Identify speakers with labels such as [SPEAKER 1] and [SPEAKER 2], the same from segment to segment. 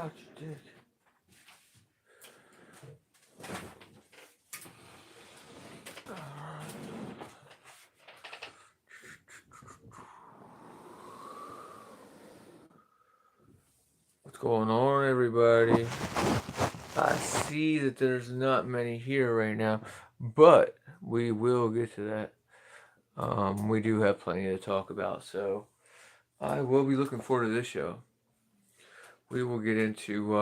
[SPEAKER 1] Out your dick. What's going on, everybody? I see that there's not many here right now, but we will get to that. We do have plenty to talk about, so I will be looking forward to this show. We will get into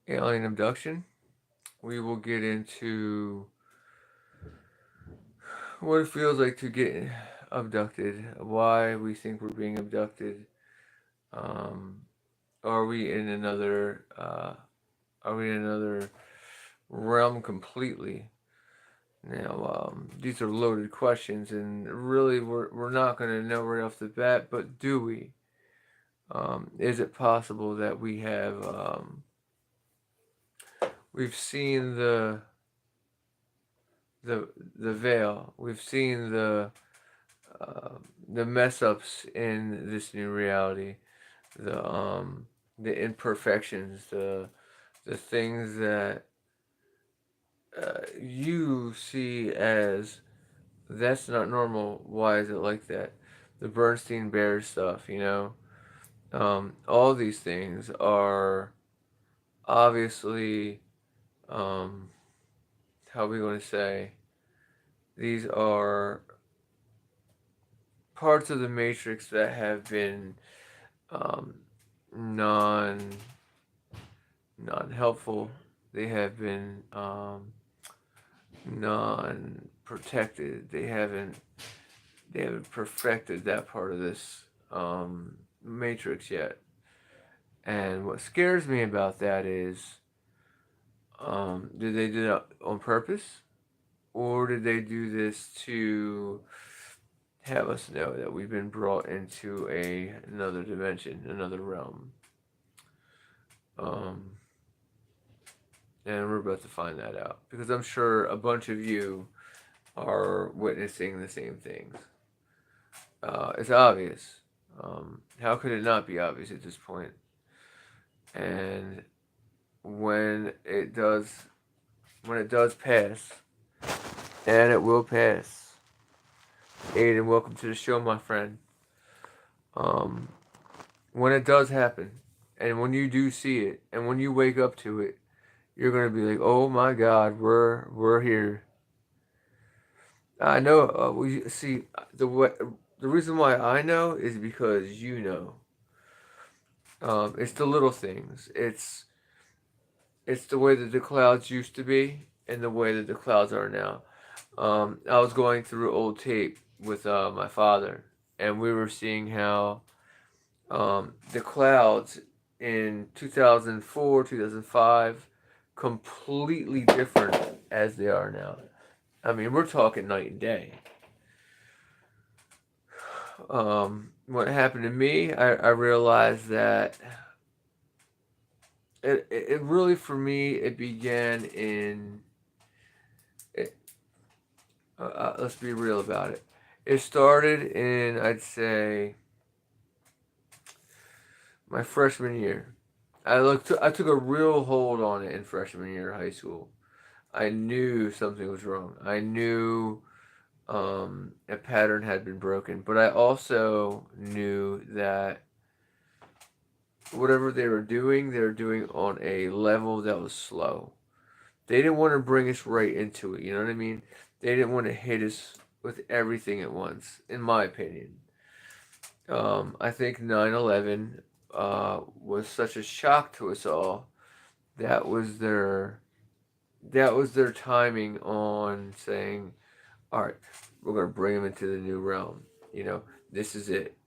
[SPEAKER 1] alien abduction. We will get into what it feels like to get abducted, why we think we're being abducted. Um, are we in another? Are we in another realm completely? Now, these are loaded questions, and really, we're not going to know right off the bat. But do we? Is it possible that we have? We've seen the the veil. We've seen uh, the mess ups in this new reality. The the imperfections. The things that you see as that's not normal. Why is it like that? The Bernstein Bears stuff, all these things are obviously, um, how are we going to say, these are parts of the matrix that have been um, non non helpful. They have been non protected. They haven't perfected that part of this matrix yet. And what scares me about that is, did they do that on purpose, or did they do this to have us know that we've been brought into another dimension, another realm? Um, and we're about to find that out because I'm sure a bunch of you are witnessing the same things. It's obvious. How could it not be obvious at this point? And when it does, when it does pass, and it will pass. Aiden, welcome to the show, my friend. Um, when it does happen, and when you do see it, and when you wake up to it, you're gonna be like, "Oh my God, we're here." I know. We see the reason why I know is because you know. It's the little things. It's the way that the clouds used to be and the way that the clouds are now. I was going through old tape with my father, and we were seeing how the clouds in 2004, 2005, completely different as they are now. I mean, we're talking night and day. What happened to me, I realized that it really, for me, it began in, it, let's be real about it. It started in, I'd say, my freshman year. I took a real hold on it in freshman year of high school. I knew something was wrong. I knew a pattern had been broken, but I also knew that whatever they were doing on a level that was slow. They didn't want to bring us right into it. You know what I mean? They didn't want to hit us with everything at once, in my opinion. I think 9/11 was such a shock to us all. That was their that was their timing on saying, "All right, we're gonna bring them into the new realm." You know, this is it.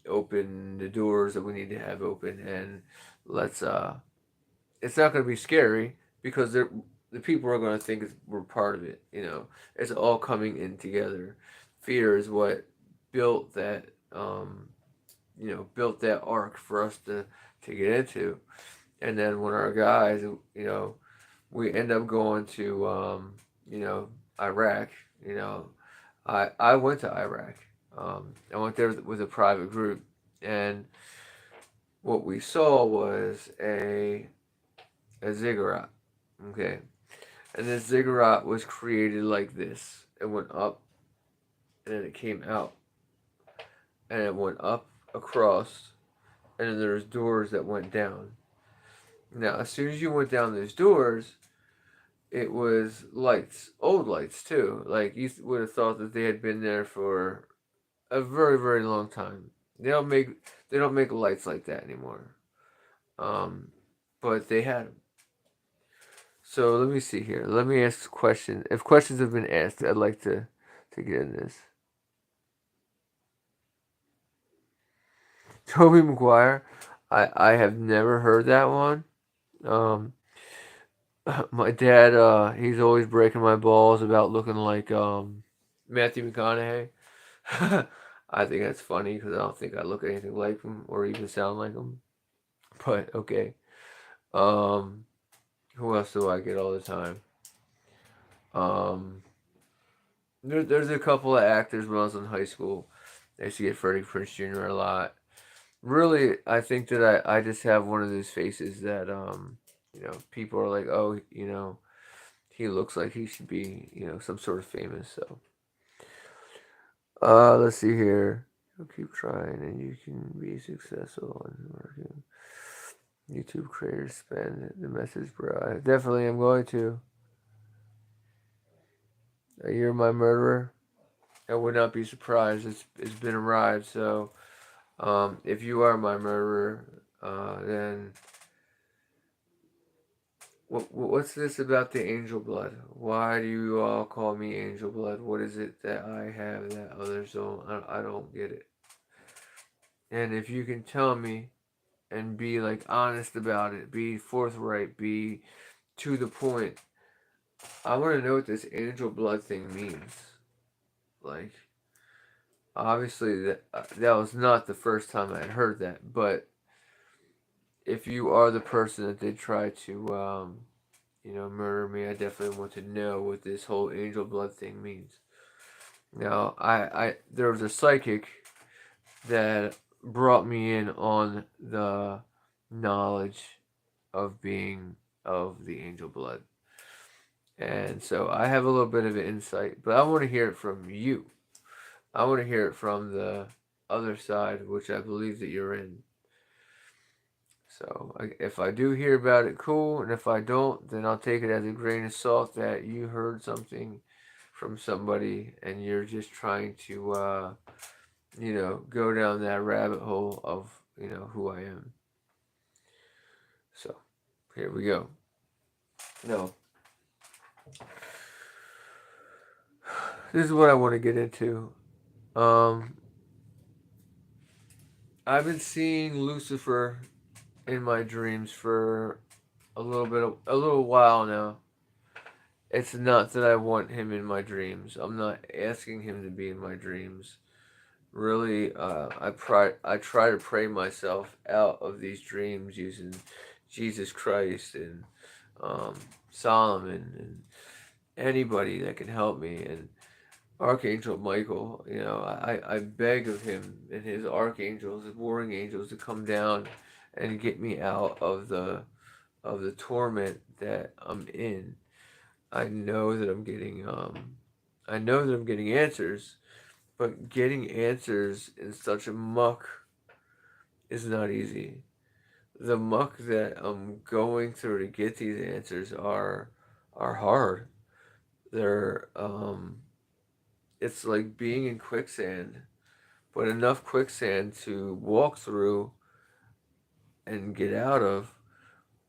[SPEAKER 1] Open the doors that we need to have open, and let's. It's not gonna be scary because the people are gonna think we're part of it. You know, it's all coming in together. Fear is what built that. Built that arc for us to get into. And then when our guys, we end up going to, Iraq. You know, I went to Iraq. I went there with a private group, and what we saw was a ziggurat. Okay, and this ziggurat was created like this. It went up, and then it came out, and it went up across, and then there's doors that went down. Now, as soon as you went down those doors, it was lights, old lights too. Like you would have thought that they had been there for a very, very long time. They don't make lights like that anymore. Um, but they had them. So let me see here. Let me ask a question. If questions have been asked, I'd like to get in this. Toby Maguire, I have never heard that one. Um, my dad, he's always breaking my balls about looking like Matthew McConaughey. I think that's funny because I don't think I look anything like him or even sound like him. But okay. Um, who else do I get all the time? Um, there's a couple of actors when I was in high school. I used to get Freddie Prinze Jr. a lot. Really, I think that I just have one of those faces that people are like, oh, he looks like he should be, some sort of famous. So, let's see here. You'll keep trying, and you can be successful and working. YouTube creators spend the message, bro. I definitely am going to. You're my murderer. I would not be surprised. It's been arrived. So, if you are my murderer, then what's this about the angel blood? Why do you all call me angel blood? What is it that I have that others don't? I don't get it. And if you can tell me and be like honest about it, be forthright, be to the point. I want to know what this angel blood thing means. Like, obviously that was not the first time I had heard that, but if you are the person that they try to murder me, I definitely want to know what this whole angel blood thing means. Now, I there was a psychic that brought me in on the knowledge of being of the angel blood. And so I have a little bit of an insight, but I want to hear it from you. I want to hear it from the other side, which I believe that you're in. So if I do hear about it, cool. And if I don't, then I'll take it as a grain of salt that you heard something from somebody and you're just trying to, go down that rabbit hole of, who I am. So here we go. No, this is what I want to get into. Um, I've been seeing Lucifer in my dreams for a little while now. It's not that I want him in my dreams. I'm not asking him to be in my dreams. Really, I try to pray myself out of these dreams using Jesus Christ and um, Solomon and anybody that can help me and Archangel Michael. I beg of him and his archangels, his warring angels, to come down and get me out of the torment that I'm in. I know that I know that I'm getting answers, but getting answers in such a muck is not easy. The muck that I'm going through to get these answers are hard. They're it's like being in quicksand, but enough quicksand to walk through and get out of,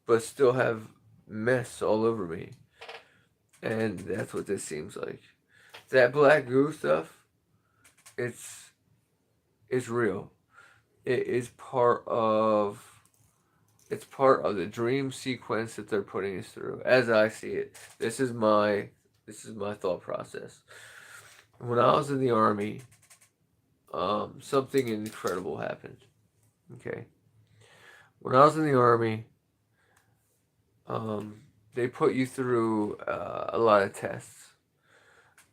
[SPEAKER 1] but still have mess all over me. And that's what this seems like. That black goo stuff, it's it's real. It is part of the dream sequence that they're putting us through. As I see it, this is my thought process. When I was in the army, something incredible happened. Okay, when I was in the army, um, they put you through a lot of tests.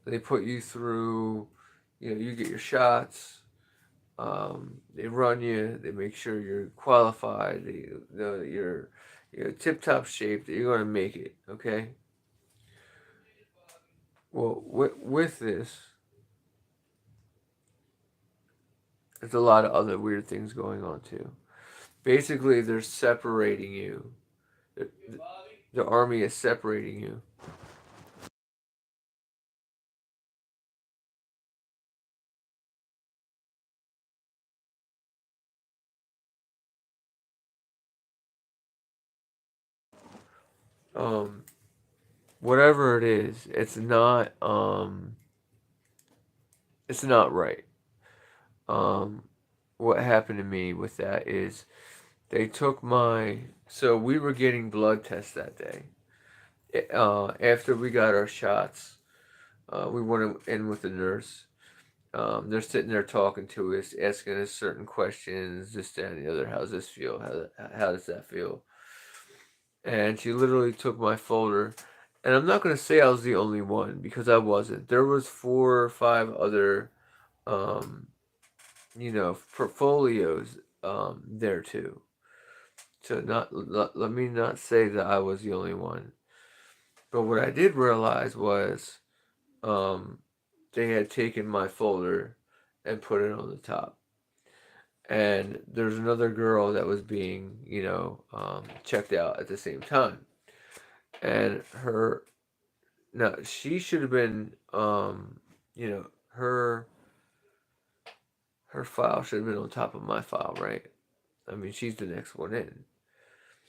[SPEAKER 1] They put you through, you get your shots. They run you. They make sure you're qualified. They know that you're tip top shape. That you're going to make it. Okay. Well, with this, there's a lot of other weird things going on too. Basically, they're separating you. The, the army is separating you. Um, Whatever it is, it's not right. Um, what happened to me with that is they took my so we were getting blood tests that day. After we got our shots, we went in with the nurse. They're sitting there talking to us, asking us certain questions, this, that, and the other. How's this feel? How does that feel? And she literally took my folder. And I'm not gonna say I was the only one because I wasn't. There was 4 or 5 other, um, portfolios there too. So let me not say that I was the only one. But what I did realize was um, they had taken my folder and put it on the top. And there's another girl that was being, checked out at the same time. And now she should have been, her file should have been on top of my file, right? I mean, she's the next one in.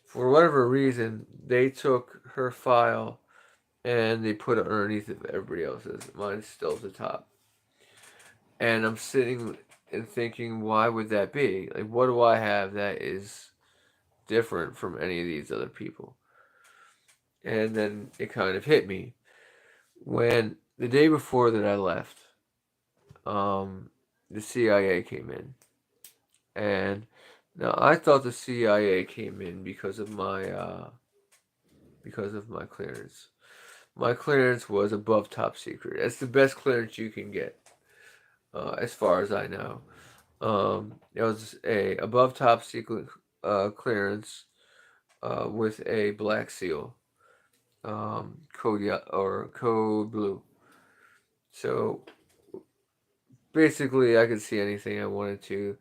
[SPEAKER 1] For whatever reason, they took her file and they put it underneath of everybody else's. Mine's still at the top. And I'm sitting and thinking, why would that be? Like, what do I have that is different from any of these other people? And then it kind of hit me when the day before that I left, um, the CIA came in, and now I thought the CIA came in because of my clearance. My clearance was above top secret. That's the best clearance you can get, as far as I know. It was a above top secret clearance with a black seal, code blue. So basically, I could see anything I wanted to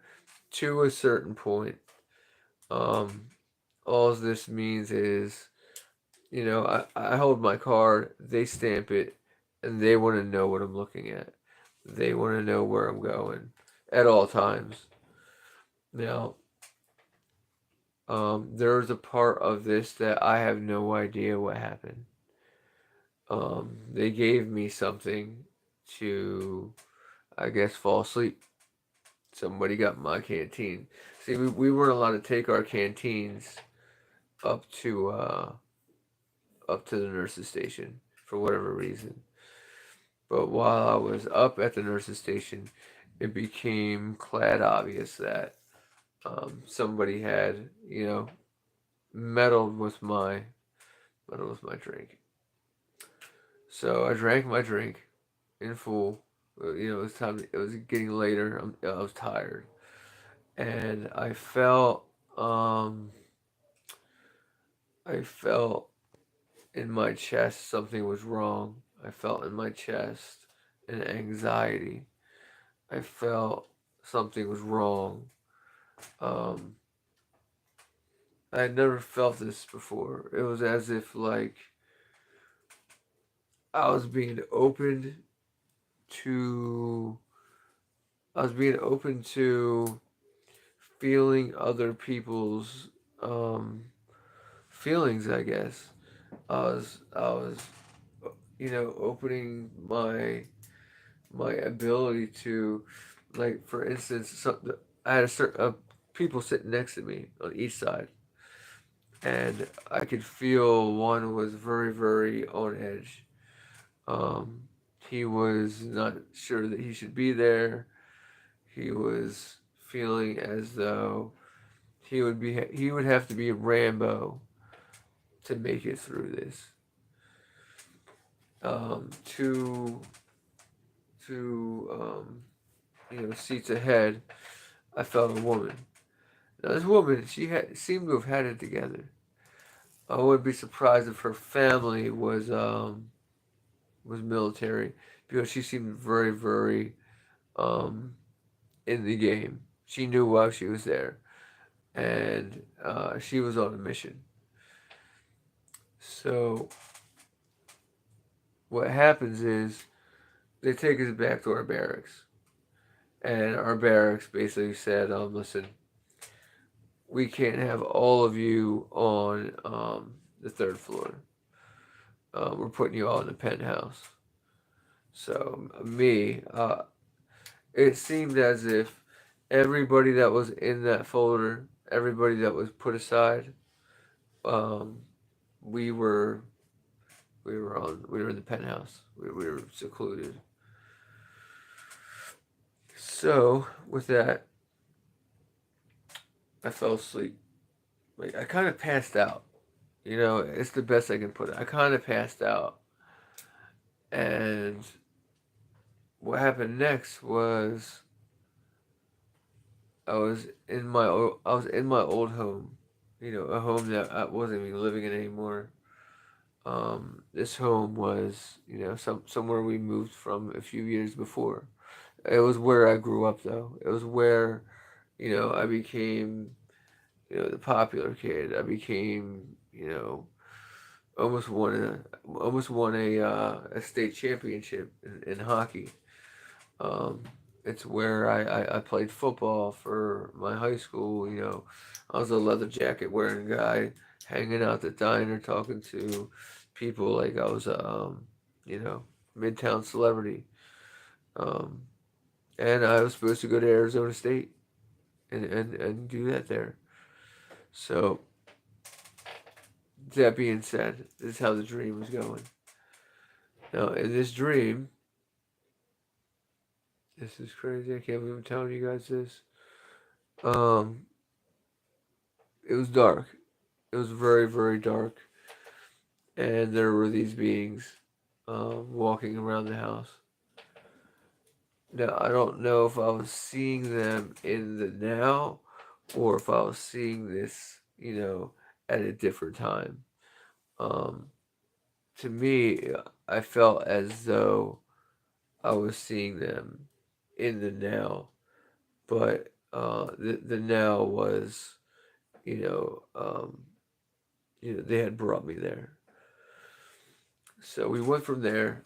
[SPEAKER 1] a certain point. Um, all this means is, I hold my card, they stamp it, and they want to know what I'm looking at. They want to know where I'm going at all times. Now, there's a part of this that I have no idea what happened. They gave me something to, I guess, fall asleep. Somebody got my canteen. See, we weren't allowed to take our canteens up to uh, up to the nurse's station for whatever reason. But while I was up at the nurse's station, it became clad obvious that somebody had, meddled with my meddled with my drink. So I drank my drink in full. It was time. It was getting later. I was tired, and I felt in my chest something was wrong. I felt in my chest an anxiety. I felt something was wrong. Um, I had never felt this before. It was as if like I was being opened to. I was being open to feeling other people's um, feelings. I guess I was opening my ability to, like, for instance, I had a certain people sitting next to me on each side, and I could feel one was very, very on edge. Um, he was not sure that he should be there. He was feeling as though he would have to be Rambo to make it through this. Two seats ahead. I felt a woman. Now this woman, seemed to have had it together. I wouldn't be surprised if her family was military because she seemed very, very um, in the game. She knew why she was there, and she was on a mission. So what happens is they take us back to our barracks, and our barracks basically said, "Listen, we can't have all of you on the third floor. We're putting you all in the penthouse." So it seemed as if everybody that was in that folder, everybody that was put aside, um, we were we were in the penthouse. We were secluded. So with that, I fell asleep. Like I kind of passed out. It's the best I can put it. I kind of passed out, and what happened next was I was in my old home. A home that I wasn't even living in anymore. This home was, somewhere we moved from a few years before. It was where I grew up, though. It was where, I became, the popular kid. I became, almost won a state championship in hockey. Um, it's where I played football for my high school. I was a leather jacket wearing guy, hanging out the diner, talking to people like I was you know, midtown celebrity. Um, and I was supposed to go to Arizona State and do that there. So that being said, this is how the dream was going. Now in this dream, this is crazy. I can't believe I'm telling you guys this. Um, it was dark. It was very, very dark, and there were these beings walking around the house. Now, I don't know if I was seeing them in the now or if I was seeing this, at a different time. Um, to me, I felt as though I was seeing them in the now, but the now was, you know, um, they had brought me there. So we went from there,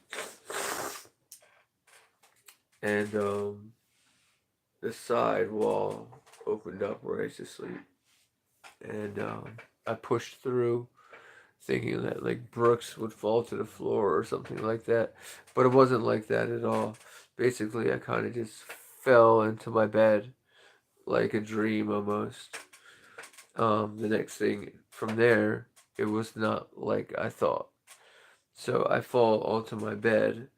[SPEAKER 1] and the side wall opened up where I used to sleep, and I pushed through, thinking that like Brooks would fall to the floor or something like that, but it wasn't like that at all. Basically, I kind of just fell into my bed like a dream almost. The next thing from there, it was not like I thought. So I fall onto my bed,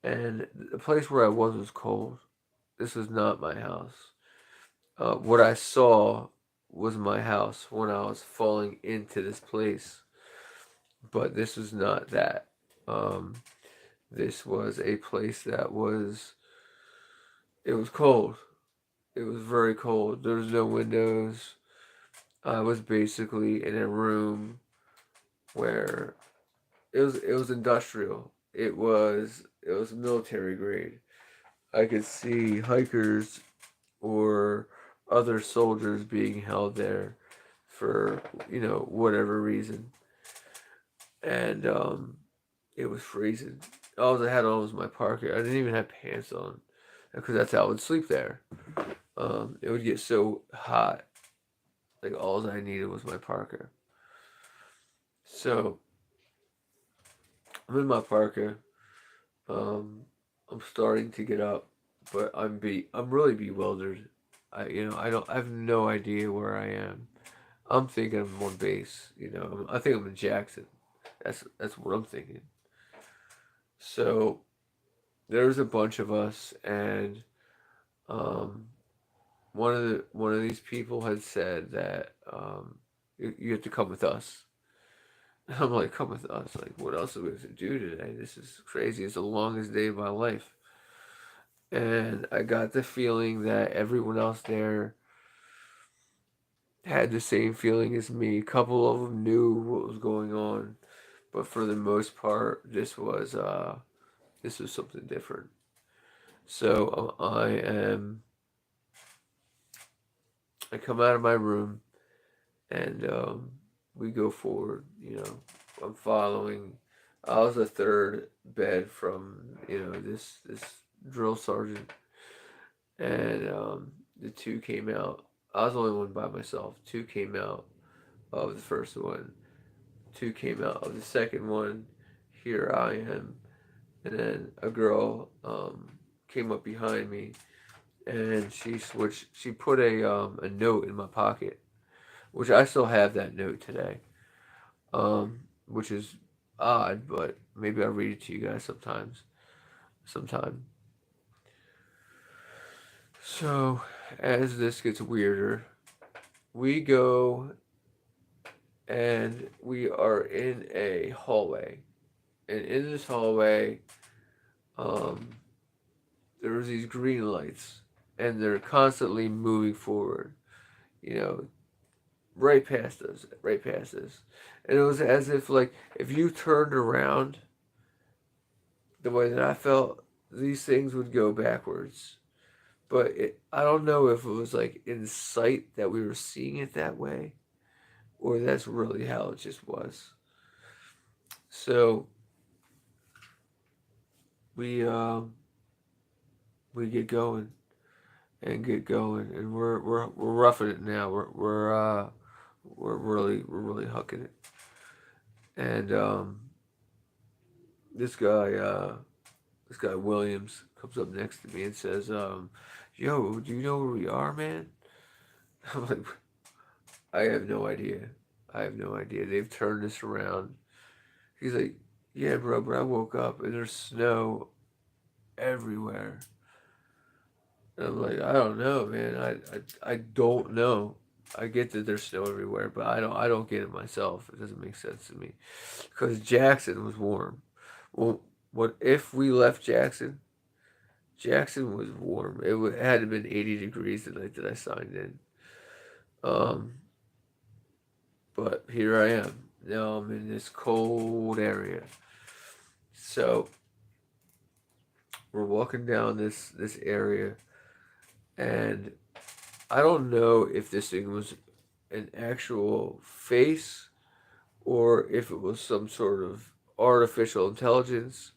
[SPEAKER 1] and the place where I was cold. This was not my house. What I saw was my house when I was falling into this place, but this was not that. Um, this was a place that it was cold. It was very cold. There was no windows. I was basically in a room where it was industrial. It was military grade. I could see hikers or other soldiers being held there for whatever reason, and it was freezing. All I had on was my parka. I didn't even have pants on because that's how I would sleep there. It would get so hot, like all I needed was my parka. So I'm in my parka. Um, I'm starting to get up, but I'm really bewildered. I have no idea where I am. I'm thinking I'm on base. I think I'm in Jackson. That's what I'm thinking. So there's a bunch of us, and um, one of these people had said that you have to come with us. I'm like, come with us. Like, what else are we going to do today? This is crazy. It's the longest day of my life. And I got the feeling that everyone else there had the same feeling as me. A couple of them knew what was going on, but for the most part, this was something different. So I come out of my room and we go forward. I'm following. I was the third bed from this drill sergeant, and the two came out. I was the only one by myself. Two came out of the first one. Two came out of the second one. Here I am, and then a girl came up behind me, and she switched. She put a note in my pocket, which I still have that note today. Which is odd, but maybe I'll read it to you guys sometime. So, as this gets weirder, we go and we are in a hallway. And in this hallway, um, there's these green lights, and they're constantly moving forward, you know, right past us, right past us. And it was as if, like, if you turned around the way that I felt, these things would go backwards. But I don't know if it was like in sight that we were seeing it that way, or that's really how it just was. So we um, we get going and get going, and we're roughing it now. We're really hucking it. And this guy this guy Williams comes up next to me and says, "Yo, do you know where we are, man?" I'm like, "I have no idea. I have no idea. They've turned us around." He's like, "Yeah, bro, but I woke up and there's snow everywhere." And I'm like, "I don't know, man. I don't know. I get that there's snow everywhere, but I don't get it myself. It doesn't make sense to me." Because Jackson was warm. Well, what if we left Jackson? Jackson was warm. It had to have been 80 degrees the night that I signed in. Um, but here I am. Now I'm in this cold area. So we're walking down this area, and I don't know if this thing was an actual face or if it was some sort of artificial intelligence,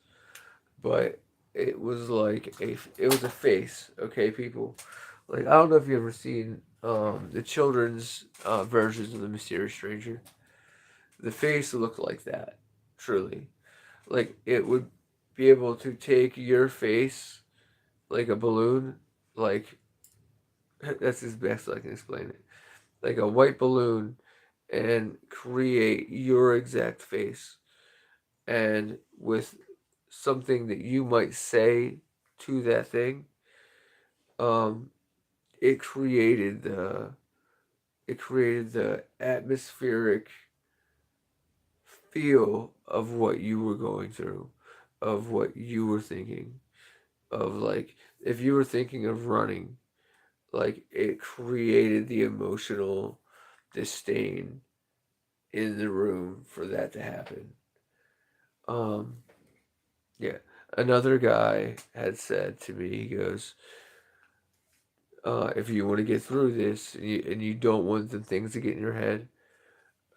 [SPEAKER 1] but it was a face. Okay, people. Like, I don't know if you ever seen the children's versions of the Mysterious Stranger. The face looked like that, truly. Like, it would be able to take your face like a balloon, like that's as best I can explain it. Like a white balloon, and create your exact face. And with something that you might say to that thing, um, it created the atmospheric feel of what you were going through, of what you were thinking, of like if you were thinking of running, like it created the emotional disdain in the room for that to happen. Um, yeah. Another guy had said to me, he goes, if you want to get through this and you don't want the things to get in your head,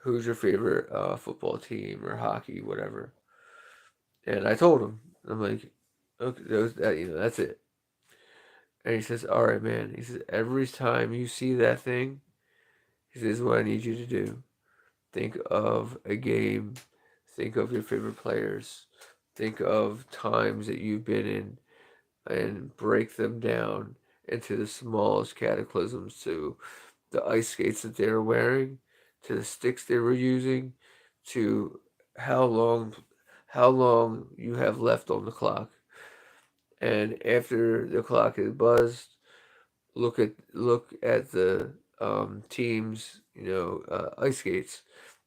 [SPEAKER 1] who's your favorite football team or hockey, whatever? And I told him, I'm like, okay, that's it. And he says, all right, man. He says, every time you see that thing, he says, what I need you to do, think of a game, think of your favorite players, think of times that you've been in, and break them down into the smallest cataclysms, to the ice skates that they were wearing, to the sticks they were using, to how long how long you have left on the clock. And after the clock is buzzed, look at the teams, ice skates,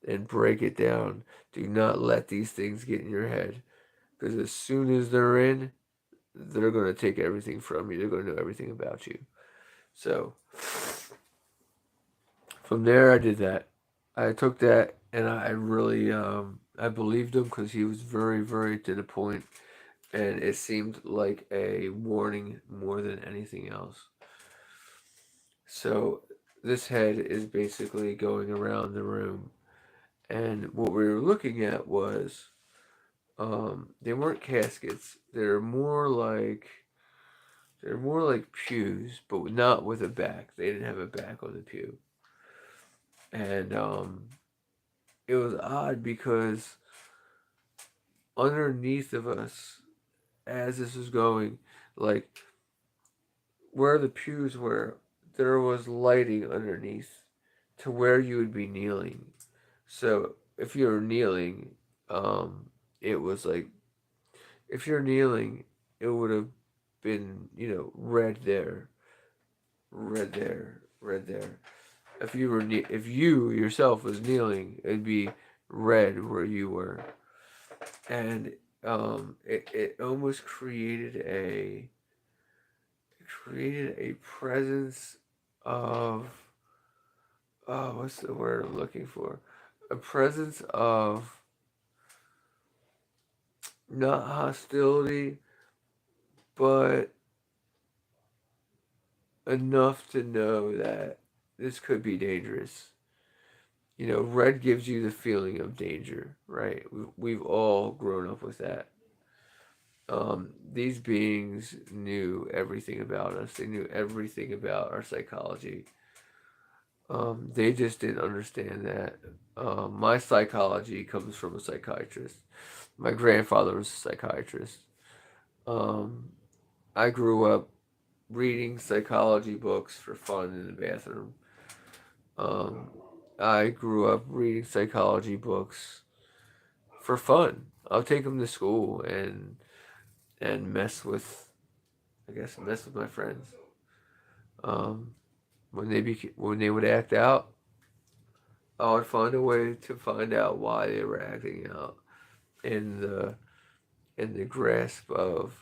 [SPEAKER 1] and break it down. Do not let these things get in your head, because as soon as they're in, they're going to take everything from you. They're going to know everything about you. So from there, I did that. I took that, and I really I believed him because he was very, very to the point, and it seemed like a warning more than anything else. So this head is basically going around the room, and what we were looking at was they weren't caskets. They're more like pews, but not with a back. They didn't have a back on the pew, and it was odd because underneath of us, as this was going, like where the pews were, there was lighting underneath to where you would be kneeling. So if you're kneeling, it was like if you're kneeling, it would have been red there, red there, red there. If you yourself was kneeling, it'd be red where you were, and it almost created a presence of what's the word I'm looking for? A presence of not hostility, but enough to know that this could be dangerous. Red gives you the feeling of danger, right? We've all grown up with that. These beings knew everything about us. They knew everything about our psychology. They just didn't understand that. My psychology comes from a psychiatrist. My grandfather was a psychiatrist. Um, I grew up reading psychology books for fun in the bathroom. Um, I grew up reading psychology books for fun. I'll take them to school and mess with my friends. Um, when they would act out, I would find a way to find out why they were acting out in the grasp of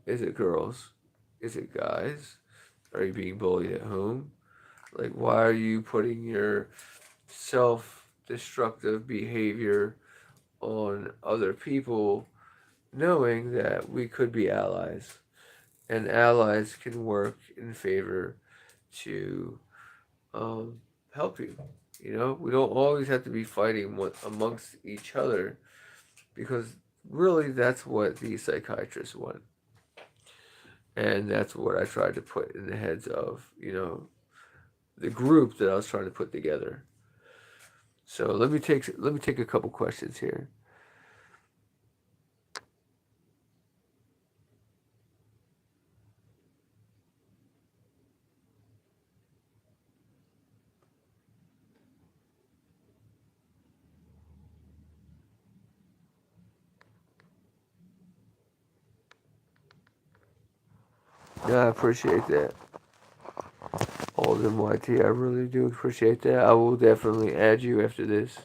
[SPEAKER 1] is it girls, is it guys, are you being bullied at home? Like, why are you putting your self-destructive behavior on other people, knowing that we could be allies, and allies can work in favor to um, help you. We don't always have to be fighting amongst each other because really that's what the psychiatrists want. And that's what I tried to put in the heads of, the group that I was trying to put together. So let me take a couple questions here. Yeah, I appreciate that. All them YT, I really do appreciate that. I will definitely add you after this.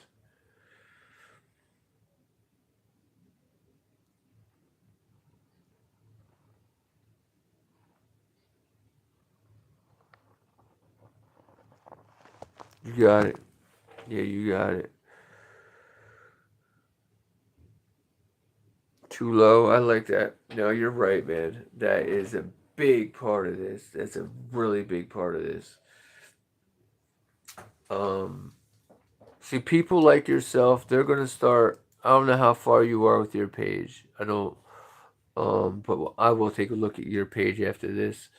[SPEAKER 1] You got it. Yeah, you got it. Too low. I like that. No, you're right, man. That is a big part of this. That's a really big part of this. Um, See, people like yourself, they're gonna start. I don't know how far you are with your page. I don't. But I will take a look at your page after this.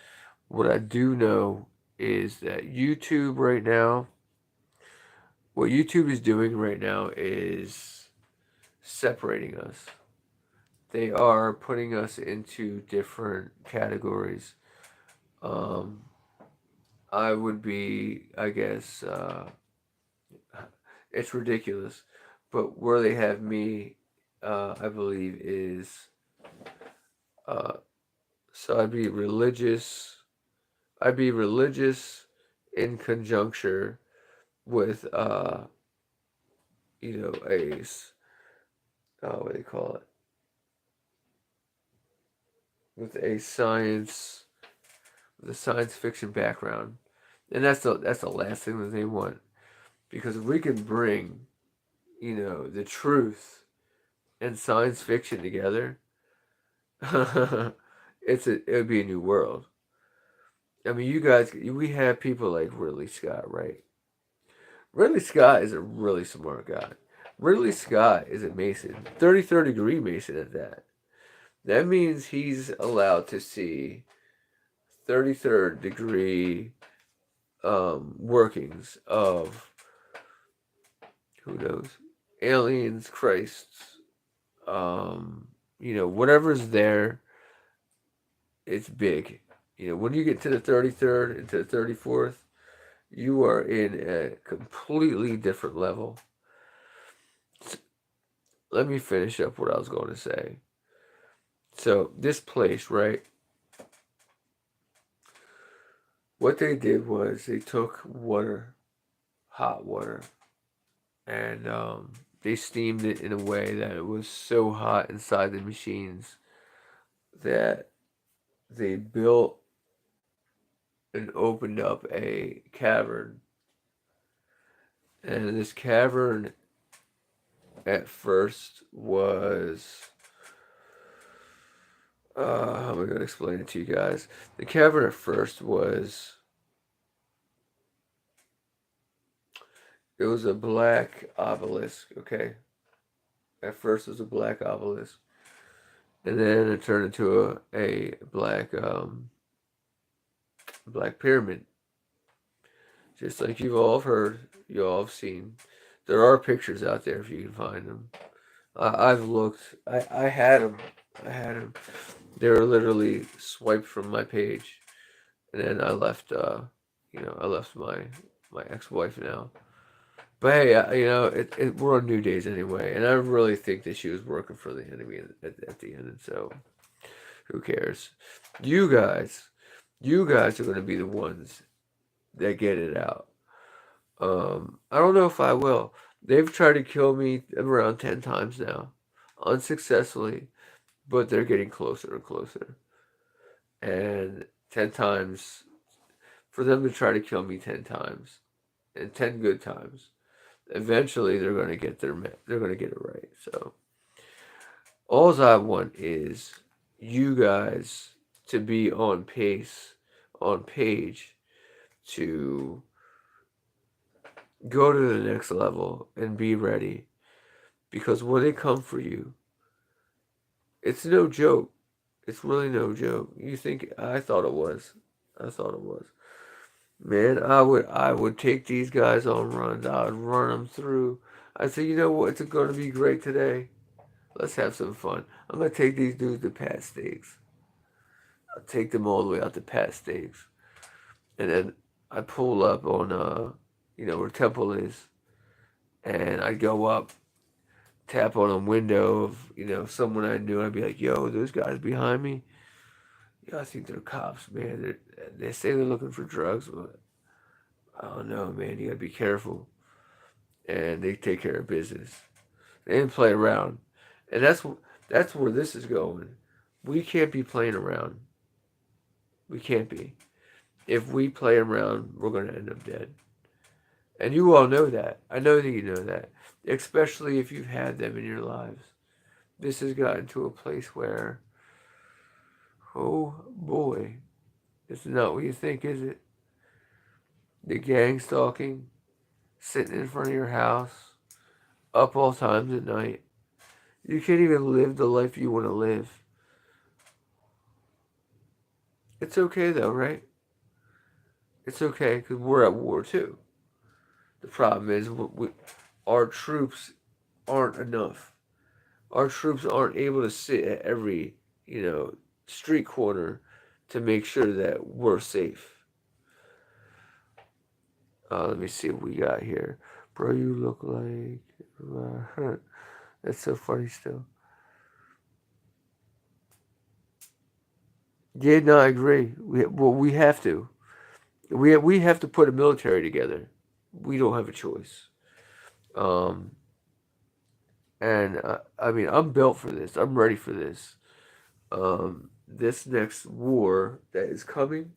[SPEAKER 1] What I do know is that what YouTube is doing right now is separating us. They are putting us into different categories. Um, I would be, I guess, it's ridiculous, but where they have me, I believe is, uh, so I'd be religious in conjuncture with, a, what do they call it? with a science fiction background, and that's the last thing that they want. Because if we can bring, the truth and science fiction together, it would be a new world. I mean, we have people like Ridley Scott, right? Ridley Scott is a really smart guy. Ridley Scott is a Mason, 33rd degree Mason at that. That means he's allowed to see 33rd degree workings of, who knows, aliens, Christs, whatever's there, it's big. When you get to the 33rd and to the 34th, you are in a completely different level. Let me finish up what I was going to say. So, this place, right? What they did was they took water, hot water, and they steamed it in a way that it was so hot inside the machines that they built and opened up a cavern. And this cavern at first was, how am I going to explain it to you guys? The cavern at first was, it was a black obelisk, okay? At first it was a black obelisk. And then it turned into a black pyramid. Just like you've all heard, you all have seen. There are pictures out there if you can find them. I've looked. I had them. I had them. They were literally swiped from my page, and then I left. I left my ex-wife now. But hey, we're on new days anyway, and I really think that she was working for the enemy at the end, and so who cares? You guys, you guys are going to be the ones that get it out. I don't know if I will. They've tried to kill me around 10 times now, unsuccessfully, but they're getting closer and closer. And 10 times, for them to try to kill me 10 times, and 10 good times, eventually they're going to they're going to get it right. So, all I want is you guys to be on pace, on page, to go to the next level and be ready. Because when they come for you, it's no joke. It's really no joke. You think I thought it was. I thought it was. Man, I would take these guys on runs. I would run them through. I said, you know what? It's going to be great today. Let's have some fun. I'm going to take these dudes to Pat Steaks. I'll take them all the way out to Pat Steaks. And then I pull up on, where Temple is. And I go up, tap on a window of, someone I knew. I'd be like, yo, those guys behind me. Yeah, I think they're cops, man. They say they're looking for drugs, but I don't know, man. You gotta be careful. And they take care of business. They didn't play around, and that's where this is going. We can't be playing around. We can't be. If we play around, we're gonna end up dead. And you all know that. I know that you know that, especially if you've had them in your lives. This has gotten to a place where, oh boy, it's not what you think, is it? The gang stalking, sitting in front of your house, up all times at night. You can't even live the life you want to live. It's okay though, right? It's okay because we're at war too. The problem is our troops aren't enough. Our troops aren't able to sit at every, street corner to make sure that we're safe. Let me see what we got here. Bro, you look like that's so funny still. Yeah, no, I agree. We have to. We have to put a military together. We don't have a choice. Um, and I mean, I'm built for this. I'm ready for this. this next war that is coming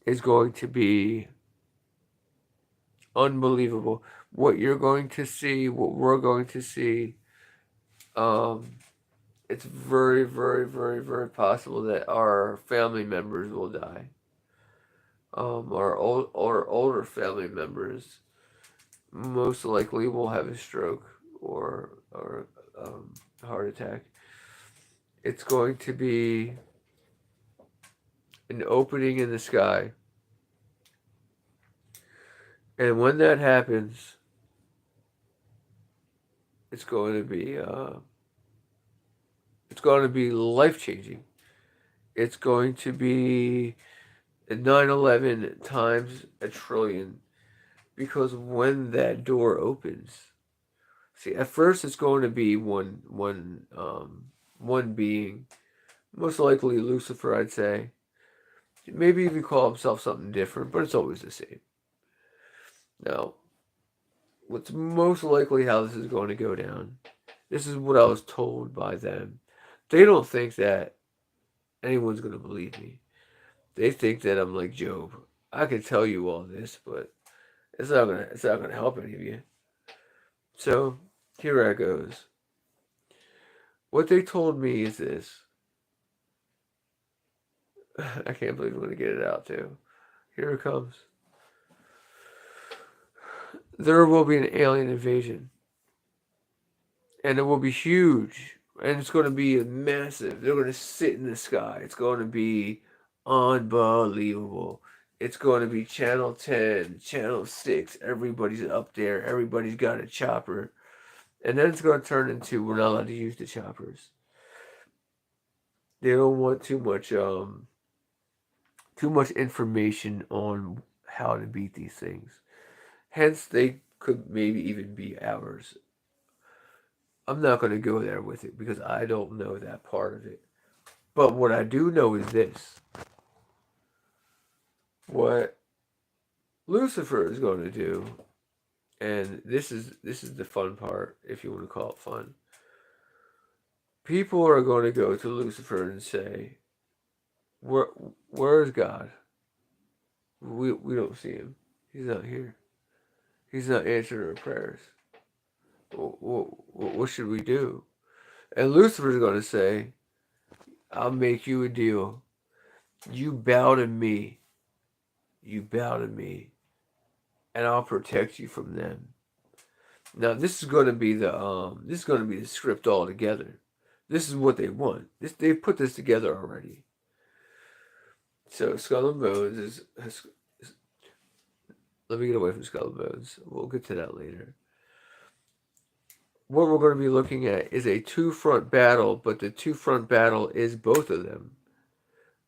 [SPEAKER 1] is going to be unbelievable. What you're going to see, what we're going to see, um, it's very, very, very, very possible that our family members will die. Our older family members most likely will have a stroke or heart attack. It's going to be an opening in the sky, and when that happens, it's going to be it's going to be life changing. It's going to be 9/11 times a trillion, because when that door opens, see, at first it's going to be one being, most likely Lucifer, I'd say. Maybe even call himself something different, but it's always the same. Now, what's most likely how this is going to go down, this is what I was told by them. They don't think that anyone's going to believe me. They think that I'm like Job. I can tell you all this, but it's not gonna help any of you. So here I goes. What they told me is this. I can't believe I'm gonna get it out too. Here it comes. There will be an alien invasion, and it will be huge, and it's going to be massive. They're going to sit in the sky. It's going to be unbelievable. It's going to be Channel 10, Channel 6. Everybody's up there. Everybody's got a chopper. And then it's going to turn into we're not allowed to use the choppers. They don't want too much information on how to beat these things. Hence, they could maybe even be ours. I'm not going to go there with it because I don't know that part of it. But what I do know is this: what Lucifer is going to do, and this is the fun part, if you want to call it fun. People are going to go to Lucifer and say, "Where, where is God? We don't see him. He's not here. He's not answering our prayers. What should we do?" And Lucifer's going to say, "I'll make you a deal. You bow to me. You bow to me, and I'll protect you from them." Now this is going to be the script altogether. This is what they want. They put this together already. So Skull and Bones is let me get away from Skull and Bones. We'll get to that later. What we're going to be looking at is a two front battle, but the two front battle is both of them.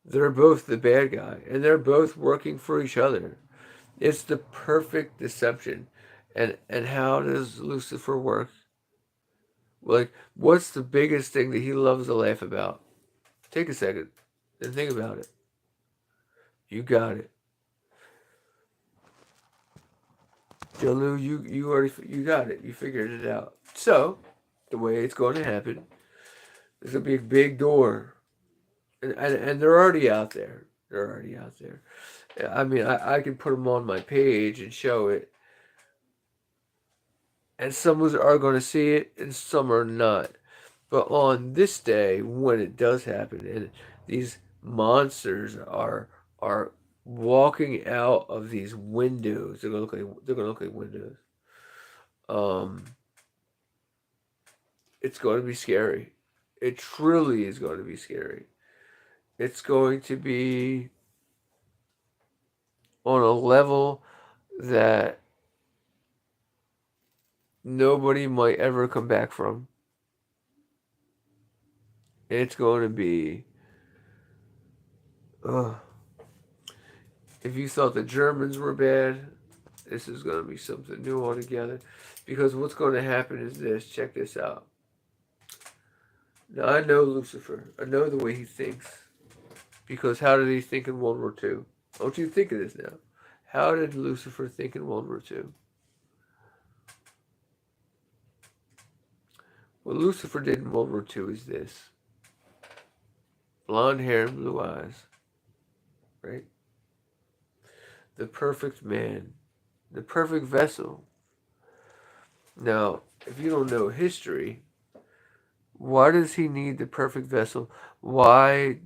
[SPEAKER 1] They're both the bad guy, and they're both working for each other. It's the perfect deception. And how does Lucifer work? Like, what's the biggest thing that he loves to laugh about? Take a second and think about it. You got it. Jolu, you got it. You figured it out. So, the way it's going to happen is going to be a big door. And they're already out there. They're already out there. I mean, I can put them on my page and show it. And some are going to see it and some are not. But on this day, when it does happen, and these monsters are walking out of these windows, they're gonna look like windows. Um, it's going to be scary. It truly is going to be scary. It's going to be on a level that nobody might ever come back from. It's going to be. Uh, if you thought the Germans were bad, this is going to be something new altogether. Because what's going to happen is this. Check this out. Now, I know Lucifer. I know the way he thinks. Because how did he think in World War II? I want you to think of this now. How did Lucifer think in World War II? What Lucifer did in World War II is this. blonde hair and blue eyes, right? The perfect man, the perfect vessel. Now, if you don't know history, why does he need the perfect vessel? Why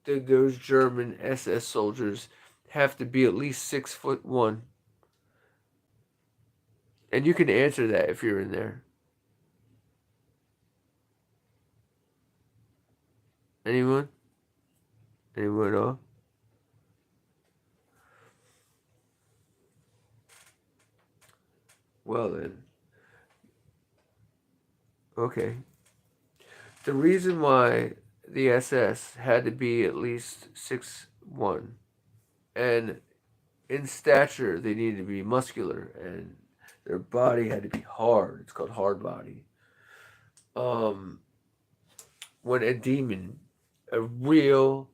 [SPEAKER 1] did those German SS soldiers have to be at least 6'1"? And you can answer that if you're in there. Anyone? Anyone at all? Well then, okay. The reason why the SS had to be at least 6'1", and in stature they needed to be muscular, and their body had to be hard. It's called hard body. Um, when a demon, a real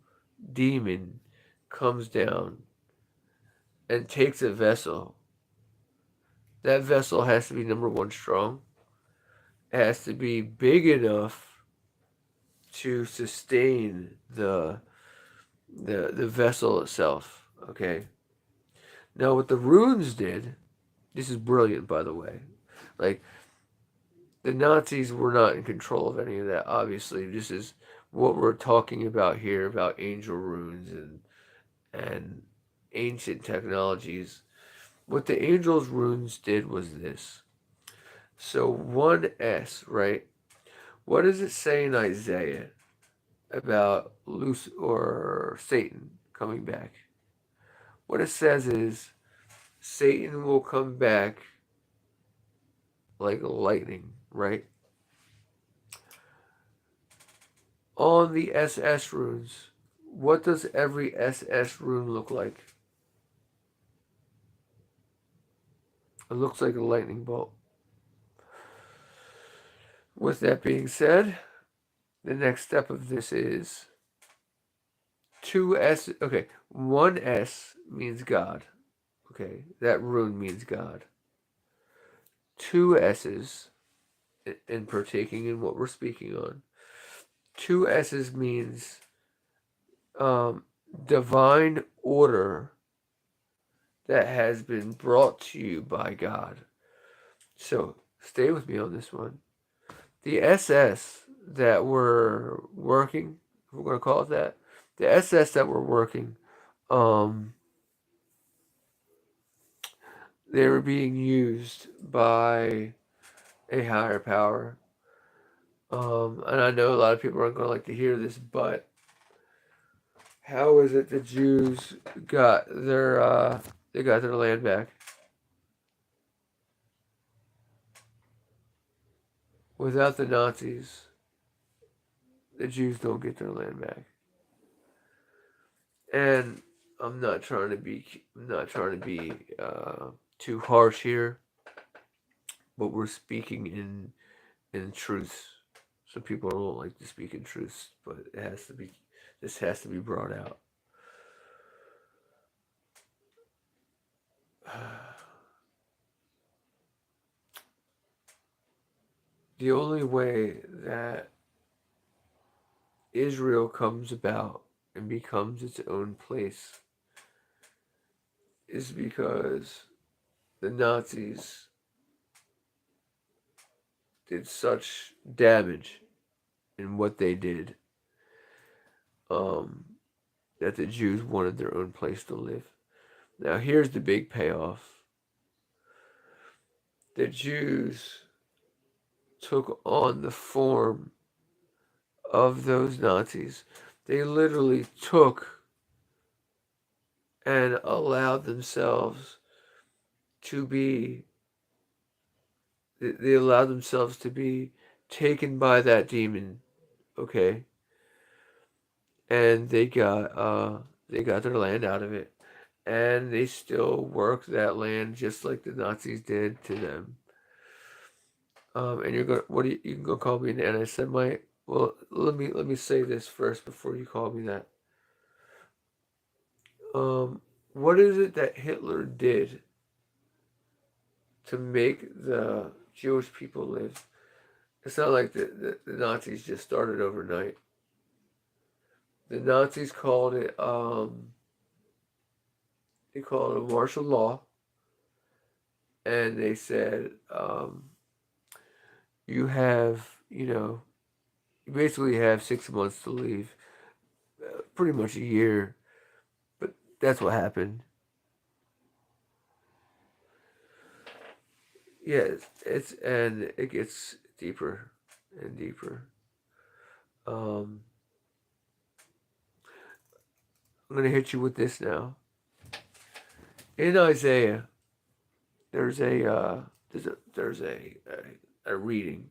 [SPEAKER 1] demon, comes down and takes a vessel, that vessel has to be number one strong. It has to be big enough to sustain the vessel itself. Okay. Now what the runes did, this is brilliant by the way. Like the Nazis were not in control of any of that. Obviously, this is what we're talking about here about angel runes and ancient technologies. What the angels runes did was this. So 1S, right? What does it say in Isaiah about Lucifer or Satan coming back? What it says is Satan will come back like lightning, right? On the SS runes, what does every SS rune look like? It looks like a lightning bolt. With that being said, the next step of this is 2S. Okay, 1S means God. Okay, that rune means God. Two S's, in partaking in what we're speaking on. Two S's means um, divine order that has been brought to you by God. So stay with me on this one. The SS that were working, we're going to call it that, the SS that were working, um, they were being used by a higher power. And I know a lot of people aren't going to like to hear this, but how is it the Jews they got their land back? Without the Nazis, the Jews don't get their land back. And I'm not trying to be too harsh here, but we're speaking in truth. Some people don't like to speak in truth, but this has to be brought out. The only way that Israel comes about and becomes its own place is because the Nazis did such damage in what they did, um, that the Jews wanted their own place to live. Now, here's the big payoff: the Jews took on the form of those Nazis. They literally took and allowed themselves to be, they allowed themselves to be taken by that demon, okay? And they got their land out of it. And they still work that land just like the Nazis did to them. And you're gonna you can go call me an anti-Semite. Well, let me say this first before you call me that. Um, what is it that Hitler did to make the Jewish people live? It's not like the Nazis just started overnight. The Nazis called it they called it martial law, and they said you have you basically have 6 months to leave, pretty much a year, but that's what happened. Yeah, it's and it gets deeper and deeper. Um, I'm gonna hit you with this now. In Isaiah, there's a reading,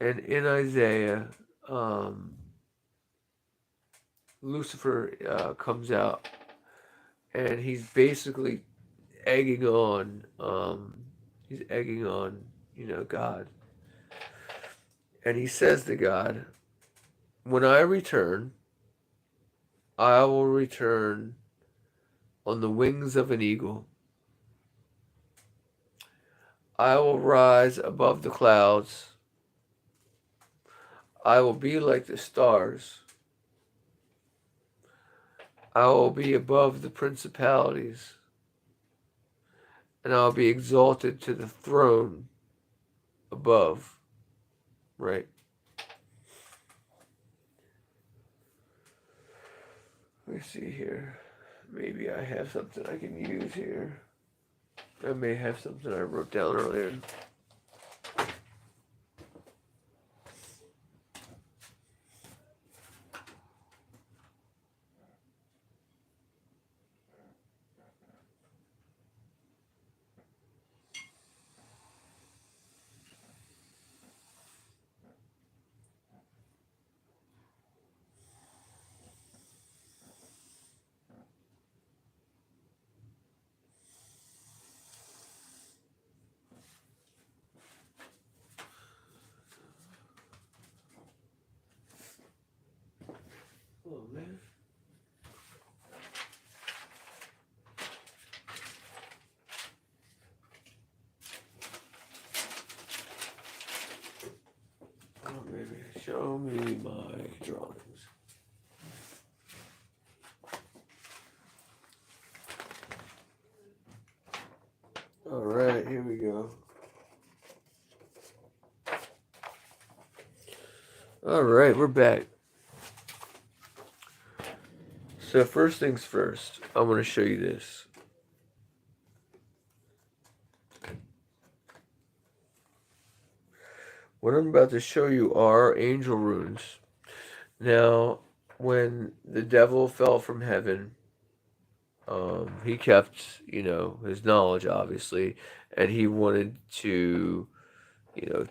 [SPEAKER 1] and in Isaiah, um, Lucifer comes out, and he's basically egging on, he's egging on, God, and he says to God, "When I return, I will return on the wings of an eagle. I will rise above the clouds. I will be like the stars. I will be above the principalities, and I'll be exalted to the throne above." Right? Let me see here. Maybe I have something I can use here. I may have something I wrote down earlier. Oh, man. Oh, baby. Show me my drawings. All right, here we go. All right, we're back. So first things first, I'm going to show you this. What I'm about to show you are angel runes. Now, when the devil fell from heaven, he kept, his knowledge, obviously, and he wanted to,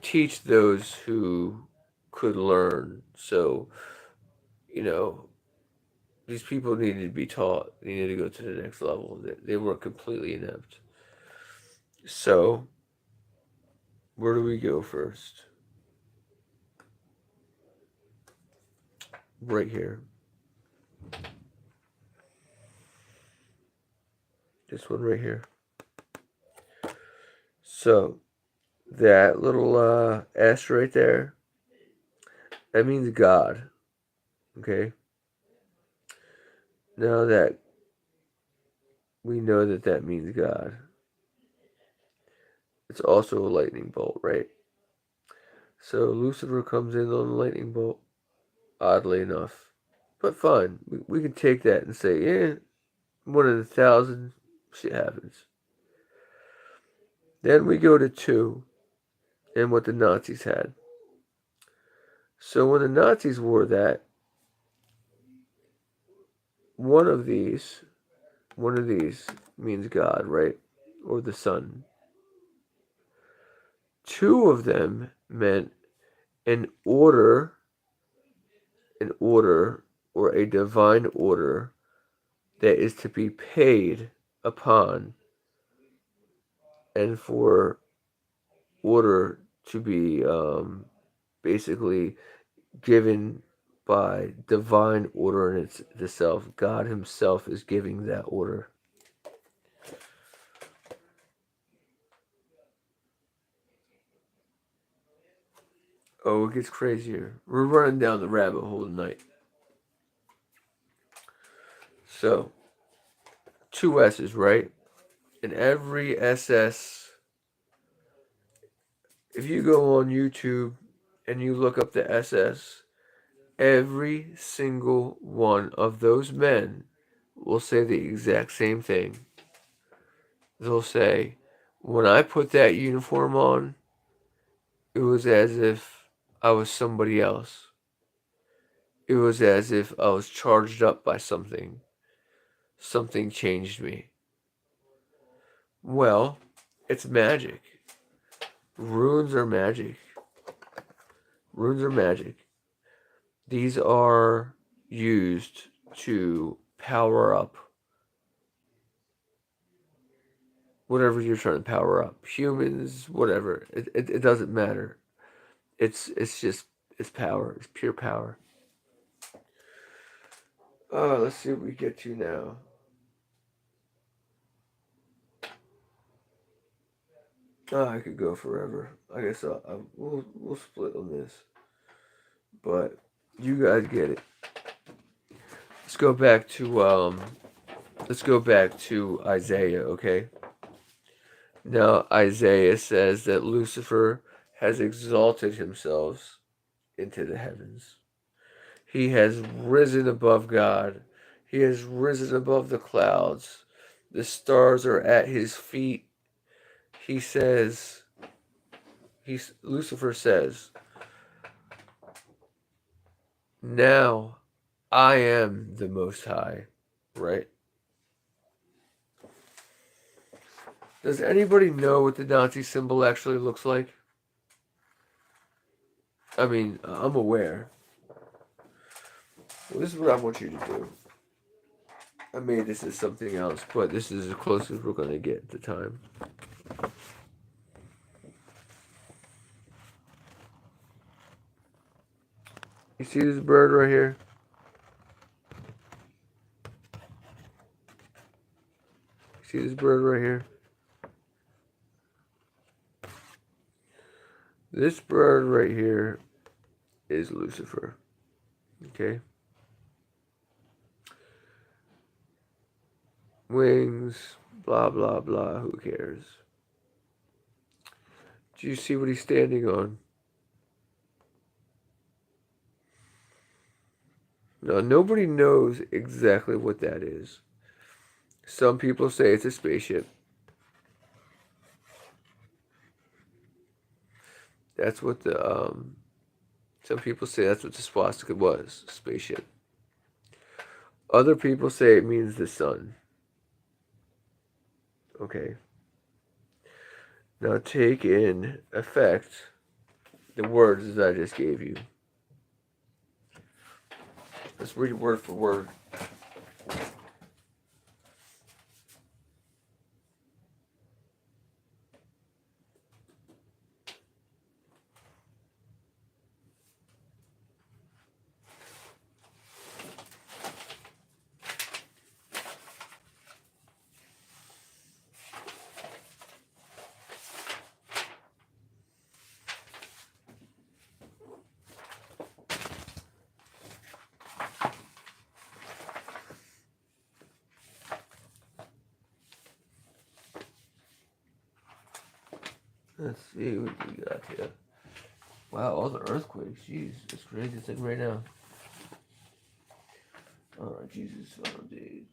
[SPEAKER 1] teach those who could learn. So, you know, these people needed to be taught. They needed to go to the next level. They weren't completely inept. So, where do we go first? Right here. This one right here. So, that little S right there, that means God. Okay? Now that we know that that means God, it's also a lightning bolt, right? So Lucifer comes in on the lightning bolt, oddly enough. But fine, we can take that and say, yeah, one in 1,000, shit happens. Then we go to 2 and what the Nazis had. So when the Nazis wore that, one of these means God, right? Or the sun. 2 of them meant an order, or a divine order that is to be paid upon, and for order to be basically given by divine order in itself. God Himself is giving that order. Oh, it gets crazier. We're running down the rabbit hole tonight. So, two S's, right? And every SS, if you go on YouTube and you look up the SS, every single one of those men will say the exact same thing. They'll say, when I put that uniform on, it was as if I was somebody else. It was as if I was charged up by something. Something changed me. Well, it's magic. Runes are magic. Runes are magic. These are used to power up whatever you're trying to power up. Humans, whatever. It doesn't matter. It's just it's power. It's pure power. Let's see what we get to now. I could go forever. I guess we'll split on this, but you guys get it. Let's go back to Isaiah, okay? Now Isaiah says that Lucifer has exalted himself into the heavens. He has risen above God. He has risen above the clouds. The stars are at his feet. He says, Lucifer says, now I am the Most High, right? Does anybody know what the Nazi symbol actually looks like? I mean, I'm aware. Well, this is what I want you to do. I made this as something else, but this is as close as we're going to get at the time. You see this bird right here? You see this bird right here? This bird right here is Lucifer. Okay? Wings, blah, blah, blah. Who cares? Do you see what he's standing on? Now, nobody knows exactly what that is. Some people say it's a spaceship. That's what some people say that's what the swastika was, a spaceship. Other people say it means the sun. Okay. Now take in effect the words that I just gave you. Let's read word for word. Let's see what we got here. Wow, all the earthquakes. Jeez, it's crazy thing right now. Alright, Jesus, oh dude.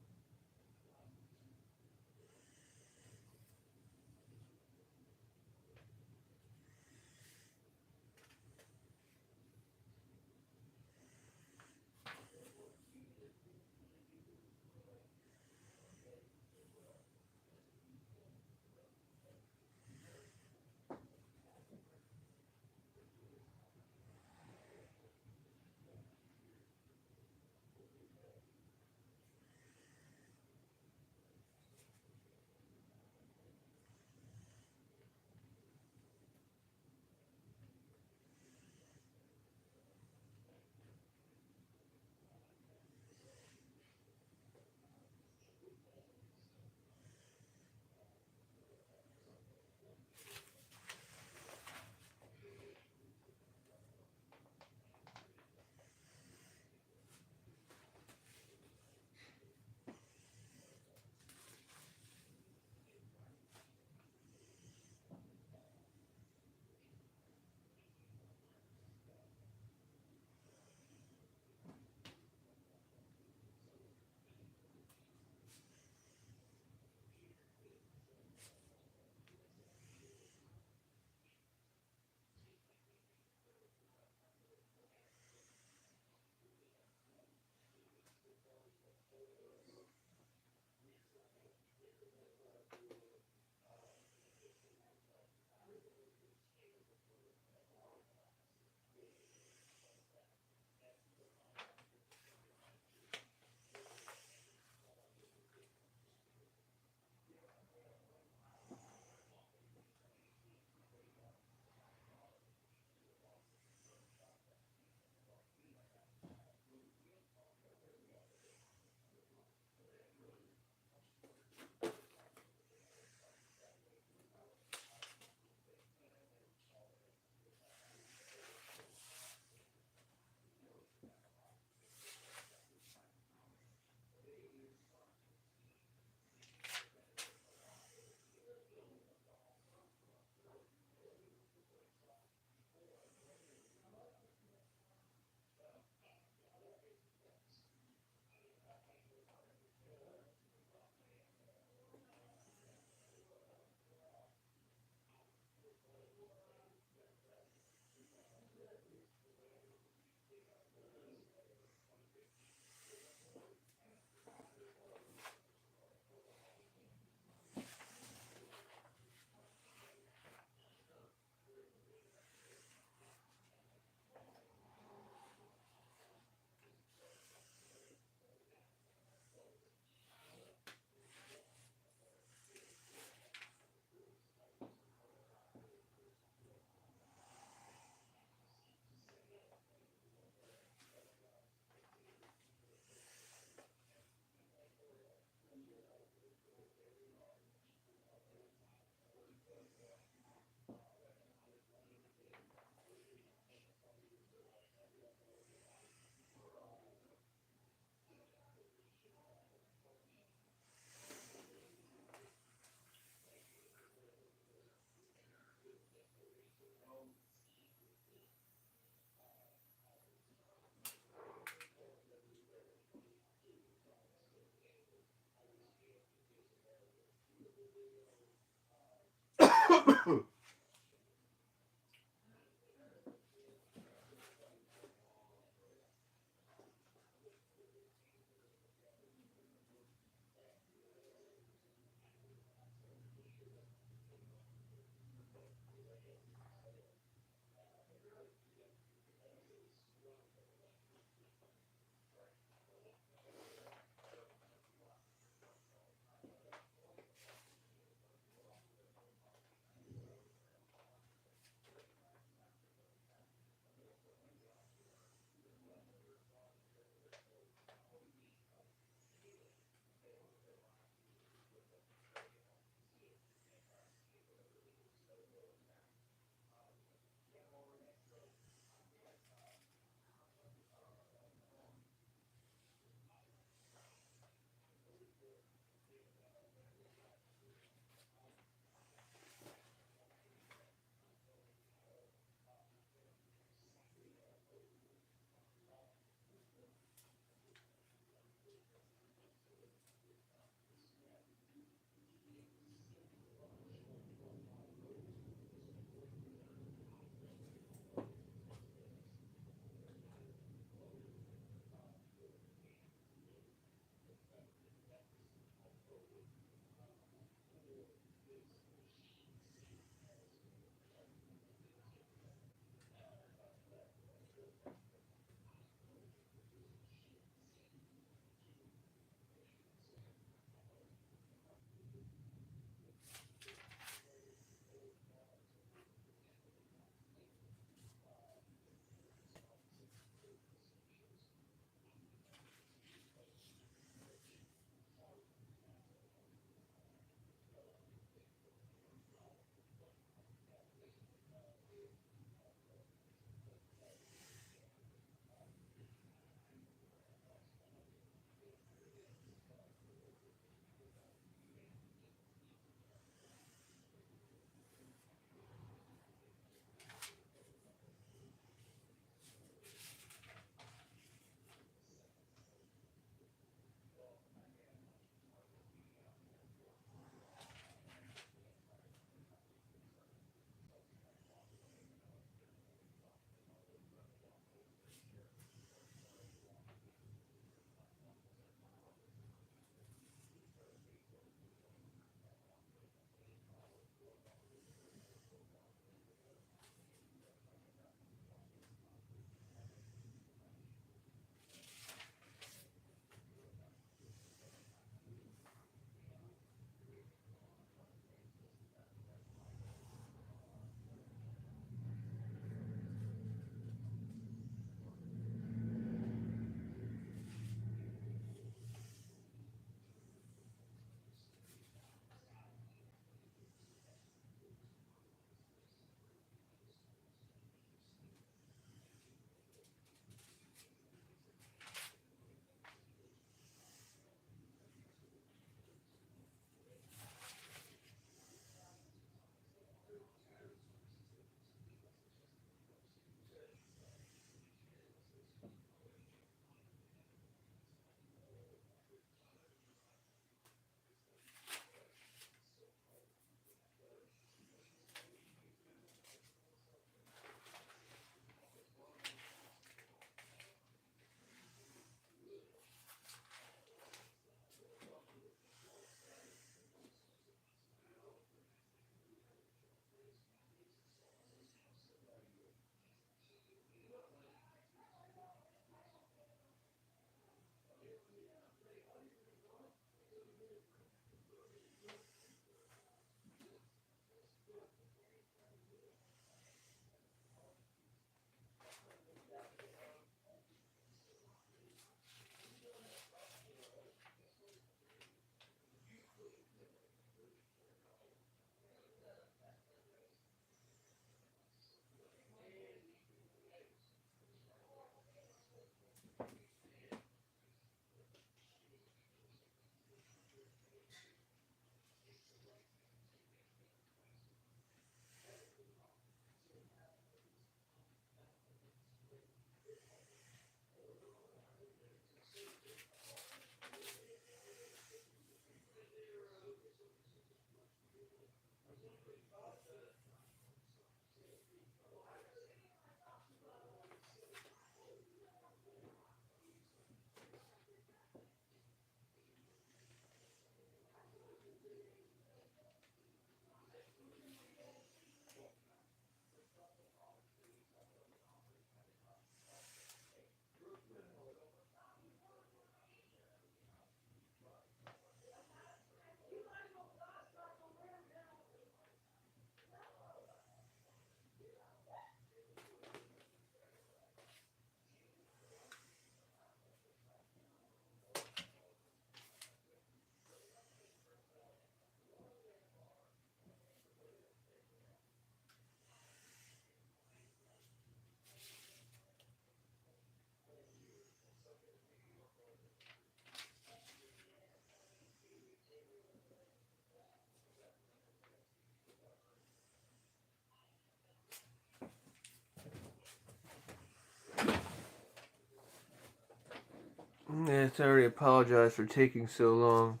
[SPEAKER 1] Yeah, it's already apologized for taking so long.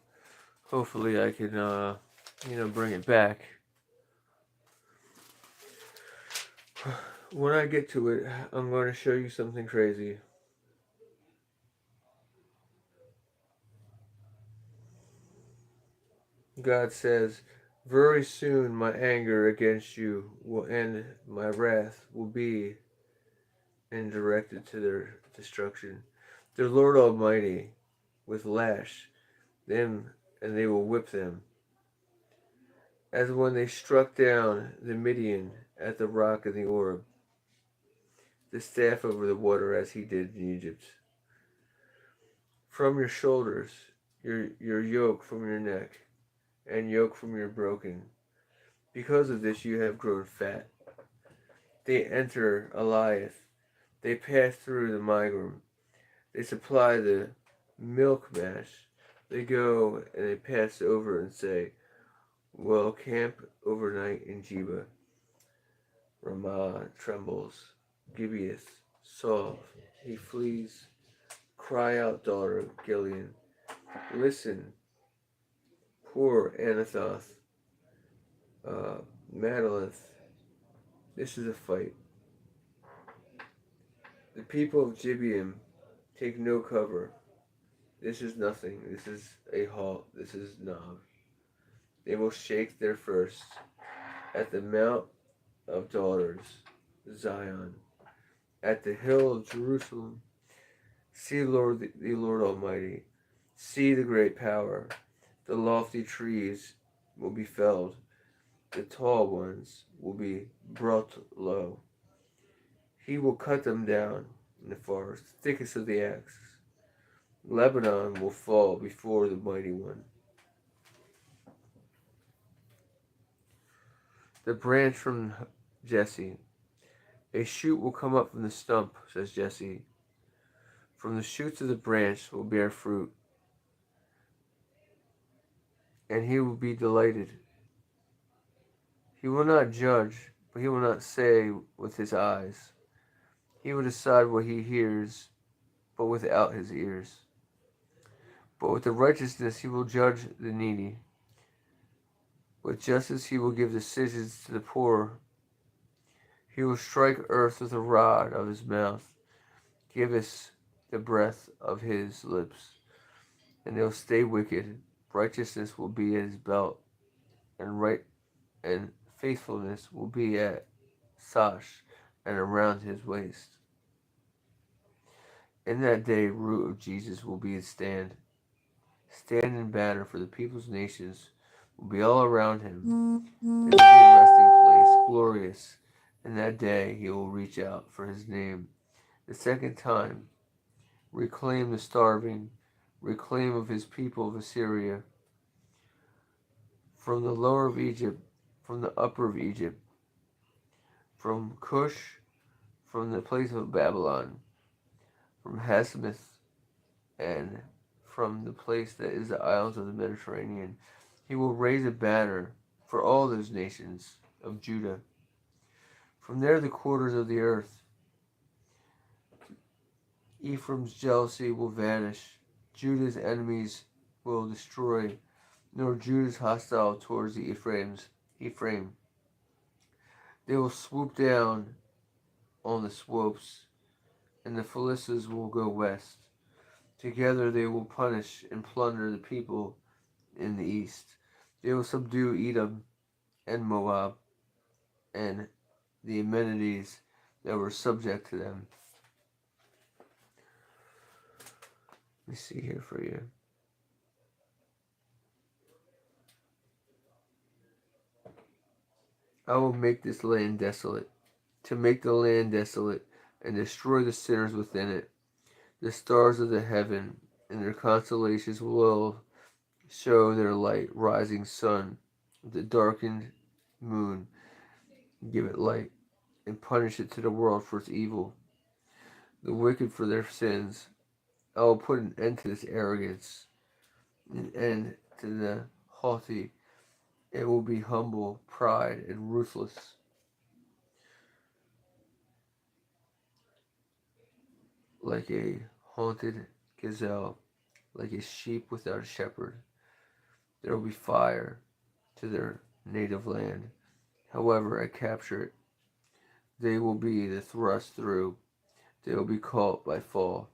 [SPEAKER 1] Hopefully I can, bring it back. When I get to it, I'm going to show you something crazy. God says, very soon my anger against you will end, my wrath will be and directed to their destruction. The Lord Almighty with lash them, and they will whip them, as when they struck down the Midian at the rock of the Orb, the staff over the water as he did in Egypt. From your shoulders, your yoke from your neck, and yoke from your broken. Because of this you have grown fat. They enter Eliath. They pass through the Migrum. They supply the milk mash. They go and they pass over and say, well, camp overnight in Jeba. Ramah trembles. Gibeath, Saul, he flees. Cry out, daughter of Gilead. Listen, poor Anathoth, Madaleth. This is a fight. The people of Gibeon take no cover. This is nothing. This is a halt. This is Nob. They will shake their first at the Mount of Daughters, Zion, at the hill of Jerusalem. See, Lord, the Lord Almighty. See the great power. The lofty trees will be felled. The tall ones will be brought low. He will cut them down in the forest, thickest of the axes. Lebanon will fall before the mighty one. The branch from Jesse. A shoot will come up from the stump, says Jesse. From the shoots of the branch will bear fruit, and he will be delighted. He will not judge, but he will not say with his eyes. He will decide what he hears, but without his ears. But with the righteousness he will judge the needy. With justice he will give decisions to the poor. He will strike earth with the rod of his mouth, give us the breath of his lips, and they'll stay wicked. Righteousness will be at his belt, and right and faithfulness will be at sash and around his waist. In that day, root of Jesus will be his stand. Stand and banner for the people's nations will be all around him. It will be a resting place, glorious. In that day, he will reach out for his name. The second time, reclaim the starving, reclaim of his people of Assyria, from the lower of Egypt, from the upper of Egypt, from Cush, from the place of Babylon, from Hasmoth, and from the place that is the isles of the Mediterranean. He will raise a banner for all those nations of Judah. From there the quarters of the earth. Ephraim's jealousy will vanish. Judah's enemies will destroy, nor Judah's hostile towards the Ephraim. They will swoop down on the slopes, and the Philistines will go west. Together they will punish and plunder the people in the east. They will subdue Edom and Moab and the amenities that were subject to them. Let me see here for you. I will make this land desolate, to make the land desolate, and destroy the sinners within it. The stars of the heaven and their constellations will show their light. Rising sun, the darkened moon, give it light, and punish it to the world for its evil, the wicked for their sins. I will put an end to this arrogance, an end to the haughty. It will be humble, pride, and ruthless. Like a haunted gazelle, like a sheep without a shepherd. There will be fire to their native land. However, I capture it. They will be the thrust through. They will be caught by fall,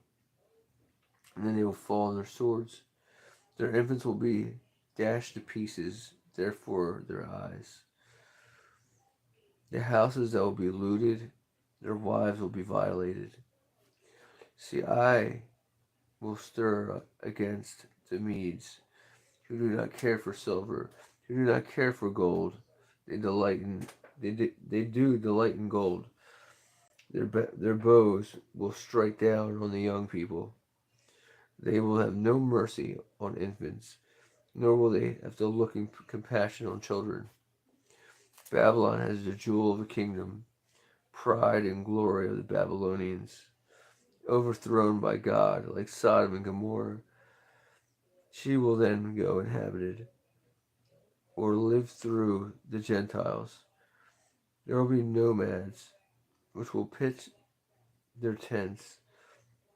[SPEAKER 1] and then they will fall on their swords. Their infants will be dashed to pieces, therefore their eyes. The houses that will be looted, their wives will be violated. See, I will stir against the Medes, who do not care for silver, who do not care for gold. They delight in they do delight in gold. Their bows will strike down on the young people. They will have no mercy on infants, nor will they have to look in compassion on children. Babylon has the jewel of a kingdom, pride and glory of the Babylonians, overthrown by God, like Sodom and Gomorrah. She will then go inhabited, or live through the Gentiles. There will be nomads, which will pitch their tents,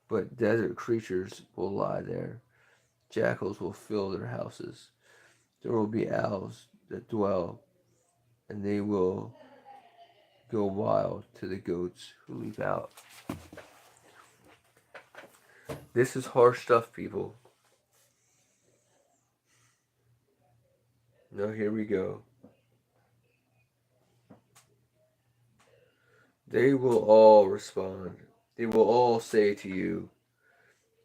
[SPEAKER 1] but desert creatures will lie there. Jackals will fill their houses. There will be owls that dwell, and they will go wild to the goats who leap out. This is harsh stuff, people. Now here we go. They will all respond. They will all say to you,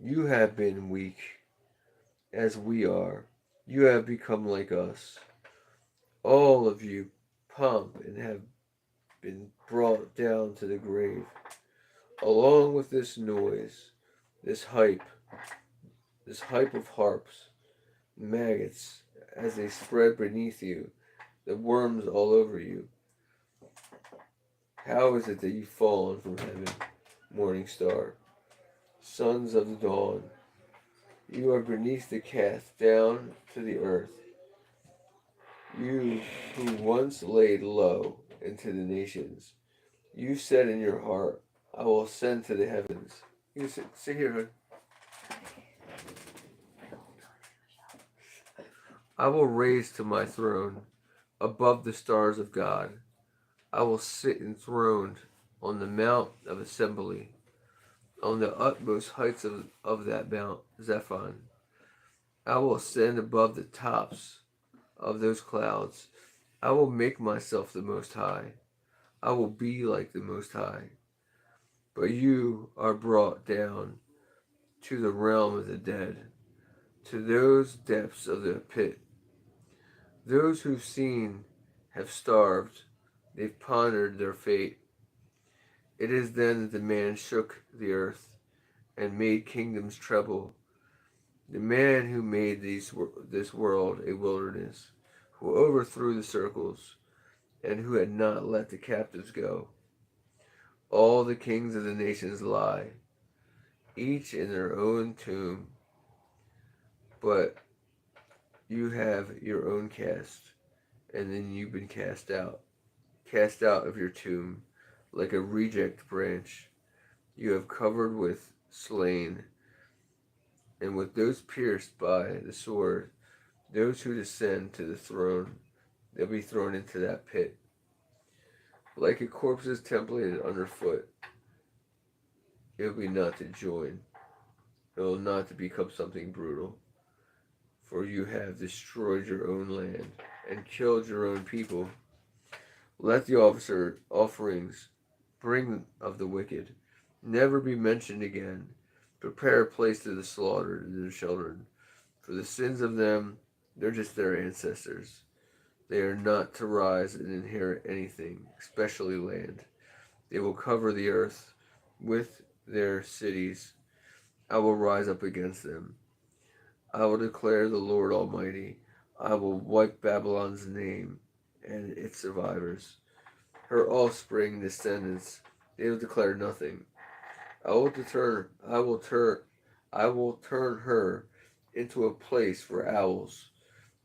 [SPEAKER 1] "You have been weak, as we are. You have become like us. All of you pump and have been brought down to the grave, along with this noise, this hype, this hype of harps, maggots, as they spread beneath you, the worms all over you. How is it that you've fallen from heaven, morning star, sons of the dawn? You are beneath the cast down to the earth. You who once laid low into the nations, you said in your heart, I will ascend to the heavens. You sit here, hon. I will raise to my throne above the stars of God. I will sit enthroned on the mount of assembly, on the utmost heights of that mount, Zephon. I will ascend above the tops of those clouds. I will make myself the Most High. I will be like the Most High. But you are brought down to the realm of the dead, to those depths of the pit. Those who've seen have starved. They've pondered their fate. It is then that the man shook the earth and made kingdoms tremble. The man who made this world a wilderness, who overthrew the circles, and who had not let the captives go. All the kings of the nations lie, each in their own tomb, but you have your own cast, and then you've been cast out of your tomb, like a reject branch. You have covered with slain, and with those pierced by the sword, those who descend to the throne, they'll be thrown into that pit. Like a corpse is templated underfoot, it will be not to join. It will not to become something brutal. For you have destroyed your own land and killed your own people. Let the offerings bring of the wicked never be mentioned again. Prepare a place to the slaughtered and their children. For the sins of them, they're just their ancestors. They are not to rise and inherit anything, especially land. They will cover the earth with their cities. I will rise up against them. I will declare the Lord Almighty. I will wipe Babylon's name and its survivors. Her offspring, descendants, they will declare nothing. I will turn her into a place for owls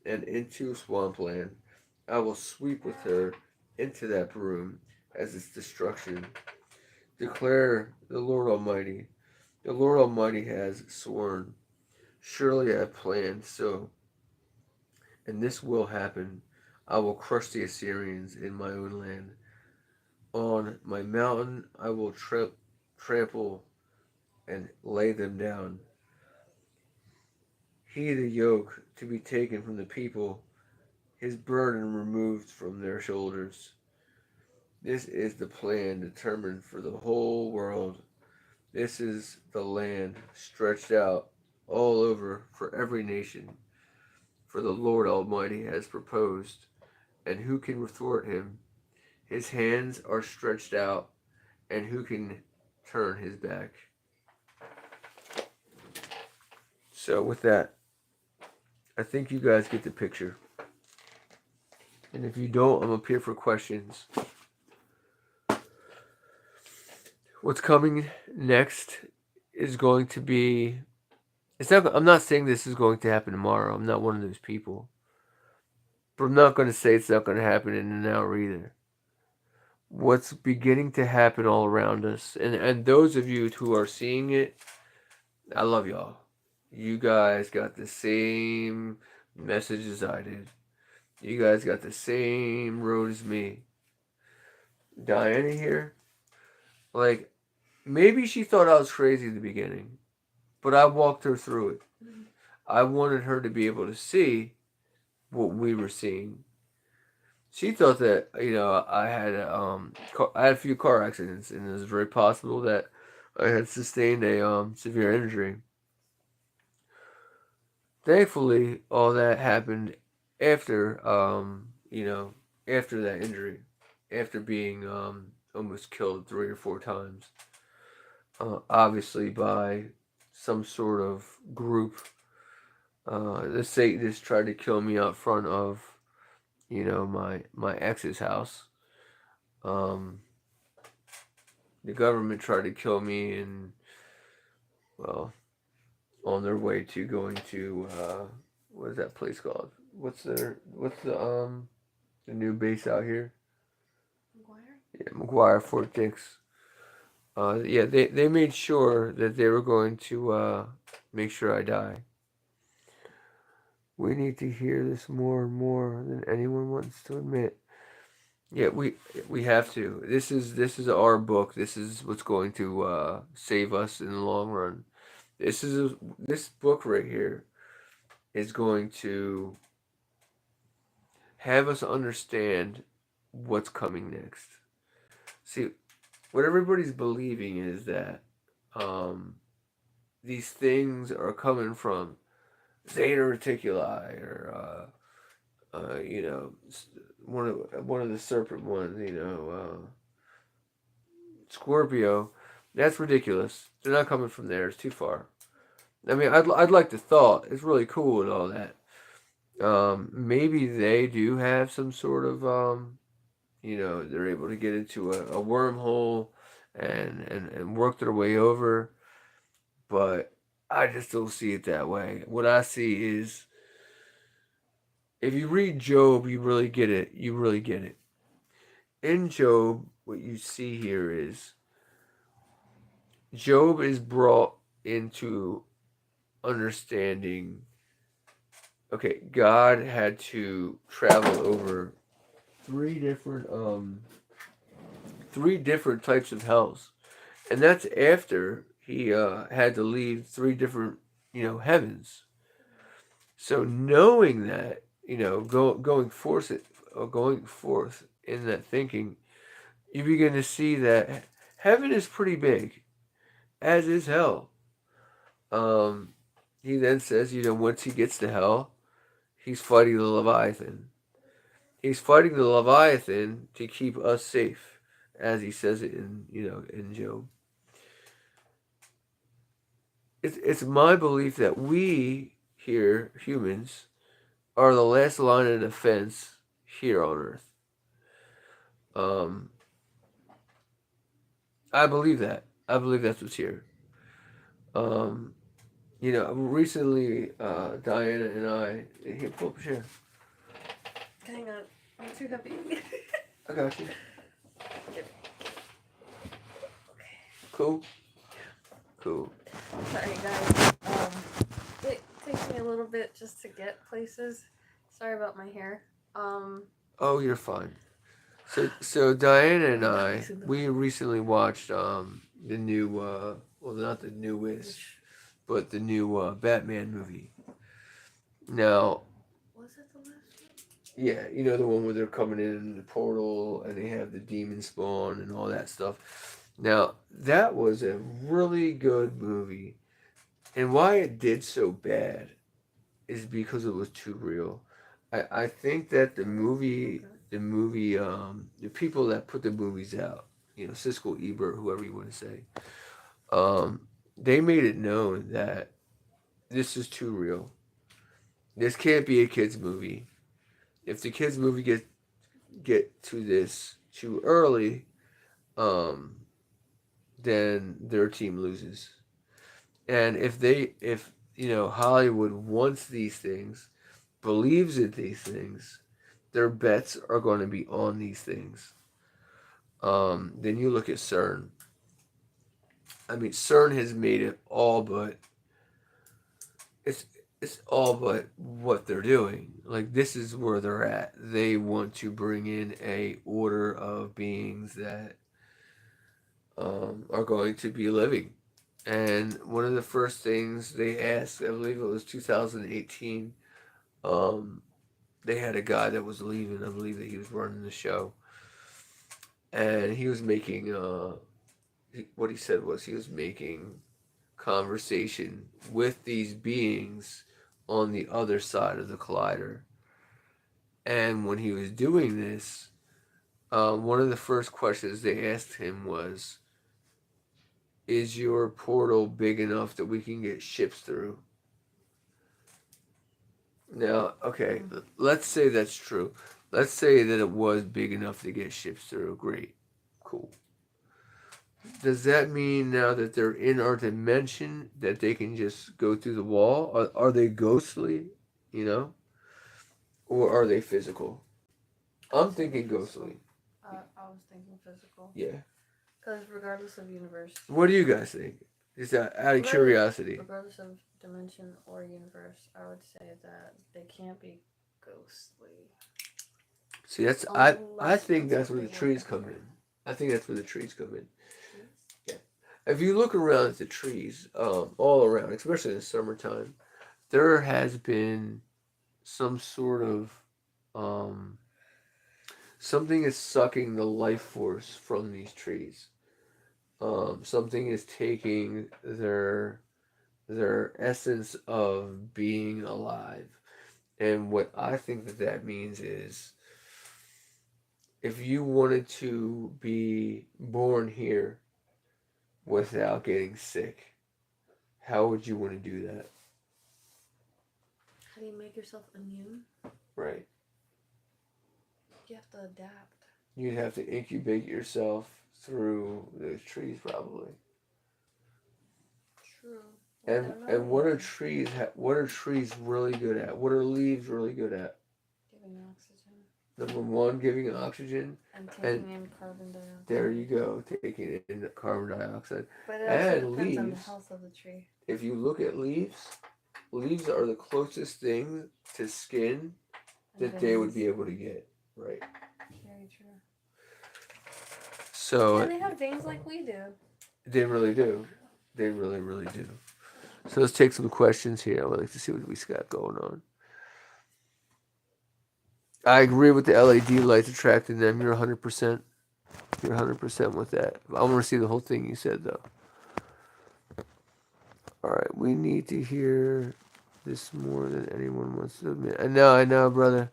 [SPEAKER 1] and into swampland. I will sweep with her into that broom as its destruction. Declare the Lord Almighty. The Lord Almighty has sworn, surely I have planned so, and this will happen. I will crush the Assyrians in my own land. On my mountain I will trample and lay them down. He the yoke to be taken from the people, his burden removed from their shoulders. This is the plan determined for the whole world. This is the land stretched out all over for every nation. For the Lord Almighty has proposed, and who can thwart him? His hands are stretched out, and who can turn his back? So, with that, I think you guys get the picture. And if you don't, I'm up here for questions. What's coming next is going to be. It's not. I'm not saying this is going to happen tomorrow. I'm not one of those people. But I'm not going to say it's not going to happen in an hour either. What's beginning to happen all around us, and those of you who are seeing it, I love y'all. You guys got the same message as I did. You guys got the same road as me. Diana here, like, maybe she thought I was crazy at the beginning, but I walked her through it. I wanted her to be able to see what we were seeing. She thought that I had a few car accidents, and it was very possible that I had sustained a severe injury. Thankfully, all that happened after after that injury, after being almost killed 3 or 4 times, obviously by some sort of group. The Satanists tried to kill me out front of my ex's house. Um, the government tried to kill me, and well, on their way to going to what is that place called? What's the new base out here? McGuire. Yeah, McGuire Fort Dix. Yeah, they made sure that they were going to make sure I die. We need to hear this more and more than anyone wants to admit. Yeah, we have to. This is our book. This is what's going to save us in the long run. This book right here is going to have us understand what's coming next. See, what everybody's believing is that um, these things are coming from Zeta Reticuli or one of the serpent ones, Scorpio. That's ridiculous. They're not coming from there. It's too far. I mean, I'd like to thought it's really cool and all that. Maybe they do have some sort of they're able to get into a wormhole and work their way over, but I just don't see it that way. What I see is if you read Job, you really get it. You really get it. In Job, what you see here is Job is brought into understanding. Okay, God had to travel over three different three different types of hells, and that's after he had to leave three different heavens. So knowing that, going forth in that thinking, you begin to see that heaven is pretty big, as is hell. Um, he then says, once he gets to hell, he's fighting the Leviathan. He's fighting the Leviathan to keep us safe, as he says it in Job. It's my belief that we here, humans, are the last line of defense here on Earth. Um, I believe that. I believe that's what's here. Um, recently, Diana and I. Here, pull up a chair.
[SPEAKER 2] Hang on, I'm too heavy.
[SPEAKER 1] I got you.
[SPEAKER 2] Okay.
[SPEAKER 1] Cool. Cool.
[SPEAKER 2] Sorry, guys. It takes me a little bit just to get places. Sorry about my hair.
[SPEAKER 1] Oh, you're fine. So Diana and
[SPEAKER 2] I'm
[SPEAKER 1] I,
[SPEAKER 2] fixing the
[SPEAKER 1] we
[SPEAKER 2] mic.
[SPEAKER 1] recently watched the new, well, not the newest,
[SPEAKER 2] Which
[SPEAKER 1] but the new Batman movie. Now,
[SPEAKER 2] was it the last one?
[SPEAKER 1] yeah, you know the one where they're coming in the portal and they have the demon spawn and all that stuff. Now, that was a really good movie. And why it did so bad is because it was too real. I think that
[SPEAKER 2] Okay.
[SPEAKER 1] the people that put the movies out, Siskel Ebert, whoever you want to say, um, they made it known that this is too real. This can't be a kids movie. If the kids movie get to this too early, um, then their team loses. And if Hollywood wants these things, believes in these things, their bets are going to be on these things. Then you look at CERN. I mean, CERN has made it all but it's it's all but what they're doing. Like this is where they're at. They want to bring in a order of beings that are going to be living. And one of the first things they asked, I believe it was 2018, um, they had a guy that was leaving. I believe that he was running the show, and he was making what he said was he was making conversation with these beings on the other side of the collider. And when he was doing this, one of the first questions they asked him was, "Is your portal big enough that we can get ships through?" Now, okay,
[SPEAKER 2] Mm.
[SPEAKER 1] let's say that's true. Let's say that it was big enough to get ships through. Great, cool. Does that mean now that they're in our dimension that they can just go through the wall? Are they ghostly, you know, or are they physical?
[SPEAKER 2] I
[SPEAKER 1] I'm
[SPEAKER 2] was thinking
[SPEAKER 1] thinking
[SPEAKER 2] physical.
[SPEAKER 1] ghostly.
[SPEAKER 2] I was thinking physical.
[SPEAKER 1] Yeah.
[SPEAKER 2] Because regardless of universe,
[SPEAKER 1] What do you guys think? Just out of
[SPEAKER 2] regardless,
[SPEAKER 1] curiosity.
[SPEAKER 2] regardless of dimension or universe, I would say that they can't be ghostly
[SPEAKER 1] See, I
[SPEAKER 2] unless
[SPEAKER 1] think
[SPEAKER 2] that's
[SPEAKER 1] that's
[SPEAKER 2] what
[SPEAKER 1] where
[SPEAKER 2] they
[SPEAKER 1] the
[SPEAKER 2] want
[SPEAKER 1] trees
[SPEAKER 2] to
[SPEAKER 1] come
[SPEAKER 2] do.
[SPEAKER 1] in. I think that's where the trees come in.
[SPEAKER 2] Trees.
[SPEAKER 1] Yeah. If you look around at the trees, all around, especially in the summertime, there has been some sort of um, something is sucking the life force from these trees. Something is taking their essence of being alive. And what I think that that means is if you wanted to be born here without getting sick, how would you want to do that?
[SPEAKER 2] How do you make yourself immune?
[SPEAKER 1] Right?
[SPEAKER 2] You have to adapt.
[SPEAKER 1] You'd have to incubate yourself through those trees, probably.
[SPEAKER 2] True. We
[SPEAKER 1] And
[SPEAKER 2] don't know
[SPEAKER 1] and what
[SPEAKER 2] yet.
[SPEAKER 1] are what are trees really good at? What are leaves really good at?
[SPEAKER 2] Giving oxygen
[SPEAKER 1] Number one, giving oxygen,
[SPEAKER 2] and
[SPEAKER 1] and
[SPEAKER 2] taking in carbon
[SPEAKER 1] there
[SPEAKER 2] dioxide.
[SPEAKER 1] you go, taking in carbon dioxide.
[SPEAKER 2] But it also
[SPEAKER 1] And
[SPEAKER 2] depends on the
[SPEAKER 1] leaves,
[SPEAKER 2] health of the tree.
[SPEAKER 1] if you look at leaves, leaves are the closest thing to skin
[SPEAKER 2] And
[SPEAKER 1] that they would
[SPEAKER 2] veins.
[SPEAKER 1] be able to get. Right.
[SPEAKER 2] Very true. Yeah,
[SPEAKER 1] So
[SPEAKER 2] they have veins like we do.
[SPEAKER 1] they really do. They really, really do. So let's take some questions here. I would like to see what we got going on. I agree with the LED lights attracting them. You're 100%. You're 100% with that. I want to see the whole thing you said, though. All right. We need to hear this more than anyone wants to admit. I know, brother.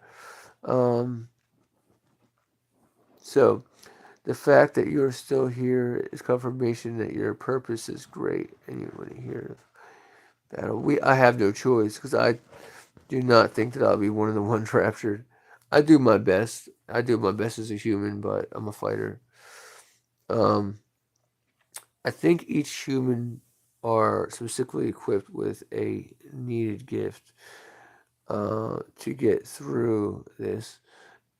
[SPEAKER 1] Um, so, the fact that you're still here is confirmation that your purpose is great and you want to hear battle. I have no choice because I do not think that I'll be one of the ones raptured. I do my best. I do my best as a human, but I'm a fighter. Um, I think each human are specifically equipped with a needed gift to get through this,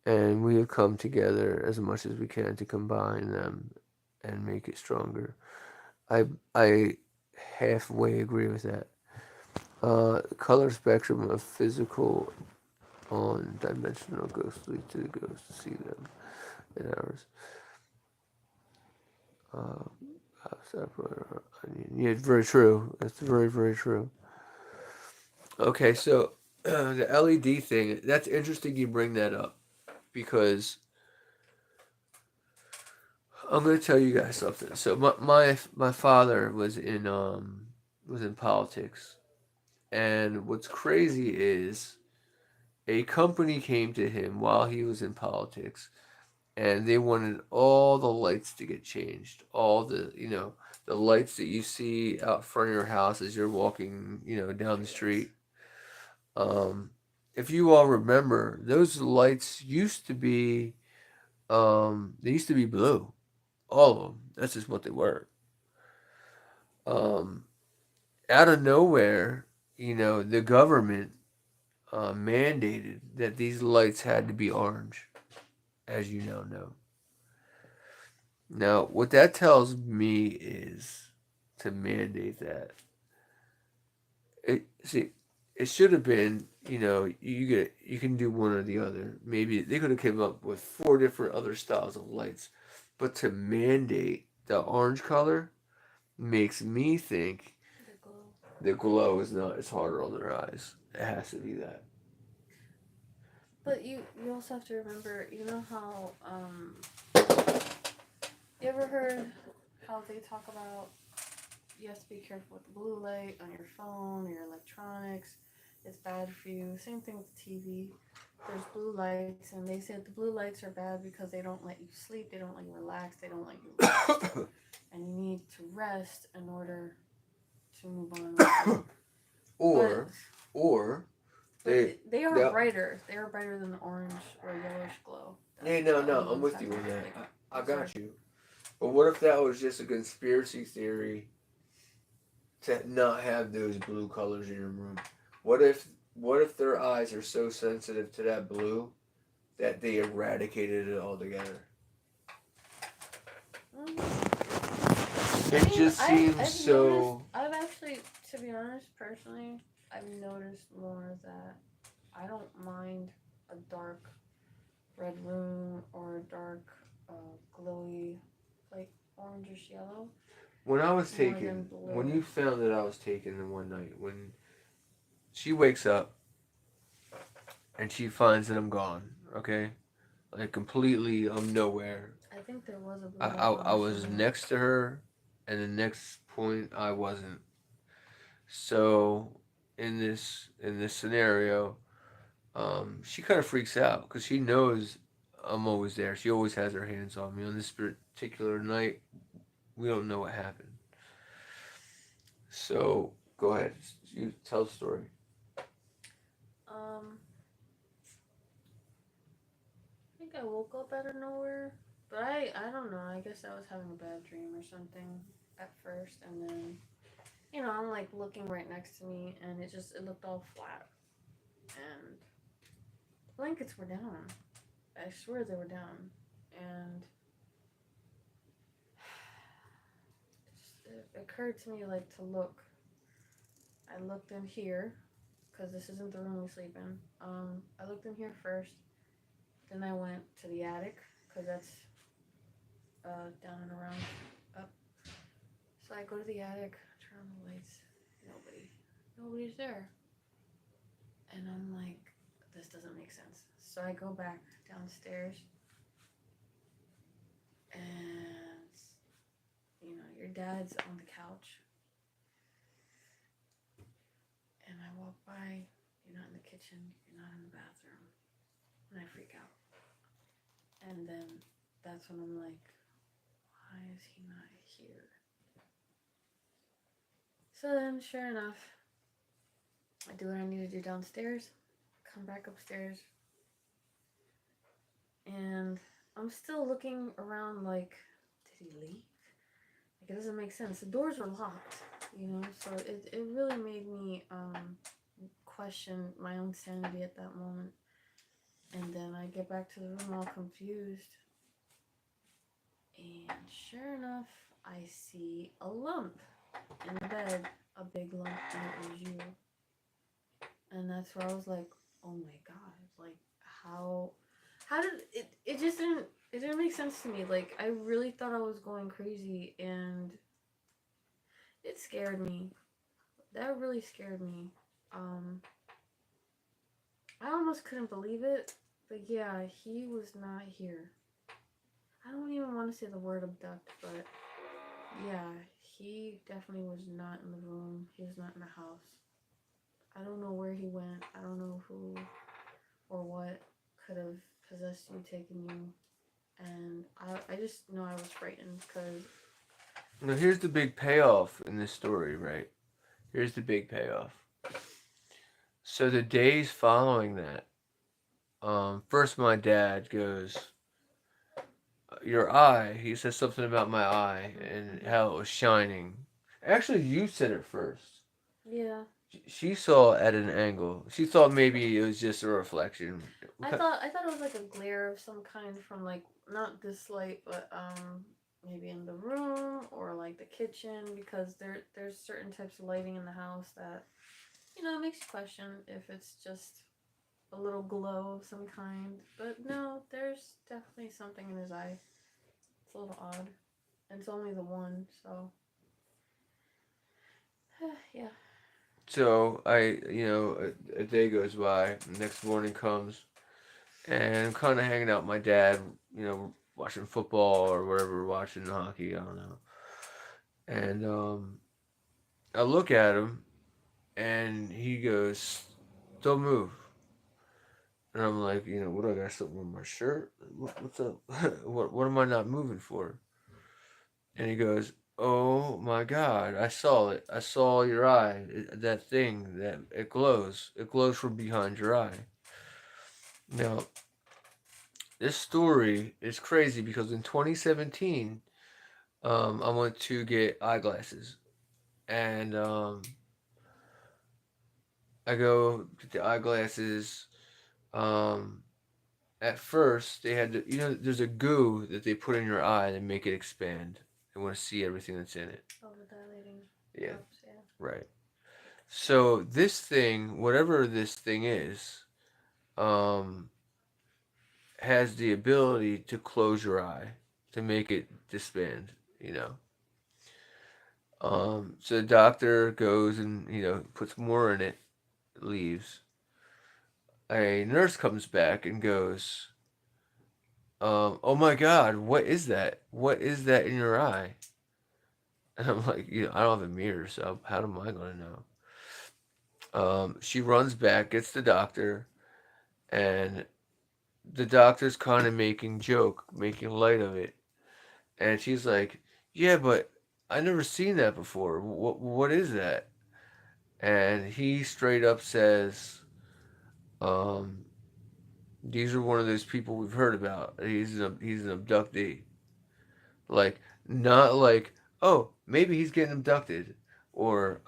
[SPEAKER 1] and we have come together as much as we can to combine them and make it stronger. I halfway agree with that. Color spectrum of physical on dimensional ghostly to the ghost to see them in ours. Uh, yeah, very true. That's very, very true. Okay, so the LED thing, that's interesting you bring that up because I'm going to tell you guys something. So my father was in politics, and what's crazy is a company came to him while he was in politics, and they wanted all the lights to get changed. All the the lights that you see out front of your house as you're walking down the street. Um, if you all remember, those lights used to be they used to be blue. All of them. That's just what they were. Um, Out of nowhere, the government mandated that these lights had to be orange, as you now know. Now, what that tells me is to mandate that. See, it should have been, you can do one or the other. Maybe they could have came up with four different other styles of lights, but to mandate the orange color makes me think
[SPEAKER 2] The glow.
[SPEAKER 1] the glow is not as harder on their eyes. It has to be that.
[SPEAKER 2] But you also have to remember, you know how you ever heard how they talk about you have to be careful with the blue light on your phone, your electronics. It's bad for you. Same thing with the TV. There's blue lights, and they said the blue lights are bad because they don't let you sleep, they don't let you relax, they don't let you rest. And you need to rest in order to move on with sleep. But
[SPEAKER 1] or, or they,
[SPEAKER 2] they are
[SPEAKER 1] they,
[SPEAKER 2] brighter. They are brighter than the orange or yellowish glow.
[SPEAKER 1] yeah,
[SPEAKER 2] That
[SPEAKER 1] no,
[SPEAKER 2] the
[SPEAKER 1] no,
[SPEAKER 2] other
[SPEAKER 1] I'm
[SPEAKER 2] ones
[SPEAKER 1] with
[SPEAKER 2] have.
[SPEAKER 1] you on that.
[SPEAKER 2] Like,
[SPEAKER 1] I
[SPEAKER 2] those are.
[SPEAKER 1] got you. But what if that was just a conspiracy theory to not have those blue colors in your room? What if what if their eyes are so sensitive to that blue that they eradicated it altogether?
[SPEAKER 2] I
[SPEAKER 1] It
[SPEAKER 2] mean,
[SPEAKER 1] just seems
[SPEAKER 2] I've noticed.
[SPEAKER 1] so.
[SPEAKER 2] I've actually, to be honest, personally, I've noticed more that I don't mind a dark red room or a dark, glowy, like orangish yellow
[SPEAKER 1] When I was
[SPEAKER 2] more than
[SPEAKER 1] taken, when you
[SPEAKER 2] blue.
[SPEAKER 1] found that I was taken in one night, when she wakes up and she finds that I'm gone, okay, like completely nowhere.
[SPEAKER 2] I think there was a
[SPEAKER 1] I,
[SPEAKER 2] blue
[SPEAKER 1] I
[SPEAKER 2] light
[SPEAKER 1] I
[SPEAKER 2] on
[SPEAKER 1] was
[SPEAKER 2] somewhere.
[SPEAKER 1] next to her, and the next point I wasn't. So in this scenario, she kind of freaks out because she knows I'm always there. She always has her hands on me. On this particular night, we don't know what happened. So go ahead, you tell the story.
[SPEAKER 2] Um, I think I woke up out of nowhere, but I don't know. I guess I was having a bad dream or something at first, and then I'm like looking right next to me, and it looked all flat, and blankets were down. I swear they were down, and it occurred to me like to look. I looked in here because this isn't the room we sleep in. I looked in here first. Then I went to the attic because that's down and around up. So I go to the attic, turn on the lights. Nobody, nobody's there, and I'm like, this doesn't make sense. So I go back downstairs, and your dad's on the couch, and I walk by. You're not in the kitchen. You're not in the bathroom, and I freak out. And then that's when I'm like, why is he not here? So then, sure enough, I do what I need to do downstairs, come back upstairs, and I'm still looking around like, did he leave? Like, it doesn't make sense. The doors were locked, so it really made me question my own sanity at that moment. And then I get back to the room all confused, and sure enough, I see a lump. in the bed, a big lump, and it was you. And that's where I was like, oh my god, like how how did it just didn't make sense to me. Like I really thought I was going crazy, and it scared me. That really scared me. Um I almost couldn't believe it, but yeah, he was not here. I don't even want to say the word abduct, but yeah, he definitely was not in the room. He was not in the house. I don't know where he went. I don't know who or what could have possessed you, taken you. And I just know I was frightened because,
[SPEAKER 1] Now here's the big payoff in this story, right? Here's the big payoff. So the days following that, first my dad goes, "Your eye." He says something about my eye and
[SPEAKER 2] mm-hmm.
[SPEAKER 1] how it was shining. Actually, you said it first.
[SPEAKER 2] Yeah,
[SPEAKER 1] She saw it at an angle. She thought maybe it was just a reflection.
[SPEAKER 2] I thought it was like a glare of some kind from like not this light, but maybe in the room or like the kitchen, because there's certain types of lighting in the house that it makes you question if it's just a little glow of some kind. But no, there's definitely something in his eye. It's a little odd. And it's only the one, so yeah.
[SPEAKER 1] So a day goes by. The next morning comes, and I'm kind of hanging out with my dad. Watching football or whatever, watching hockey. I don't know. And I look at him, and he goes, "Don't move." And I'm like, what do I got something on my shirt? What's up? What am I not moving for? And he goes, "Oh my God, I saw it. I saw your eye. That thing that it glows. It glows from behind your eye." Now, this story is crazy because in 2017, I went to get eyeglasses, and I go get the eyeglasses. Um, at first, they had there's a goo that they put in your eye to make it expand. They want to see everything that's in it.
[SPEAKER 2] Oh, the dilating
[SPEAKER 1] Yeah,
[SPEAKER 2] drops, yeah.
[SPEAKER 1] right. So this thing, whatever this thing is, um, has the ability to close your eye to make it disband. You know. So the doctor goes and puts more in it, leaves. A nurse comes back and goes, "Oh my God, what is that? What is that in your eye?" And I'm like, I don't have a mirror, so how am I gonna know? She runs back, gets the doctor, and the doctor's kind of making light of it, and she's like, "Yeah, but I never seen that before. What is that?" And he straight up says, um, "These are one of those people we've heard about. He's an abductee. Like not like maybe he's getting abducted, or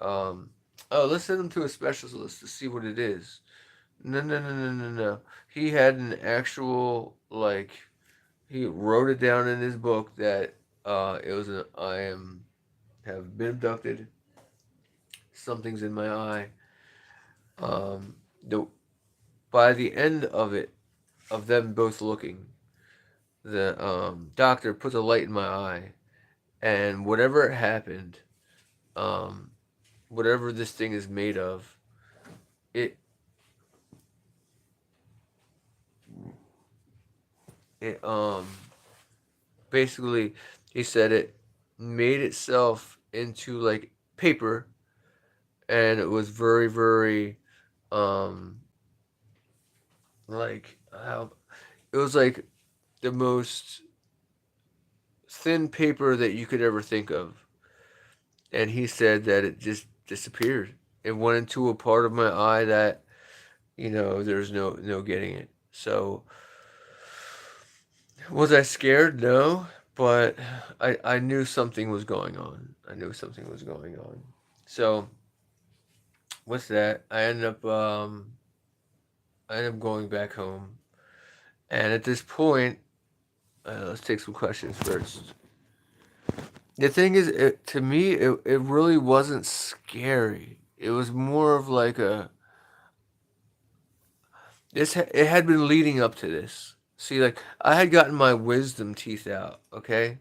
[SPEAKER 1] let's send him to a specialist to see what it is." No, no, no, no, no, no. He had an actual like he wrote it down in his book that it was an I am have been abducted. Something's in my eye. The by the end of it, of them both looking, the doctor puts a light in my eye, and whatever happened, um, whatever this thing is made of, it it basically he said it made itself into like paper, and it was very very um like how it was like the most thin paper that you could ever think of. And he said that it just disappeared. It went into a part of my eye that there's no getting it. So was I scared? No, but I knew something was going on. I knew something was going on. So what's that? I ended up going back home, and at this point, let's take some questions first. The thing is, to me, it really wasn't scary. It was more of like a it had been leading up to this. See, like I had gotten my wisdom teeth out. Okay,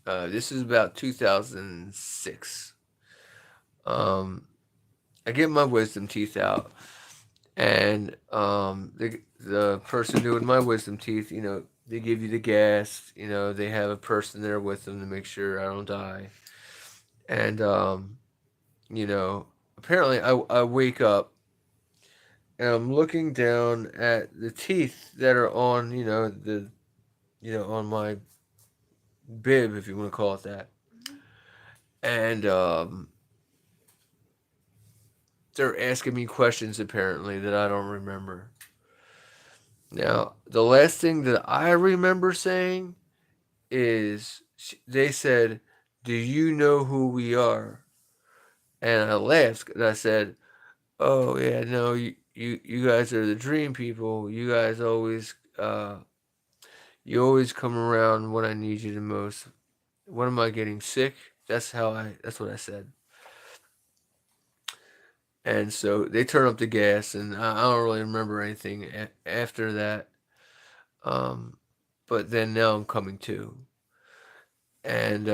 [SPEAKER 1] this is about 2006. Um, I get my wisdom teeth out, and the person doing my wisdom teeth, they give you the gas. They have a person there with them to make sure I don't die. And you know, apparently I wake up and I'm looking down at the teeth that are on, on my bib, if you want to call it that.
[SPEAKER 2] Mhm.
[SPEAKER 1] And they're asking me questions apparently that I don't remember. Now, the last thing that I remember saying is they said, "Do you know who we are?" And I laughed and I said, "Oh yeah, no, you guys are the dream people. You always come around when I need you the most. When am I getting sick?" That's what I said. And so they turn up the gas, and I don't really remember anything after that. Um, but then now I'm coming to, and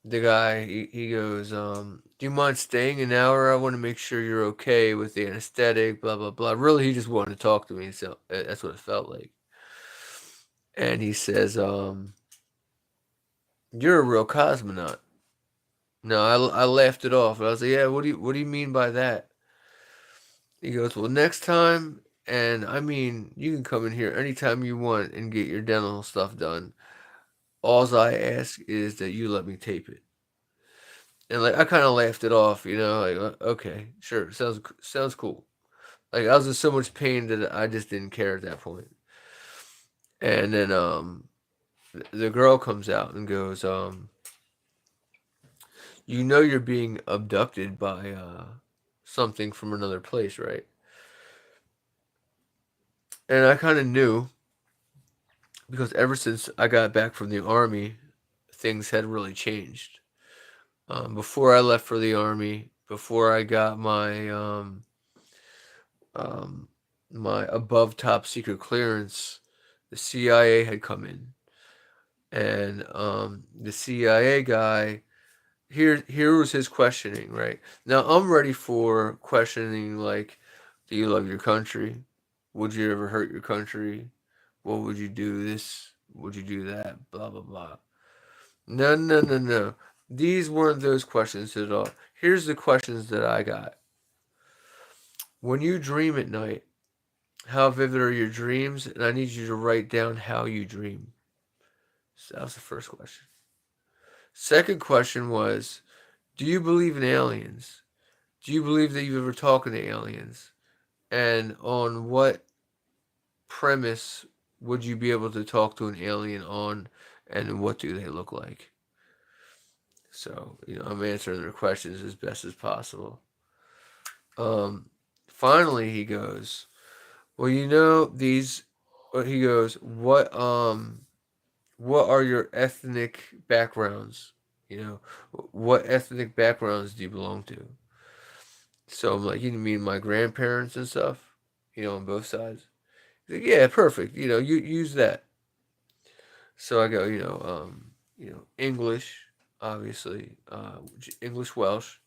[SPEAKER 1] the guy he goes, "Do you mind staying an hour? I want to make sure you're okay with the anesthetic." Blah blah blah. Really, he just wanted to talk to me, so that's what it felt like. And he says, "You're a real cosmonaut." No, I laughed it off. I was like, "Yeah, what do you mean by that?" He goes, "Well, next time, and I mean, you can come in here anytime you want and get your dental stuff done. Alls I ask is that you let me tape it." And like I kind of laughed it off, like okay, sure, sounds cool. Like I was in so much pain that I just didn't care at that point. And then the girl comes out and goes, you're being abducted by something from another place, right?" And I kind of knew because ever since I got back from the army, things had really changed. Before I left for the army, before I got um, my above top secret clearance, the CIA had come in, and the CIA guy here was his questioning. Right now, I'm ready for questioning like, do you love your country? Would you ever hurt your country? What would you do? This? Would you do that? Blah blah blah. No, no, no, no. These weren't those questions at all. Here's the questions that I got. When you dream at night, how vivid are your dreams? And I need you to write down how you dream. So that was the first question. Second question was, do you believe in aliens? Do you believe that you've ever talked to aliens? And on what premise would you be able to talk to an alien on? And what do they look like? So, I'm answering their questions as best as possible. Um, Finally, he goes, "Well, these." He goes, what are your ethnic backgrounds? What ethnic backgrounds do you belong to?" So I'm like, "You mean my grandparents and stuff? On both sides?" He's like, "Yeah, perfect. You use that." So I go, English, obviously, English Welsh,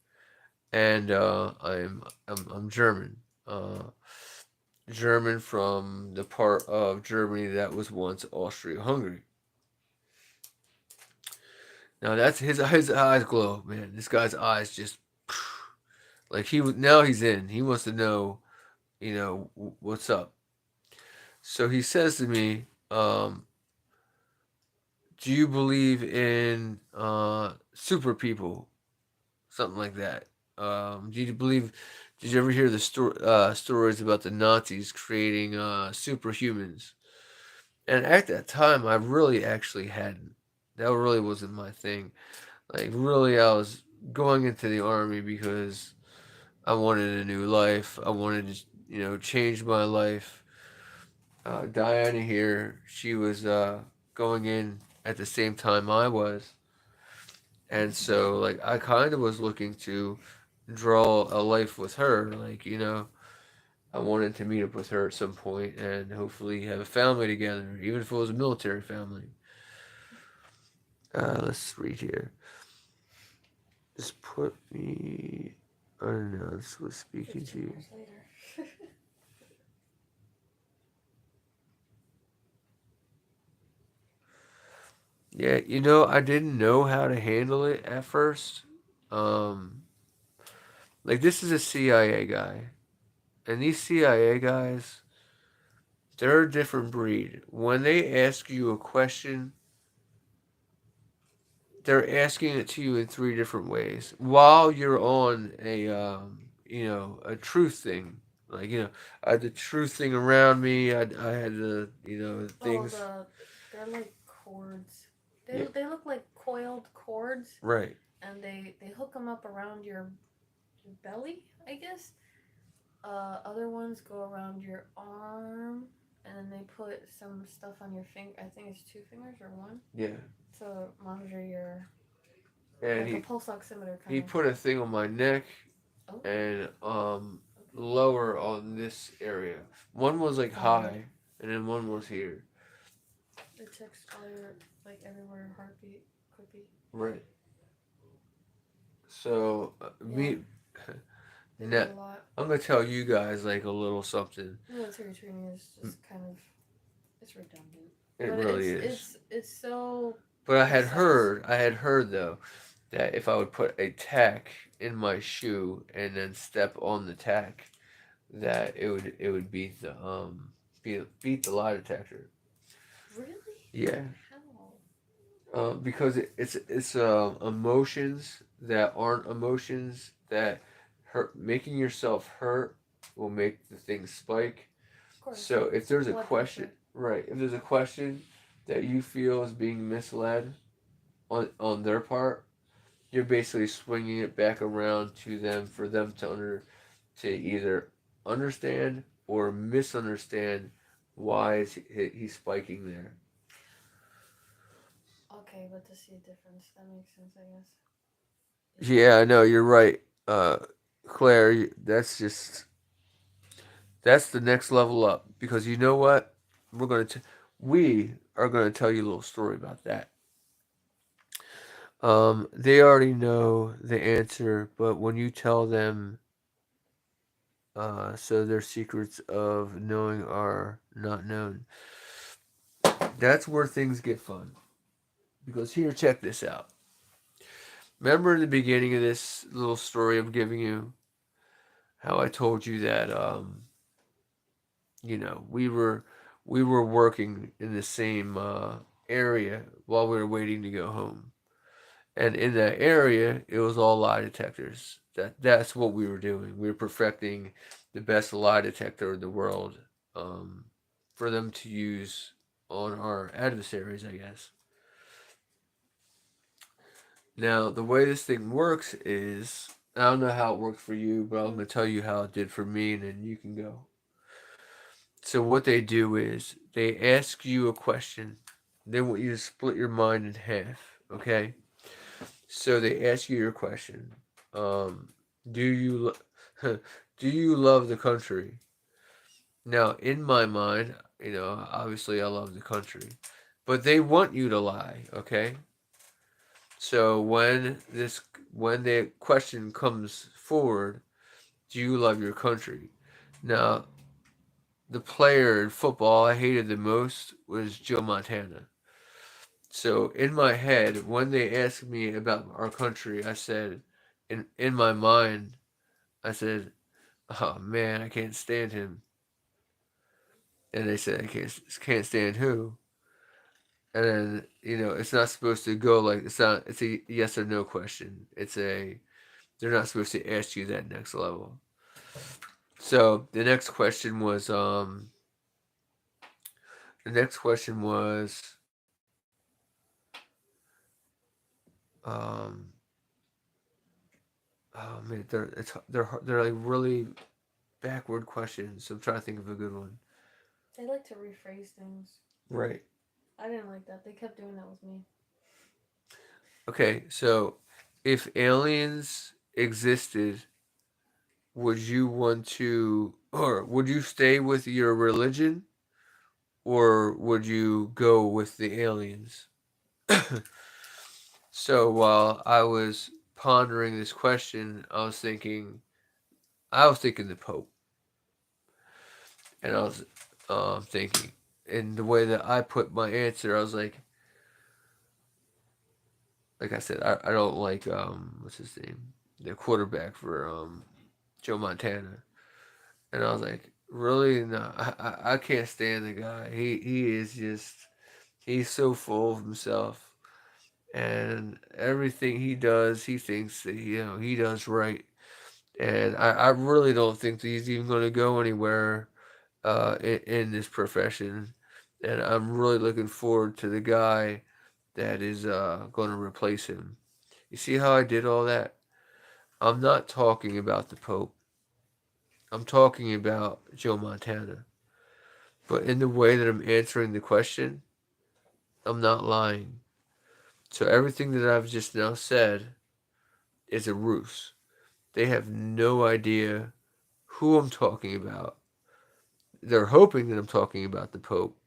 [SPEAKER 1] and I'm German. German from the part of Germany that was once Austria-Hungary. Now that's his eyes glow, man. This guy's eyes just like now he's in. He wants to know, what's up. So he says to me, "Do you believe in super people, something like that? Do you believe? Did you ever hear the stories about the Nazis creating superhumans?" And at that time, I really actually hadn't. That really wasn't my thing. Like, really, I was going into the army because I wanted a new life. I wanted to, change my life. Diana here, she was going in at the same time I was. And so, like, I kind of was looking to draw a life with her. Like, I wanted to meet up with her at some point and hopefully have a family together, even if it was a military family. Let's read here. Just put me. I don't know. This was speaking to
[SPEAKER 2] 15
[SPEAKER 1] you.
[SPEAKER 2] years later.
[SPEAKER 1] Yeah, I didn't know how to handle it at first. Um, like this is a CIA guy, and these CIA guys, they're a different breed. When they ask you a question, they're asking it to you in three different ways while you're on a truth thing. Like, I had the truth thing around me. I had the,
[SPEAKER 2] Oh,
[SPEAKER 1] things.
[SPEAKER 2] they're like cords. They
[SPEAKER 1] Yeah,
[SPEAKER 2] they look like coiled cords,
[SPEAKER 1] right.
[SPEAKER 2] and they hook them up around your belly, I guess. Other ones go around your arm, and then they put some stuff on your finger. I think it's two fingers or one
[SPEAKER 1] Yeah.
[SPEAKER 2] to monitor your
[SPEAKER 1] And
[SPEAKER 2] like a
[SPEAKER 1] he
[SPEAKER 2] pulse oximeter
[SPEAKER 1] he
[SPEAKER 2] kind of.
[SPEAKER 1] put a thing on my neck
[SPEAKER 2] Oh,
[SPEAKER 1] and
[SPEAKER 2] okay.
[SPEAKER 1] lower on this area. One was like
[SPEAKER 2] Forehead.
[SPEAKER 1] high, and then one was here.
[SPEAKER 2] It checks all your like everywhere your heartbeat could be.
[SPEAKER 1] Right. So
[SPEAKER 2] Yeah,
[SPEAKER 1] me
[SPEAKER 2] they do
[SPEAKER 1] now,
[SPEAKER 2] a lot.
[SPEAKER 1] I'm gonna tell you guys like a little something.
[SPEAKER 2] Military training is just kind of it's redundant,
[SPEAKER 1] It
[SPEAKER 2] but
[SPEAKER 1] really
[SPEAKER 2] it's
[SPEAKER 1] is.
[SPEAKER 2] it's it's so
[SPEAKER 1] But
[SPEAKER 2] precise.
[SPEAKER 1] I had heard though that if I would put a tack in my shoe and then step on the tack, that it would beat the lie detector.
[SPEAKER 2] Really?
[SPEAKER 1] Yeah.
[SPEAKER 2] How?
[SPEAKER 1] Because it's emotions that aren't emotions that hurt. Making yourself hurt will make the thing spike.
[SPEAKER 2] Of course,
[SPEAKER 1] So if there's a
[SPEAKER 2] blood
[SPEAKER 1] question,
[SPEAKER 2] pressure.
[SPEAKER 1] right? If there's a question that you feel is being misled on their part, you're basically swinging it back around to them for them to either understand or misunderstand why is he spiking there.
[SPEAKER 2] Okay, but to see a difference, that makes sense, I guess. If you
[SPEAKER 1] Yeah, I know you're right, Claire. That's the next level up because you know what we are gonna tell you a little story about that. They already know the answer, but when you tell them, so their secrets of knowing are not known. That's where things get fun. Because here, check this out. Remember in the beginning of this little story I'm giving you, how I told you that we were working in the same area while we were waiting to go home. And in that area, it was all lie detectors. That's what we were doing. We were perfecting the best lie detector in the world, um, for them to use on our adversaries, I guess. Now, the way this thing works is, I don't know how it worked for you, but I'm
[SPEAKER 2] mm,
[SPEAKER 1] going to tell you how it did for me, and then you can go. So, what they do is they ask you a question. They want you to split your mind in half, okay? So, they ask you your question. Um, do you do you love the country? Now, in my mind, obviously I love the country, but they want you to lie, okay? So when the question comes forward, do you love your country? Now, the player in football I hated the most was Joe Montana. So in my head, when they asked me about our country, I said, in my mind, I said, "Oh man, I can't stand him." And they said, "I can't stand who?" And then it's not supposed to go like it's not. It's a yes or no question. They're not supposed to ask you that next level. So the next question was um oh man, they're like really backward questions. So I'm trying to think of a good one.
[SPEAKER 2] they like to rephrase things.
[SPEAKER 1] Right.
[SPEAKER 2] I didn't like that. They kept doing that with me.
[SPEAKER 1] Okay, so if aliens existed, would you want to, or would you stay with your religion, or would you go with the aliens? So while I was pondering this question, I was thinking the Pope, and I was thinking, in the way that I put my answer, I was like I said, I don't like what's his name, the quarterback for Joe Montana, and I was like, really, no, I can't stand the guy. He is just he's so full of himself, and everything he does, he thinks that he does right, and I really don't think that he's even going to go anywhere in this profession, and I'm really looking forward to the guy that is going to replace him. You see how I did all that? I'm not talking about the Pope. I'm talking about Joe Montana. But in the way that I'm answering the question, I'm not lying. So everything that I've just now said is a ruse. They have no idea who I'm talking about. They're hoping that I'm talking about the Pope.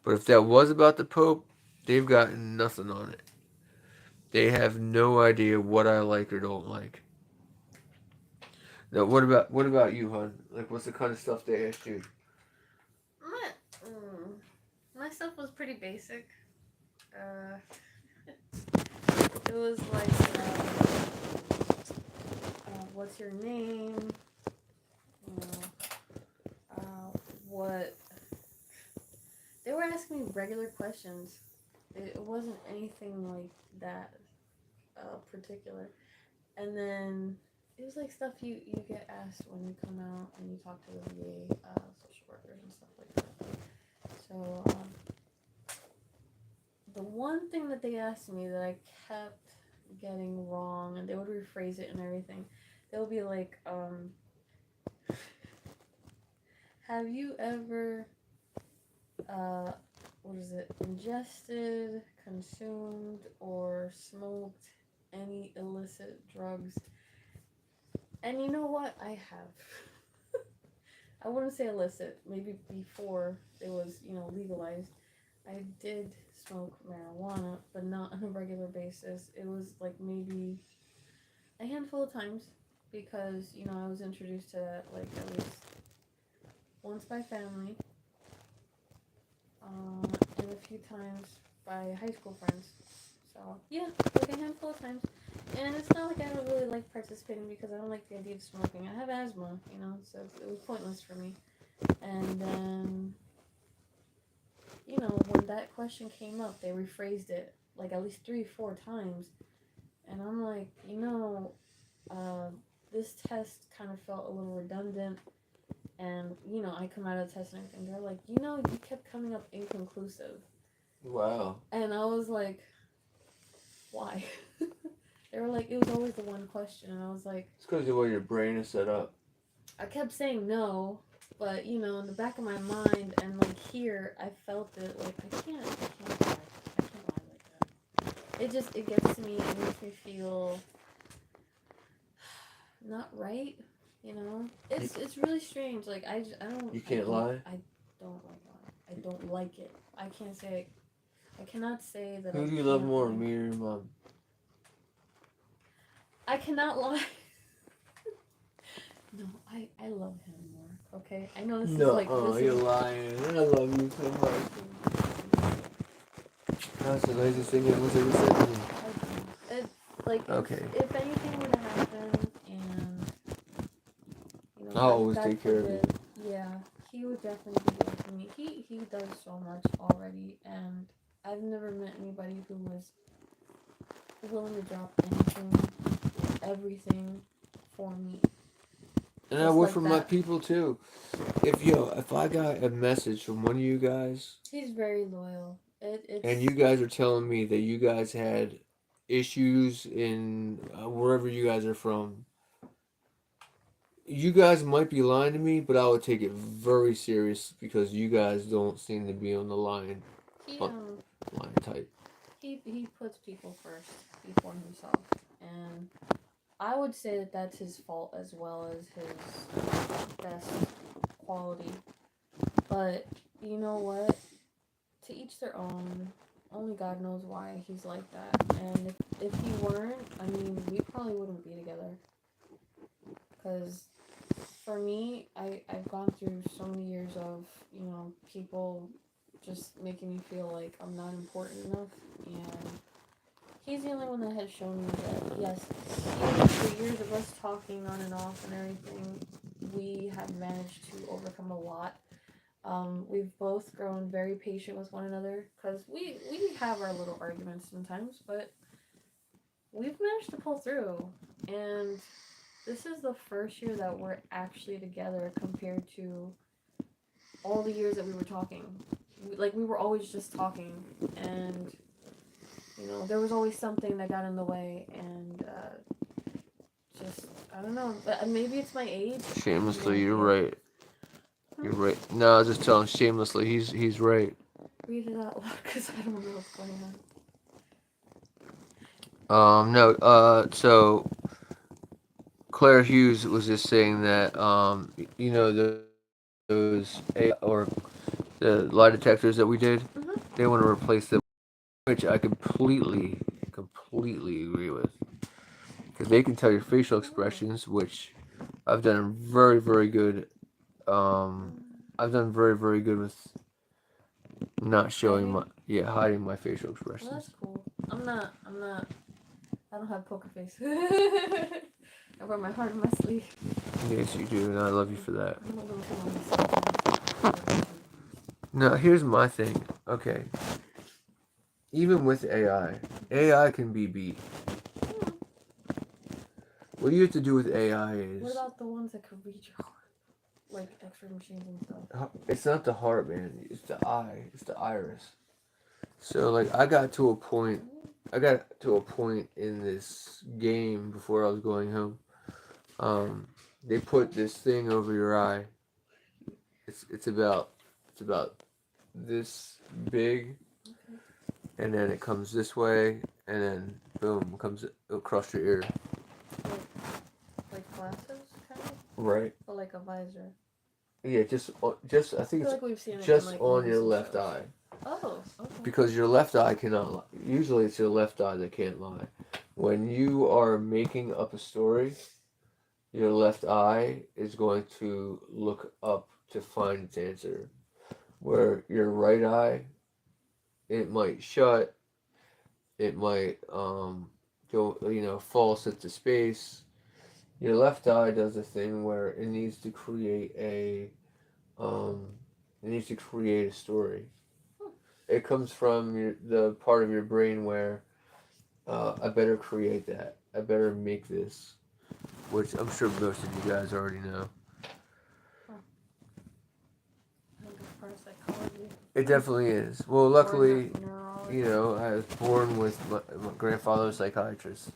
[SPEAKER 1] But if that was about the Pope, they've got nothing on it. They have no idea what I like or don't like. Now, what about you, hon? Like, what's the kind of stuff they asked you?
[SPEAKER 2] My, mm, my stuff was pretty basic. Uh, it was like, what's your name? You what? They were asking me regular questions. It wasn't anything like that particular. And then it was like stuff you get asked when you come out and you talk to the VA social workers and stuff like that. So the one thing that they asked me that I kept getting wrong, and they would rephrase it and everything, they would be like, "Have you ever, uh, what is it, ingested, consumed, or smoked any illicit drugs?" And you know what? I have. I wouldn't say illicit. Maybe before it was, legalized. I did smoke marijuana, but not on a regular basis. It was like maybe a handful of times because, I was introduced to that like at least once by family, and a few times by high school friends. So, yeah, like a handful of times. And it's not like I don't really like participating because I don't like the idea of smoking. I have asthma, so it was pointless for me. And then, when that question came up, they rephrased it like at least 3, 4 times. And I'm like, uh, this test kind of felt a little redundant. And, I come out of the test and everything. They're like, you kept coming up inconclusive.
[SPEAKER 1] Wow.
[SPEAKER 2] And I was like, why? They were like, it was always the one question. And I was like,
[SPEAKER 1] It's because of the way your brain is set up.
[SPEAKER 2] I kept saying no. But, in the back of my mind and like here, I felt it. Like, I can't lie. I can't lie like that. It gets to me. It makes me feel not right. It's really strange. Like I don't
[SPEAKER 1] You can't lie?
[SPEAKER 2] I don't like lying. I don't like it. I can't say I cannot say that
[SPEAKER 1] Who
[SPEAKER 2] I
[SPEAKER 1] do you love
[SPEAKER 2] can't
[SPEAKER 1] more,
[SPEAKER 2] lie.
[SPEAKER 1] me or your mom?
[SPEAKER 2] I cannot lie. No, I love him more. Okay, I know this is
[SPEAKER 1] No,
[SPEAKER 2] like this
[SPEAKER 1] you're
[SPEAKER 2] is.
[SPEAKER 1] lying. I love you so much. That's the nicest thing anyone's ever said to me.
[SPEAKER 2] I do. It like
[SPEAKER 1] Okay.
[SPEAKER 2] if anything were to happen and
[SPEAKER 1] I'll
[SPEAKER 2] God,
[SPEAKER 1] always
[SPEAKER 2] God
[SPEAKER 1] take care of you.
[SPEAKER 2] forbid, yeah, he would definitely be there for me. He does so much already, and I've never met anybody who was willing to drop anything, everything for me,
[SPEAKER 1] And I
[SPEAKER 2] just
[SPEAKER 1] would
[SPEAKER 2] like
[SPEAKER 1] for my
[SPEAKER 2] that.
[SPEAKER 1] people too. If I got a message from one of you guys,
[SPEAKER 2] He's very loyal.
[SPEAKER 1] and you guys are telling me that you guys had issues in wherever you guys are from, you guys might be lying to me, but I would take it very serious because you guys don't seem to be on the line.
[SPEAKER 2] He
[SPEAKER 1] But
[SPEAKER 2] um
[SPEAKER 1] line type.
[SPEAKER 2] he puts people first before himself, and I would say that that's his fault as well as his best quality. But you know what? To each their own. Only God knows why he's like that. And if he weren't, I mean, we probably wouldn't be together. Because for me, I've gone through so many years of, people just making me feel like I'm not important enough. And he's the only one that has shown me that, yes, even after years of us talking on and off and everything, we have managed to overcome a lot. We've both grown very patient with one another because we have our little arguments sometimes, but we've managed to pull through. And this is the first year that we're actually together compared to all the years that we were talking. We were always just talking, and there was always something that got in the way, and just I don't know. Maybe it's my age. I have no
[SPEAKER 1] Shamelessly, you're
[SPEAKER 2] idea.
[SPEAKER 1] right. You're right. No, I was just telling shamelessly. He's right.
[SPEAKER 2] Read it out loud because I don't know what's going on.
[SPEAKER 1] No. So Claire Hughes was just saying that those or the lie detectors that we did,
[SPEAKER 2] Mm-hmm.
[SPEAKER 1] they want to replace them, which I completely agree with, because they can tell your facial
[SPEAKER 2] Oh.
[SPEAKER 1] expressions, which I've done very very good. I've done very good with not showing
[SPEAKER 2] Hiding?
[SPEAKER 1] hiding my facial
[SPEAKER 2] Well, that's
[SPEAKER 1] expressions.
[SPEAKER 2] cool. I'm not. I don't have poker face. I wear my heart on my sleeve.
[SPEAKER 1] Yes, you do, and I love you for that.
[SPEAKER 2] I'm a little too on the sometimes.
[SPEAKER 1] Now, here's my thing. Okay, even with AI can be beat.
[SPEAKER 2] Hmm.
[SPEAKER 1] What you have to do with AI
[SPEAKER 2] What
[SPEAKER 1] is
[SPEAKER 2] about the ones that could read your heart, like X-ray machines and stuff?
[SPEAKER 1] it's not the heart, man. It's the eye. It's the iris. So like I got to a point in this game before I was going home. They put this thing over your eye. It's about this big,
[SPEAKER 2] Okay.
[SPEAKER 1] and then it comes this way, and then boom, it comes across your ear.
[SPEAKER 2] Like like glasses, kind of,
[SPEAKER 1] Right.
[SPEAKER 2] or like a visor.
[SPEAKER 1] Yeah, just I
[SPEAKER 2] I
[SPEAKER 1] think
[SPEAKER 2] feel
[SPEAKER 1] it's
[SPEAKER 2] like we've seen it in
[SPEAKER 1] just
[SPEAKER 2] like
[SPEAKER 1] on
[SPEAKER 2] movies
[SPEAKER 1] your
[SPEAKER 2] and
[SPEAKER 1] left
[SPEAKER 2] shows.
[SPEAKER 1] eye,
[SPEAKER 2] Oh, okay.
[SPEAKER 1] because your left eye cannot lie. Usually, it's your left eye that can't lie. When you are making up a story, your left eye is going to look up to find its answer. Where your right eye, it might shut, it might go, false into space. Your left eye does a thing where um, it needs to create a story.
[SPEAKER 2] Hmm.
[SPEAKER 1] It comes from the part of your brain where I better create that. I better make this, which I'm sure most of you guys already know.
[SPEAKER 2] Huh. I think it's part of psychology.
[SPEAKER 1] It definitely is. Well,
[SPEAKER 2] Or
[SPEAKER 1] luckily,
[SPEAKER 2] neurology.
[SPEAKER 1] I was born with my grandfather was a psychiatrist.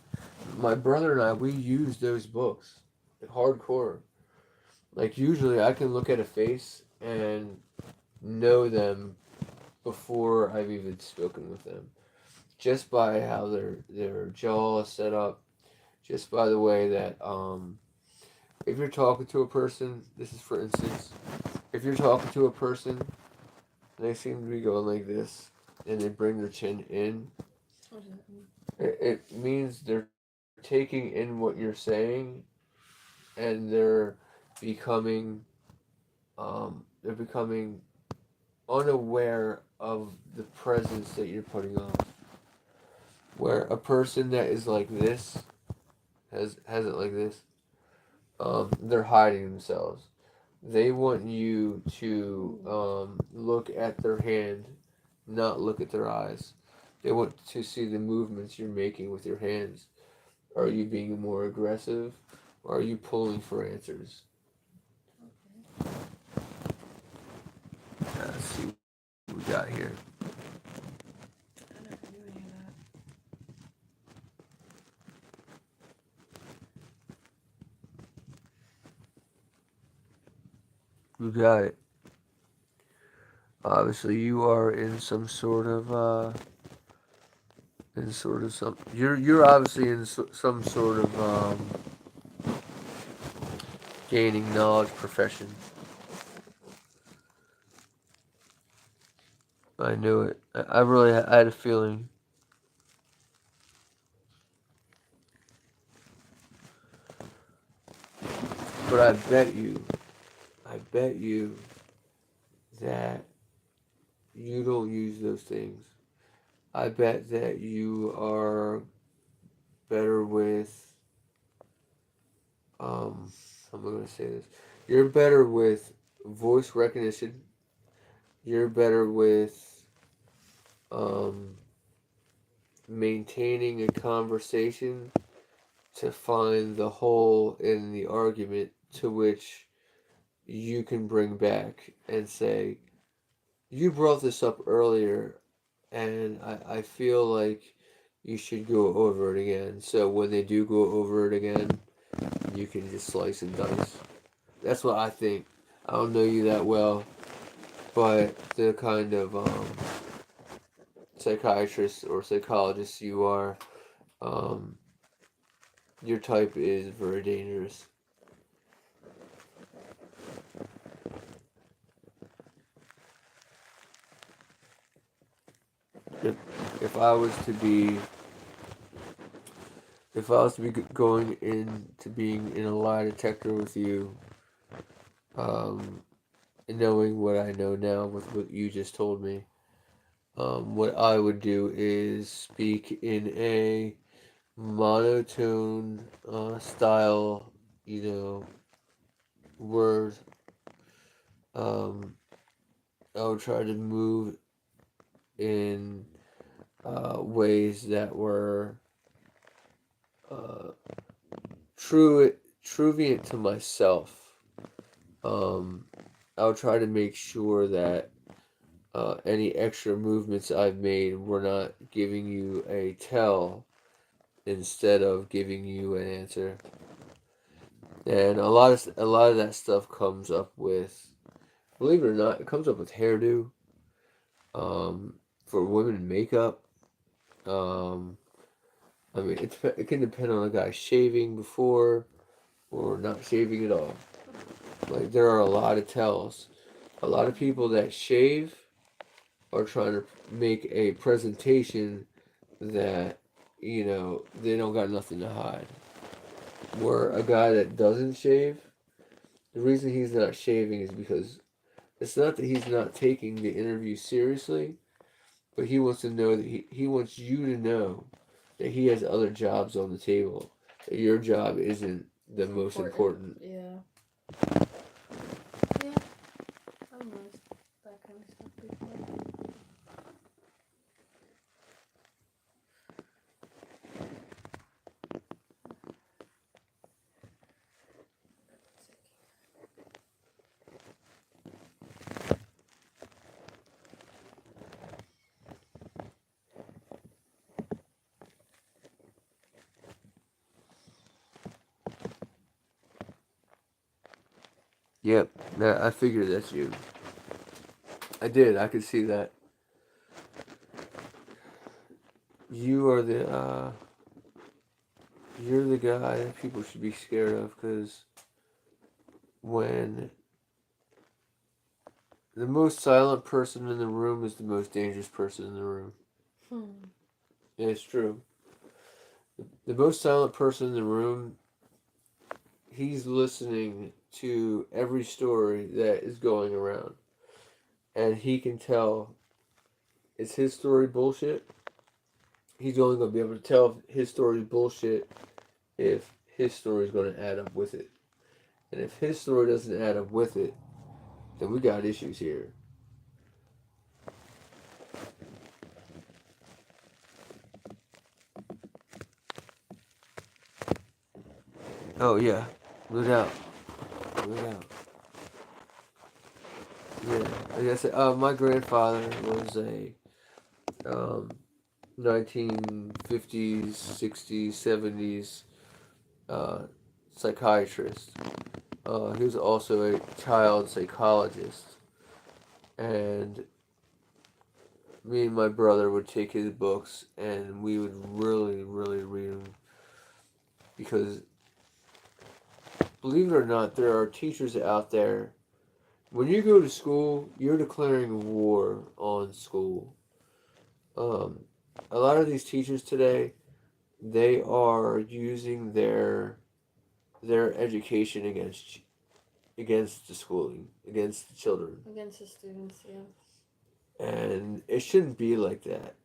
[SPEAKER 1] My brother and I, we use those books, hardcore. Like usually, I can look at a face and know them before I've even spoken with them, just by how their jaw is set up, just by the way that if you're talking to a person, this is for instance, if you're talking to a person, they seem to be going like this, and they bring their chin in.
[SPEAKER 2] What does that mean?
[SPEAKER 1] It means they're taking in what you're saying, and becoming they're becoming unaware of the presence that you're putting on. Where a person that is like this has it like this, they're hiding themselves. They want you to look at their hand, not look at their eyes. They want to see the movements you're making with your hands. Are you being more aggressive, or are you pulling for answers?
[SPEAKER 2] Okay.
[SPEAKER 1] Let's see what we got here.
[SPEAKER 2] I never knew any of that.
[SPEAKER 1] We got it. Obviously, you are in some sort of some. You're obviously in some sort of gaining knowledge profession. I knew it. I really I had a feeling. But I bet you that you don't use those things. I bet that you are better with, um, how am I going to say this? You're better with voice recognition. You're better with, um, maintaining a conversation to find the hole in the argument to which you can bring back and say, you brought this up earlier, and I feel like you should go over it again. So when they do go over it again, you can just slice and dice. That's what I think. I don't know you that well, but the kind of psychiatrist or psychologist you are, um, your type is very dangerous. If, if I was to be, if I was to be going into being in a lie detector with you, um, knowing what I know now with what you just told me, what I would do is speak in a monotone style, word. Um, I would try to move in ways that were uh, true, truvient to myself. Um, I would try to make sure that any extra movements I've made were not giving you a tell instead of giving you an answer. And a lot of that stuff comes up with, believe it or not, it comes up with hairdo. Um, for women, makeup. Um, I mean, it can depend on a guy shaving before or not shaving at all. Like there are a lot of tells. A lot of people that shave are trying to make a presentation that they don't got nothing to hide. Where a guy that doesn't shave, the reason he's not shaving is because it's not that he's not taking the interview seriously, but he wants to know that he wants you to know that he has other jobs on the table. That your job isn't the most
[SPEAKER 2] Important.
[SPEAKER 1] important.
[SPEAKER 2] Yeah. Yeah. I've noticed that kind of stuff before.
[SPEAKER 1] Yep, I figured that's you. I did. I could see that. You are you're the guy that people should be scared of because when the most silent person in the room is the most dangerous person in the room.
[SPEAKER 2] Hmm.
[SPEAKER 1] And it's true. The most silent person in the room, he's listening to every story that is going around. And he can tell is his story bullshit. He's only going to be able to tell if his story is bullshit if his story is going to add up with it. And if his story doesn't add up with it, then we got issues here. Oh yeah, no doubt, no doubt. Yeah, like I said, my grandfather was a um, 1950s, 60s, 70s uh, psychiatrist. He was also a child psychologist, and me and my brother would take his books and we would really, really read them because, believe it or not, there are teachers out there. When you go to school, you're declaring war on school. Um, a lot of these teachers today, they are using their education against the schooling, against the children,
[SPEAKER 2] Against the students, yeah.
[SPEAKER 1] and it shouldn't be like that.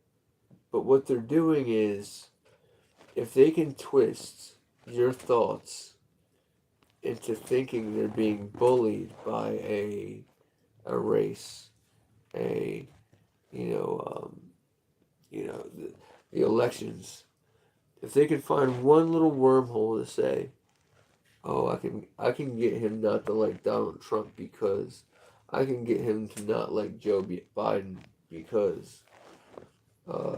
[SPEAKER 1] But what they're doing is, if they can twist your thoughts into thinking they're being bullied by a race, a you know you know the elections. If they can find one little wormhole to say, "Oh, I can get him not to like Donald Trump because I can get him to not like Joe Biden because uh,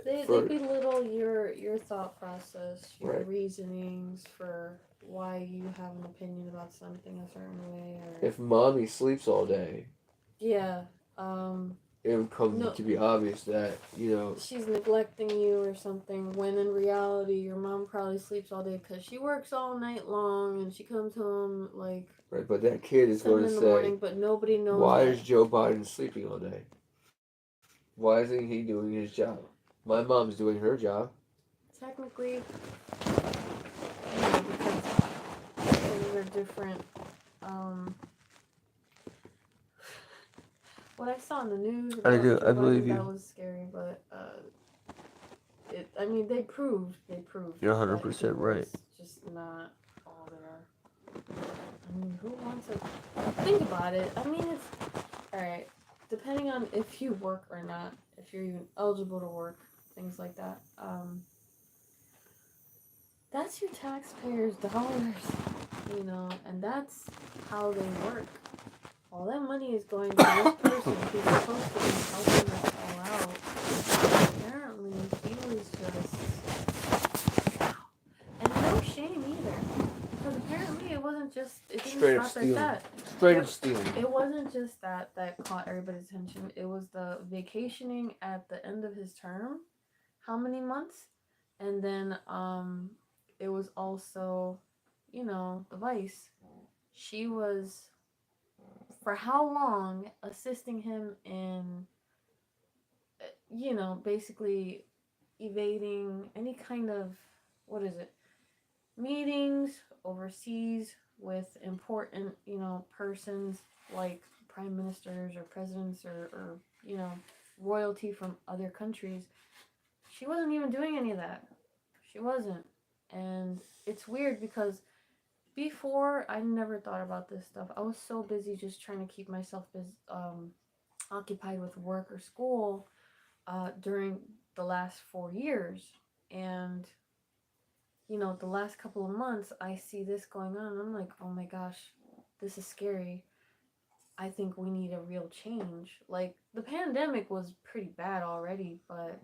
[SPEAKER 2] They
[SPEAKER 1] for
[SPEAKER 2] belittle your thought process, your
[SPEAKER 1] right."
[SPEAKER 2] reasonings for why you have an opinion about something a certain way, or
[SPEAKER 1] If mommy sleeps all day,
[SPEAKER 2] yeah, um,
[SPEAKER 1] it would come
[SPEAKER 2] no,
[SPEAKER 1] to be obvious that
[SPEAKER 2] she's neglecting you or something. When in reality, your mom probably sleeps all day because she works all night long and she comes home like
[SPEAKER 1] right. But that kid is going
[SPEAKER 2] 7
[SPEAKER 1] to
[SPEAKER 2] in the
[SPEAKER 1] say,
[SPEAKER 2] morning, but nobody knows
[SPEAKER 1] "Why
[SPEAKER 2] that.
[SPEAKER 1] is Joe Biden sleeping all day? Why isn't he doing his job? My mom's doing her job."
[SPEAKER 2] Technically, because things are different. Um, what I saw in the news
[SPEAKER 1] I
[SPEAKER 2] about
[SPEAKER 1] do.
[SPEAKER 2] Joe
[SPEAKER 1] I believe
[SPEAKER 2] Biden, that
[SPEAKER 1] you.
[SPEAKER 2] was scary, but I mean, they proved
[SPEAKER 1] You're
[SPEAKER 2] that he
[SPEAKER 1] 100% right.
[SPEAKER 2] was just not all there. I mean, who wants to think about it? I mean, it's all right. Depending on if you work or not, if you're even eligible to work, things like that. That's your taxpayers' dollars, and that's how they work. All that money is going to this person who's supposed to be helping us all out. Apparently, he was just, and no shame either, because apparently it didn't
[SPEAKER 1] Straight up
[SPEAKER 2] stop at
[SPEAKER 1] stealing.
[SPEAKER 2] that.
[SPEAKER 1] Straight up
[SPEAKER 2] It
[SPEAKER 1] stealing.
[SPEAKER 2] it wasn't just that caught everybody's attention. It was the vacationing at the end of his term. How many months? And then it was also, the vice. She was, for how long, assisting him in, basically evading any kind of, what is it, meetings overseas with important, persons like prime ministers or presidents or royalty from other countries. She wasn't even doing any of that. She wasn't. And it's weird because before I never thought about this stuff. I was so busy just trying to keep myself occupied with work or school during the last 4 years. And, the last couple of months, I see this going on and I'm like, oh my gosh, this is scary. I think we need a real change. Like, the pandemic was pretty bad already, but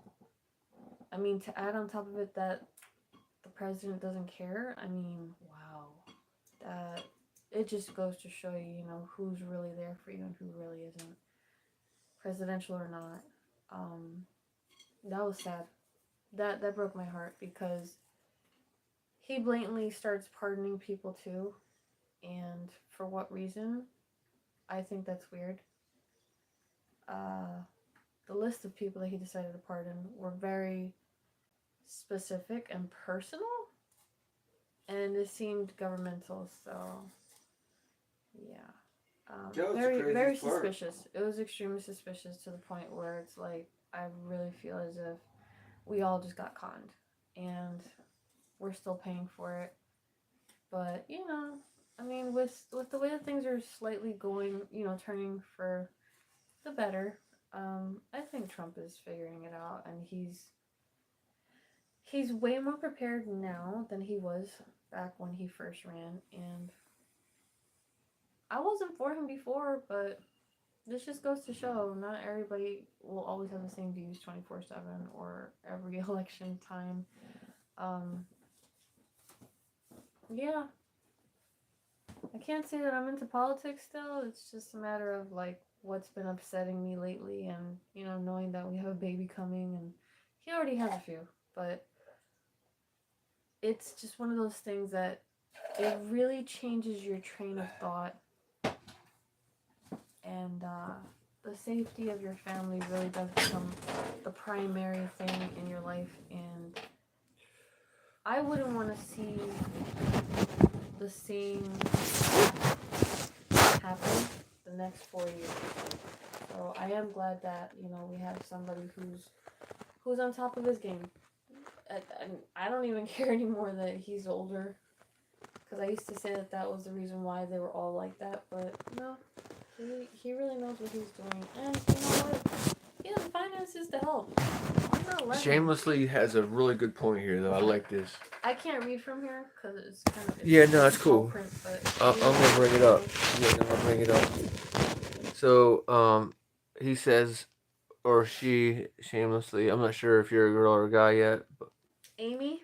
[SPEAKER 2] I mean, to add on top of it that the president doesn't care, I mean, wow. That it just goes to show you, who's really there for you and who really isn't, presidential or not. Um, that was sad. That broke my heart because he blatantly starts pardoning people too, and for what reason? I think that's weird. Uh, the list of people that he decided to pardon were very specific and personal, and it seemed governmental. So yeah.
[SPEAKER 1] That was the
[SPEAKER 2] Very, very
[SPEAKER 1] craziest part.
[SPEAKER 2] suspicious. It was extremely suspicious to the point where it's like I really feel as if we all just got conned, and we're still paying for it. But I mean, with the way that things are slightly going, turning for the better, I think Trump is figuring it out, and he's way more prepared now than he was back when he first ran, and I wasn't for him before, but this just goes to show not everybody will always have the same views 24/7 or every election time. Um, yeah, I can't say that I'm into politics still. It's just a matter of like what's been upsetting me lately, and knowing that we have a baby coming, and he already has a few, but it's just one of those things that it really changes your train of thought, and the safety of your family really does become the primary thing in your life. And I wouldn't want to see the same happen the next 4 years. So I am glad that we have somebody who's on top of his game. And I don't even care anymore that he's older, because I used to say that that was the reason why they were all like that, but no, he really knows what he's doing, and you know what? He has finances to help. Why not let him?
[SPEAKER 1] Shamelessly has a really good point here, though. I like this.
[SPEAKER 2] I can't read from here because it's kind of
[SPEAKER 1] Yeah, no,
[SPEAKER 2] it's
[SPEAKER 1] it's
[SPEAKER 2] small
[SPEAKER 1] cool.
[SPEAKER 2] print, but
[SPEAKER 1] I'm gonna bring it up. Yeah, no, I'll bring it up. So, he says, or she, shamelessly. I'm not sure if you're a girl or a guy yet, but
[SPEAKER 2] Amy.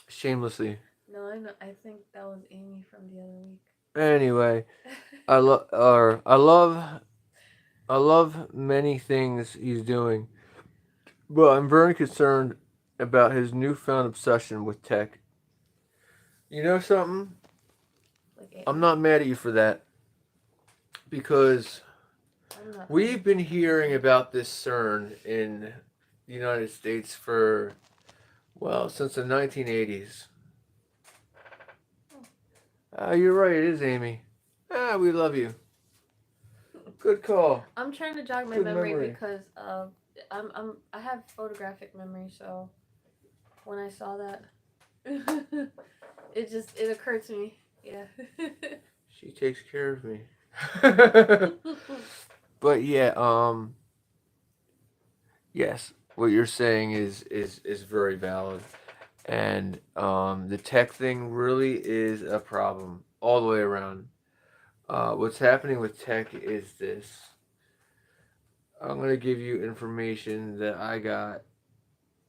[SPEAKER 1] shamelessly.
[SPEAKER 2] No, I know. I think that was Amy from the other week.
[SPEAKER 1] Anyway, I love many things he's doing, but I'm very concerned about his newfound obsession with tech. You know something?
[SPEAKER 2] Like
[SPEAKER 1] I'm not mad at you for that because
[SPEAKER 2] I'm not
[SPEAKER 1] we've been hearing about this CERN in the United States for, well, since the 1980s. You're right, it is Amy. We love you. Good call.
[SPEAKER 2] I'm trying to jog my
[SPEAKER 1] Good
[SPEAKER 2] memory
[SPEAKER 1] memory.
[SPEAKER 2] because I have photographic memory, so when I saw that, it occurred to me. Yeah.
[SPEAKER 1] She takes care of me. But yeah, yes, what you're saying is very valid, and the tech thing really is a problem all the way around. What's happening with tech is this. I'm gonna give you information that I got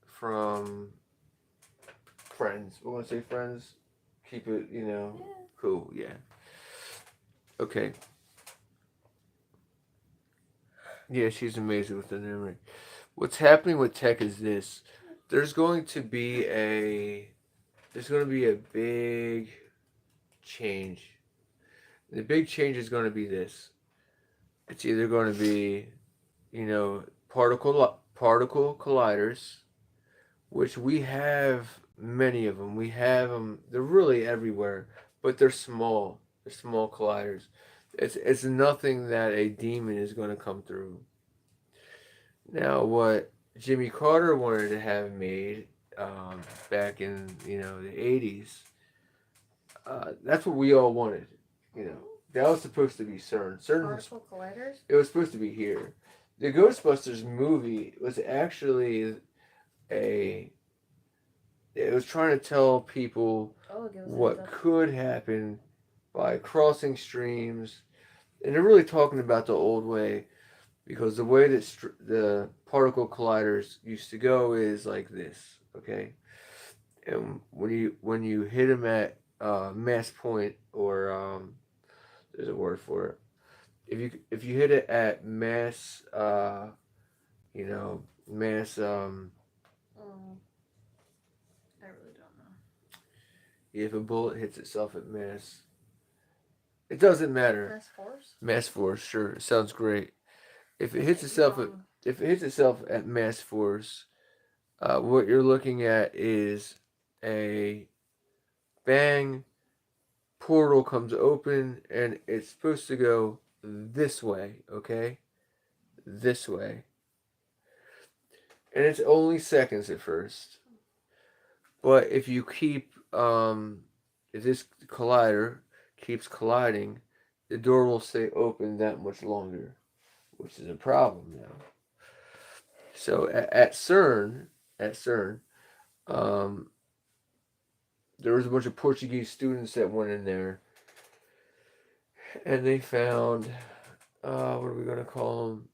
[SPEAKER 1] from friends. We're gonna say friends. Keep it,
[SPEAKER 2] Yeah.
[SPEAKER 1] cool. Yeah. Okay. Yeah, she's amazing with the memory. What's happening with tech is this. There's going to be a there's going to be a big change. The big change is going to be this. It's either going to be, particle colliders, which we have many of them. We have them. They're really everywhere, but they're small. They're small colliders. It's nothing that a demon is going to come through. Now, what Jimmy Carter wanted to have made, back in the 80s, that's what we all wanted. You know that was supposed to be CERN. CERN.
[SPEAKER 2] Particle colliders.
[SPEAKER 1] It was supposed to be here. The Ghostbusters movie was actually a. It was trying to tell people
[SPEAKER 2] Oh, give us a heads
[SPEAKER 1] what
[SPEAKER 2] up.
[SPEAKER 1] could happen by crossing streams, and they're really talking about the old way, because the way that the particle colliders used to go is like this, okay? And when you hit them at mass point, or there's a word for it. If you hit it at mass, mass,
[SPEAKER 2] Mm, I really don't know.
[SPEAKER 1] if a bullet hits itself at mass, it doesn't matter.
[SPEAKER 2] Mass force.
[SPEAKER 1] Mass force, sure, it sounds great. If it hits
[SPEAKER 2] Okay, you're
[SPEAKER 1] itself at
[SPEAKER 2] wrong.
[SPEAKER 1] if it hits itself at mass force, what you're looking at is a bang, portal comes open, and it's supposed to go this way, okay? This way. And it's only seconds at first. But if this collider keeps colliding, the door will stay open that much longer, which is a problem now. So at CERN, um, there was a bunch of Portuguese students that went in there, and they found, what are we gonna call them?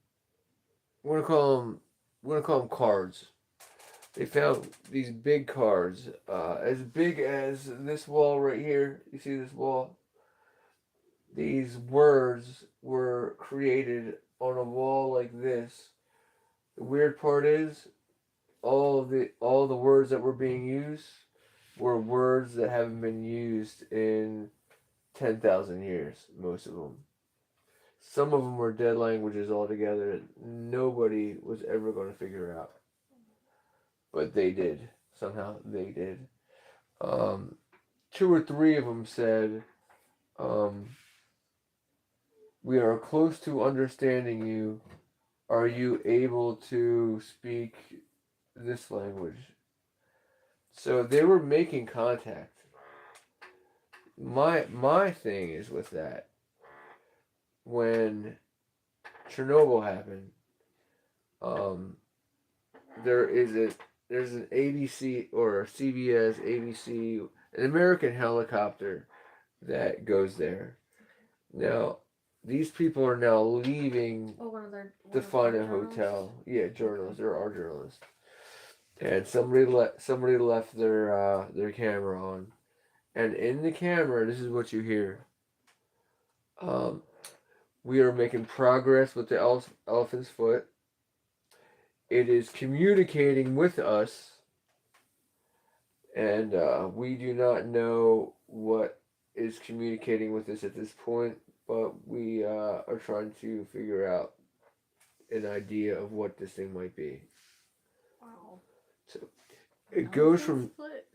[SPEAKER 1] We're gonna call them we're gonna call them cards. They found these big cards, as big as this wall right here. You see this wall? these words were created on a wall like this. The weird part is all the words that were being used were words that haven't been used in 10,000 years, most of them. Some of them were dead languages altogether that nobody was ever going to figure out. But they did. Somehow they did. Um, two or three of them said, um, "We are close to understanding you. Are you able to speak this language?" So they were making contact. My thing is with that, when Chernobyl happened, um, there is a there's an ABC or CBS, ABC, an American helicopter that goes there. Now, these people are now leaving
[SPEAKER 2] Oh, one
[SPEAKER 1] to
[SPEAKER 2] of our
[SPEAKER 1] find a
[SPEAKER 2] journalists.
[SPEAKER 1] hotel. Yeah,
[SPEAKER 2] Okay.
[SPEAKER 1] journalists. There are journalists, and somebody left their camera on, and in the camera, this is what you hear. Um, we are making progress with the elephant's foot. It is communicating with us, and we do not know what is communicating with us at this point, but we are trying to figure out an idea of what this thing might be.
[SPEAKER 2] Wow.
[SPEAKER 1] So
[SPEAKER 2] An
[SPEAKER 1] it goes
[SPEAKER 2] elephant's
[SPEAKER 1] from
[SPEAKER 2] foot.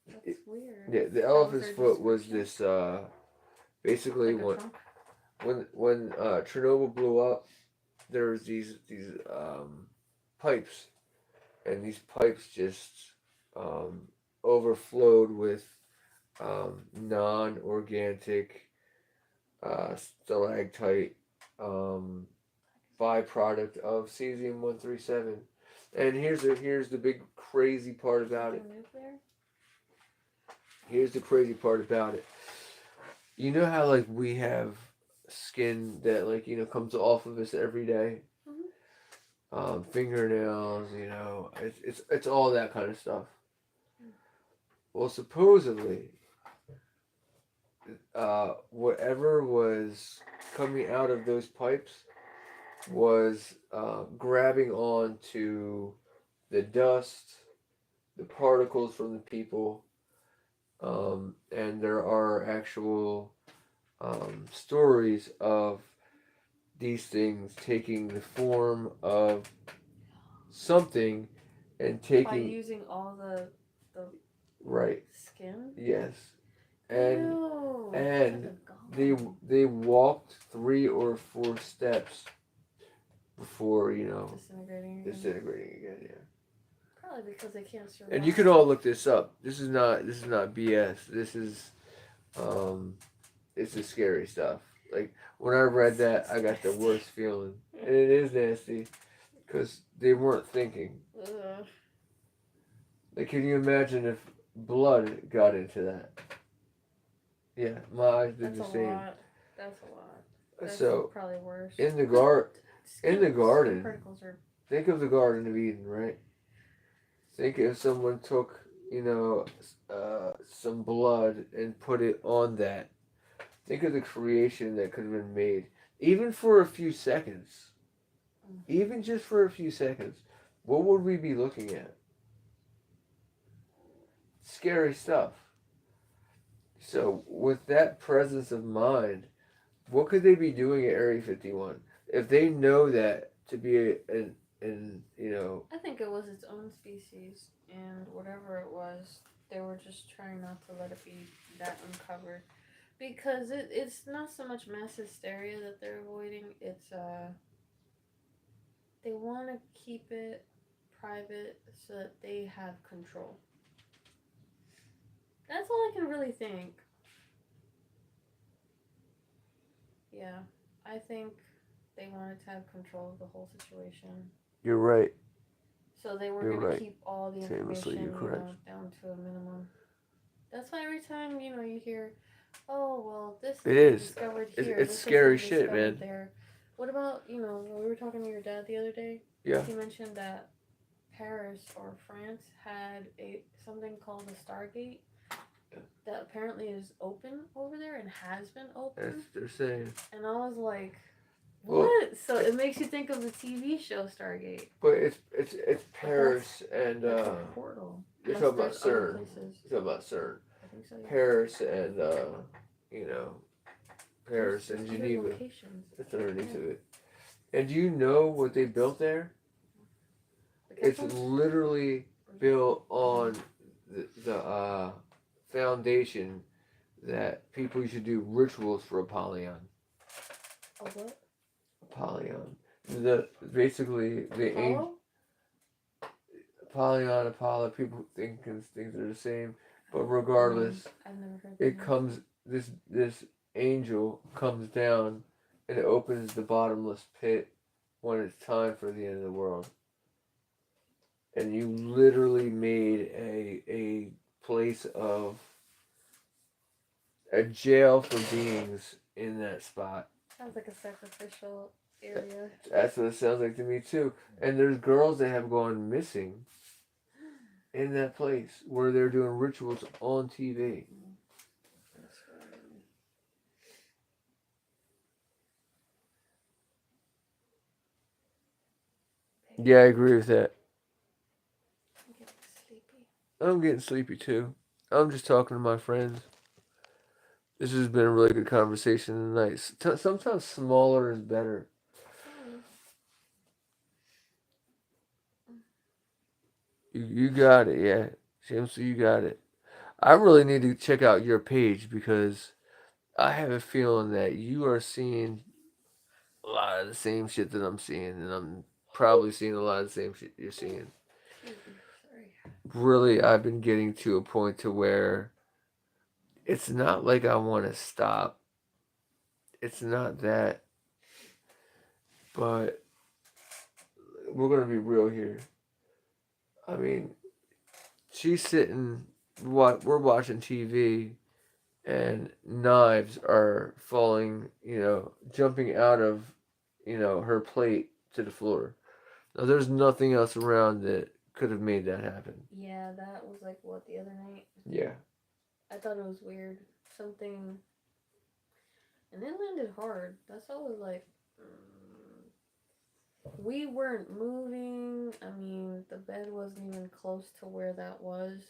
[SPEAKER 2] That's
[SPEAKER 1] it,
[SPEAKER 2] weird.
[SPEAKER 1] yeah, the
[SPEAKER 2] That was
[SPEAKER 1] elephant's
[SPEAKER 2] their
[SPEAKER 1] foot was
[SPEAKER 2] description.
[SPEAKER 1] this basically
[SPEAKER 2] Like a trunk.
[SPEAKER 1] when Chernobyl blew up, there was these pipes, and these pipes just um, overflowed with non-organic stalactite um, byproduct of cesium-137. And here's the big crazy part about it.
[SPEAKER 2] Something nuclear.
[SPEAKER 1] Here's the crazy part about it. You know how like we have skin that like comes off of us every day,
[SPEAKER 2] Mhm.
[SPEAKER 1] fingernails. It's all that kind of stuff. Well, supposedly, whatever was coming out of those pipes was grabbing on to the dust, the particles from the people, and there are actual stories of these things taking the form of something and
[SPEAKER 2] By
[SPEAKER 1] taking
[SPEAKER 2] using all the
[SPEAKER 1] right,
[SPEAKER 2] skin.
[SPEAKER 1] yes, and
[SPEAKER 2] Ew. It's like
[SPEAKER 1] and
[SPEAKER 2] a
[SPEAKER 1] they
[SPEAKER 2] golem.
[SPEAKER 1] they walked 3 or 4 steps before
[SPEAKER 2] Disintegrating again.
[SPEAKER 1] disintegrating again. Yeah.
[SPEAKER 2] Probably because they can't
[SPEAKER 1] And you can
[SPEAKER 2] survive.
[SPEAKER 1] all look this up. This is not BS. This is um it's the scary stuff. Like when I read that,
[SPEAKER 2] It's
[SPEAKER 1] I got the
[SPEAKER 2] nasty.
[SPEAKER 1] worst feeling, and it is nasty because they weren't thinking.
[SPEAKER 2] Ugh.
[SPEAKER 1] Like, can you imagine if blood got into that? Yeah, my eyes did
[SPEAKER 2] That's
[SPEAKER 1] the
[SPEAKER 2] a
[SPEAKER 1] same.
[SPEAKER 2] lot. That's a lot. That's
[SPEAKER 1] So
[SPEAKER 2] probably worse.
[SPEAKER 1] in the
[SPEAKER 2] Cause
[SPEAKER 1] gar in the
[SPEAKER 2] skin
[SPEAKER 1] garden,
[SPEAKER 2] particles are.
[SPEAKER 1] think of the Garden of Eden, right? Think if someone took some blood and put it on that. Think of the creation that could have been made, even for a few seconds, even just for a few seconds. What would we be looking at? Scary stuff. So with that presence of mind, what could they be doing at Area 51 if they know that to be an.
[SPEAKER 2] I think it was its own species, and whatever it was, they were just trying not to let it be that uncovered. Because it's not so much mass hysteria that they're avoiding, it's they want to keep it private so that they have control. That's all I can really think. Yeah, I think they wanted to have control of the whole situation.
[SPEAKER 1] You're right.
[SPEAKER 2] So they were
[SPEAKER 1] You're
[SPEAKER 2] going to
[SPEAKER 1] right.
[SPEAKER 2] keep all the
[SPEAKER 1] Famously, you're
[SPEAKER 2] information,
[SPEAKER 1] correct.
[SPEAKER 2] down to a minimum. That's why every time, you hear, oh, well, this
[SPEAKER 1] It
[SPEAKER 2] has been
[SPEAKER 1] is.
[SPEAKER 2] discovered
[SPEAKER 1] It's,
[SPEAKER 2] here,
[SPEAKER 1] it's
[SPEAKER 2] this has
[SPEAKER 1] scary
[SPEAKER 2] been
[SPEAKER 1] shit,
[SPEAKER 2] discovered
[SPEAKER 1] man.
[SPEAKER 2] there. What about, when we were talking to your dad the other day,
[SPEAKER 1] Yeah.
[SPEAKER 2] he mentioned that Paris or France had something called a Stargate, that apparently is open over there and has been
[SPEAKER 1] That's
[SPEAKER 2] open.
[SPEAKER 1] what they're saying.
[SPEAKER 2] And I was like,
[SPEAKER 1] Well,
[SPEAKER 2] what? So it makes you think of the TV show Stargate.
[SPEAKER 1] but it's
[SPEAKER 2] But that's
[SPEAKER 1] Paris and
[SPEAKER 2] that's a portal.
[SPEAKER 1] you're
[SPEAKER 2] Unless
[SPEAKER 1] talking about
[SPEAKER 2] there's other
[SPEAKER 1] CERN.
[SPEAKER 2] places.
[SPEAKER 1] You're talking about CERN.
[SPEAKER 2] I think so, yeah.
[SPEAKER 1] Paris and you know Paris
[SPEAKER 2] There's
[SPEAKER 1] and
[SPEAKER 2] other
[SPEAKER 1] Geneva.
[SPEAKER 2] locations.
[SPEAKER 1] That's underneath
[SPEAKER 2] Yeah.
[SPEAKER 1] of it. And do you know what they built there?
[SPEAKER 2] The
[SPEAKER 1] It's
[SPEAKER 2] catacombs?
[SPEAKER 1] literally
[SPEAKER 2] Or is it?
[SPEAKER 1] built on the foundation that people should do rituals for Apollyon.
[SPEAKER 2] A what?
[SPEAKER 1] Apollyon. The basically the angel
[SPEAKER 2] Apollo?
[SPEAKER 1] Apollyon, Apollo. People think things are the same, but
[SPEAKER 2] Mm,
[SPEAKER 1] regardless,
[SPEAKER 2] I've never heard the
[SPEAKER 1] it
[SPEAKER 2] name.
[SPEAKER 1] comes this angel comes down and it opens the bottomless pit when it's time for the end of the world. And you literally made a place of a jail for beings in that spot.
[SPEAKER 2] Sounds like a sacrificial area.
[SPEAKER 1] That's what it sounds like to me too. And there's girls that have gone missing in that place where they're doing rituals on TV.
[SPEAKER 2] That's right.
[SPEAKER 1] Yeah, I agree with that.
[SPEAKER 2] I'm getting sleepy.
[SPEAKER 1] I'm getting sleepy too. I'm just talking to my friends. This has been a really good conversation tonight. Sometimes smaller is better.
[SPEAKER 2] Oh,
[SPEAKER 1] You got it, yeah. James, you got it. I really need to check out your page because I have a feeling that you are seeing a lot of the same shit that I'm seeing, and I'm probably seeing a lot of the same shit you're seeing.
[SPEAKER 2] excuse me. Sorry.
[SPEAKER 1] Really, I've been getting to a point to where it's not like I want to stop. It's not that, but we're gonna be real here. I mean, she's sitting. What we're watching TV, and knives are falling. Jumping out of her plate to the floor. Now, there's nothing else around that could have made that happen.
[SPEAKER 2] Yeah, that was like what the other night.
[SPEAKER 1] Yeah.
[SPEAKER 2] I thought it was weird. Something, and it landed hard. That's always like, we weren't moving. I mean, the bed wasn't even close to where that was.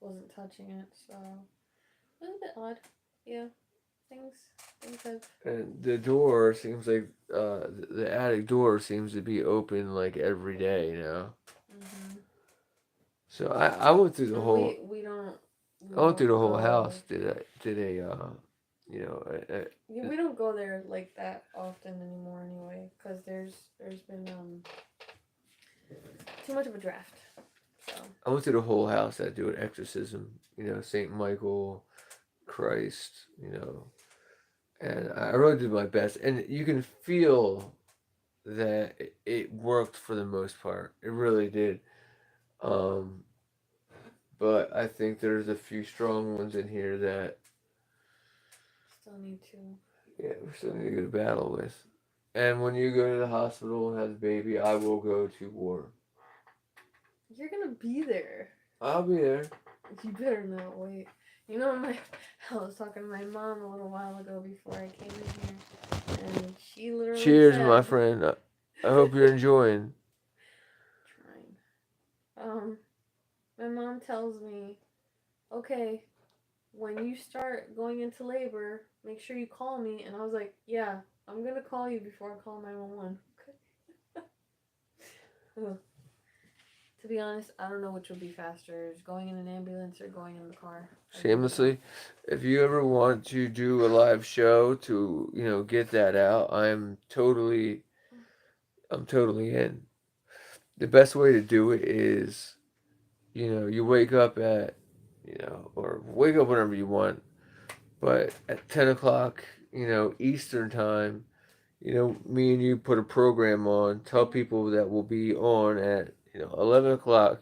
[SPEAKER 2] Wasn't touching it, so it was a bit odd. Yeah, things things have.
[SPEAKER 1] And the door seems like the attic door seems to be open like every day now.
[SPEAKER 2] Mm-hmm.
[SPEAKER 1] So I went through the
[SPEAKER 2] And
[SPEAKER 1] whole
[SPEAKER 2] we
[SPEAKER 1] I went through
[SPEAKER 2] don't
[SPEAKER 1] the whole
[SPEAKER 2] go.
[SPEAKER 1] house. Did a you know
[SPEAKER 2] Yeah, we don't go there like that often anymore anyway, because there's been too much of a draft. So
[SPEAKER 1] I went through the whole house. I do an exorcism. Saint Michael, Christ. And I really did my best. And you can feel that it worked for the most part. It really did. Um, but I think there's a few strong ones in here that
[SPEAKER 2] still need to.
[SPEAKER 1] yeah we still need to go to battle with. And when you go to the hospital and have the baby, I will go to war.
[SPEAKER 2] You're gonna be there.
[SPEAKER 1] I'll be there.
[SPEAKER 2] You better not wait. You know, I was talking to my mom a little while ago before I came in here, and she literally
[SPEAKER 1] Cheers, my
[SPEAKER 2] said,
[SPEAKER 1] friend. I hope you're enjoying.
[SPEAKER 2] "Trying." My mom tells me, "Okay, when you start going into labor, make sure you call me." And I was like, "Yeah, I'm gonna call you before I call 911." Okay. To be honest, I don't know which would be faster, is going in an ambulance or going in the car. I really don't.
[SPEAKER 1] Shamelessly, if you ever want to do a live show to get that out, I'm totally in. The best way to do it is you wake up at or wake up whenever you want, but at 10 o'clock Eastern time, me and you put a program on, tell people that will be on at 11 o'clock,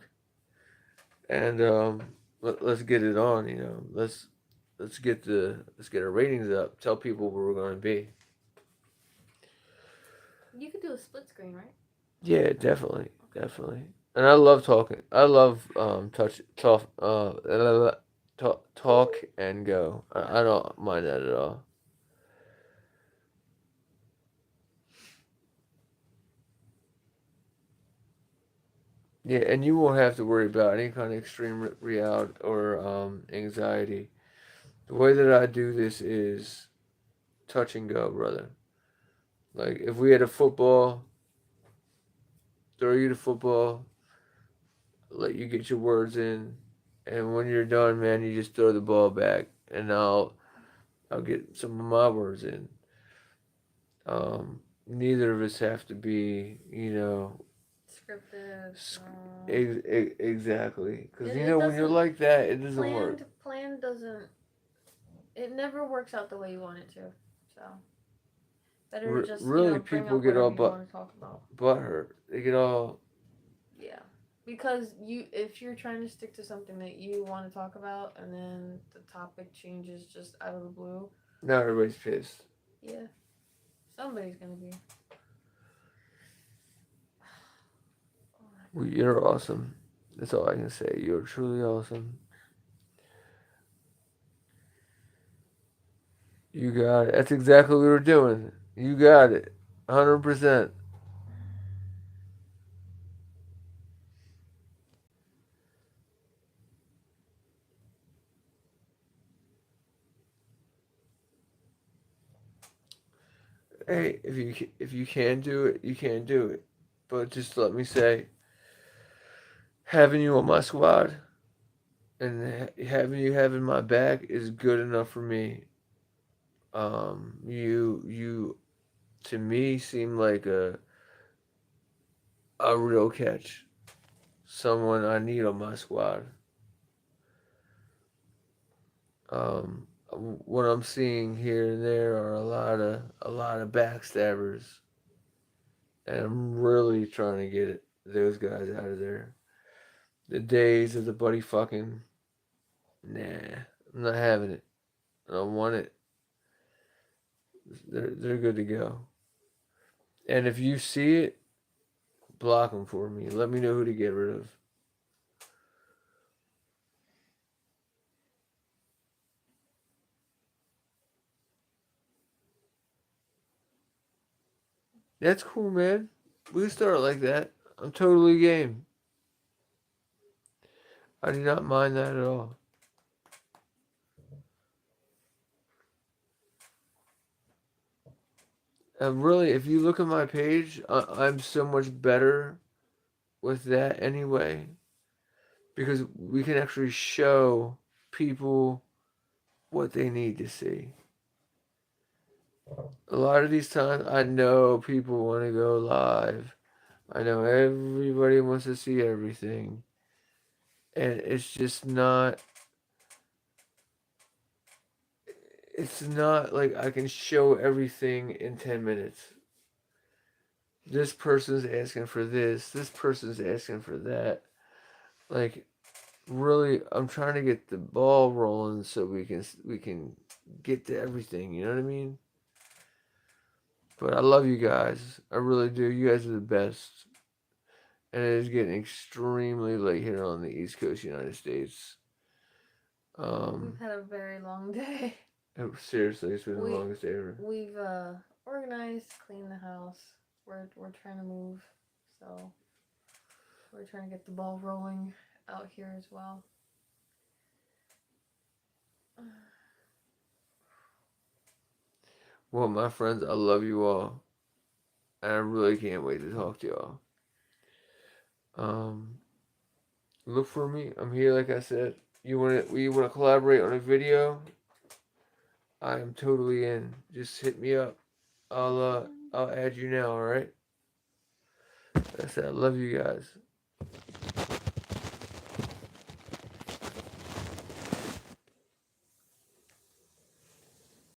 [SPEAKER 1] and let's get it on. Let's get our ratings up. Tell people where we're going to be.
[SPEAKER 2] You could do a split screen, right?
[SPEAKER 1] Yeah, definitely,
[SPEAKER 2] Okay.
[SPEAKER 1] definitely. And I love talking. I love touch talk. talk and go. I don't mind that at all. Yeah, and you won't have to worry about any kind of extreme reality or anxiety. The way that I do this is touch and go, brother. Like if we had a football, throw you the football, let you get your words in, and when you're done, man, you just throw the ball back, and I'll get some of my words in. Neither of us have to be,
[SPEAKER 2] Scripted.
[SPEAKER 1] sc-
[SPEAKER 2] No.
[SPEAKER 1] exactly, because
[SPEAKER 2] It
[SPEAKER 1] when you're
[SPEAKER 2] doesn't.
[SPEAKER 1] like that, it doesn't work.
[SPEAKER 2] Planned doesn't. It never works out the way you want it to. So better to just
[SPEAKER 1] Really,
[SPEAKER 2] bring
[SPEAKER 1] people
[SPEAKER 2] up
[SPEAKER 1] get all
[SPEAKER 2] whatever you want to talk about.
[SPEAKER 1] butt hurt. They get all.
[SPEAKER 2] Yeah, because if you're trying to stick to something that you want to talk about, and then the topic changes just out of the blue,
[SPEAKER 1] Now everybody's pissed.
[SPEAKER 2] yeah, somebody's gonna be. Oh
[SPEAKER 1] Well,
[SPEAKER 2] my
[SPEAKER 1] you're awesome. That's all I can say. You're truly awesome. You got it. That's exactly what we were doing. You got it. 100%. Hey, if you can do it, you can do it. But just let me say, having you on my squad and having you having my back is good enough for me. You to me seem like a real catch. Someone I need on my squad. What I'm seeing here and there are a lot of backstabbers, and I'm really trying to get those guys out of there. The days of the buddy fucking, nah, I'm not having it. I don't want it. They're good to go. And if you see it, block them for me. Let me know who to get rid of. That's cool, man. We can start like that. I'm totally game. I do not mind that at all. And really, if you look at my page, I'm so much better with that anyway because we can actually show people what they need to see. A lot of these times, I know people want to go live. I know everybody wants to see everything. And it's not like I can show everything in 10 minutes. This person's asking for this person's asking for that. Like really, I'm trying to get the ball rolling so we can get to everything. You know what I mean? But I love you guys. I really do. You guys are the best. And it is getting extremely late here on the East Coast, United States.
[SPEAKER 2] We've had a very long day.
[SPEAKER 1] Seriously, it's been the
[SPEAKER 2] We
[SPEAKER 1] longest day ever.
[SPEAKER 2] we've organized, cleaned the house. We're trying to move, so we're trying to get the ball rolling out here as well.
[SPEAKER 1] Well, my friends, I love you all, and I really can't wait to talk to y'all. Um, look for me. I'm here, like I said. You wanna collaborate on a video? I am totally in. Just hit me up. I'll add you now. All right. Like I said, I love you guys.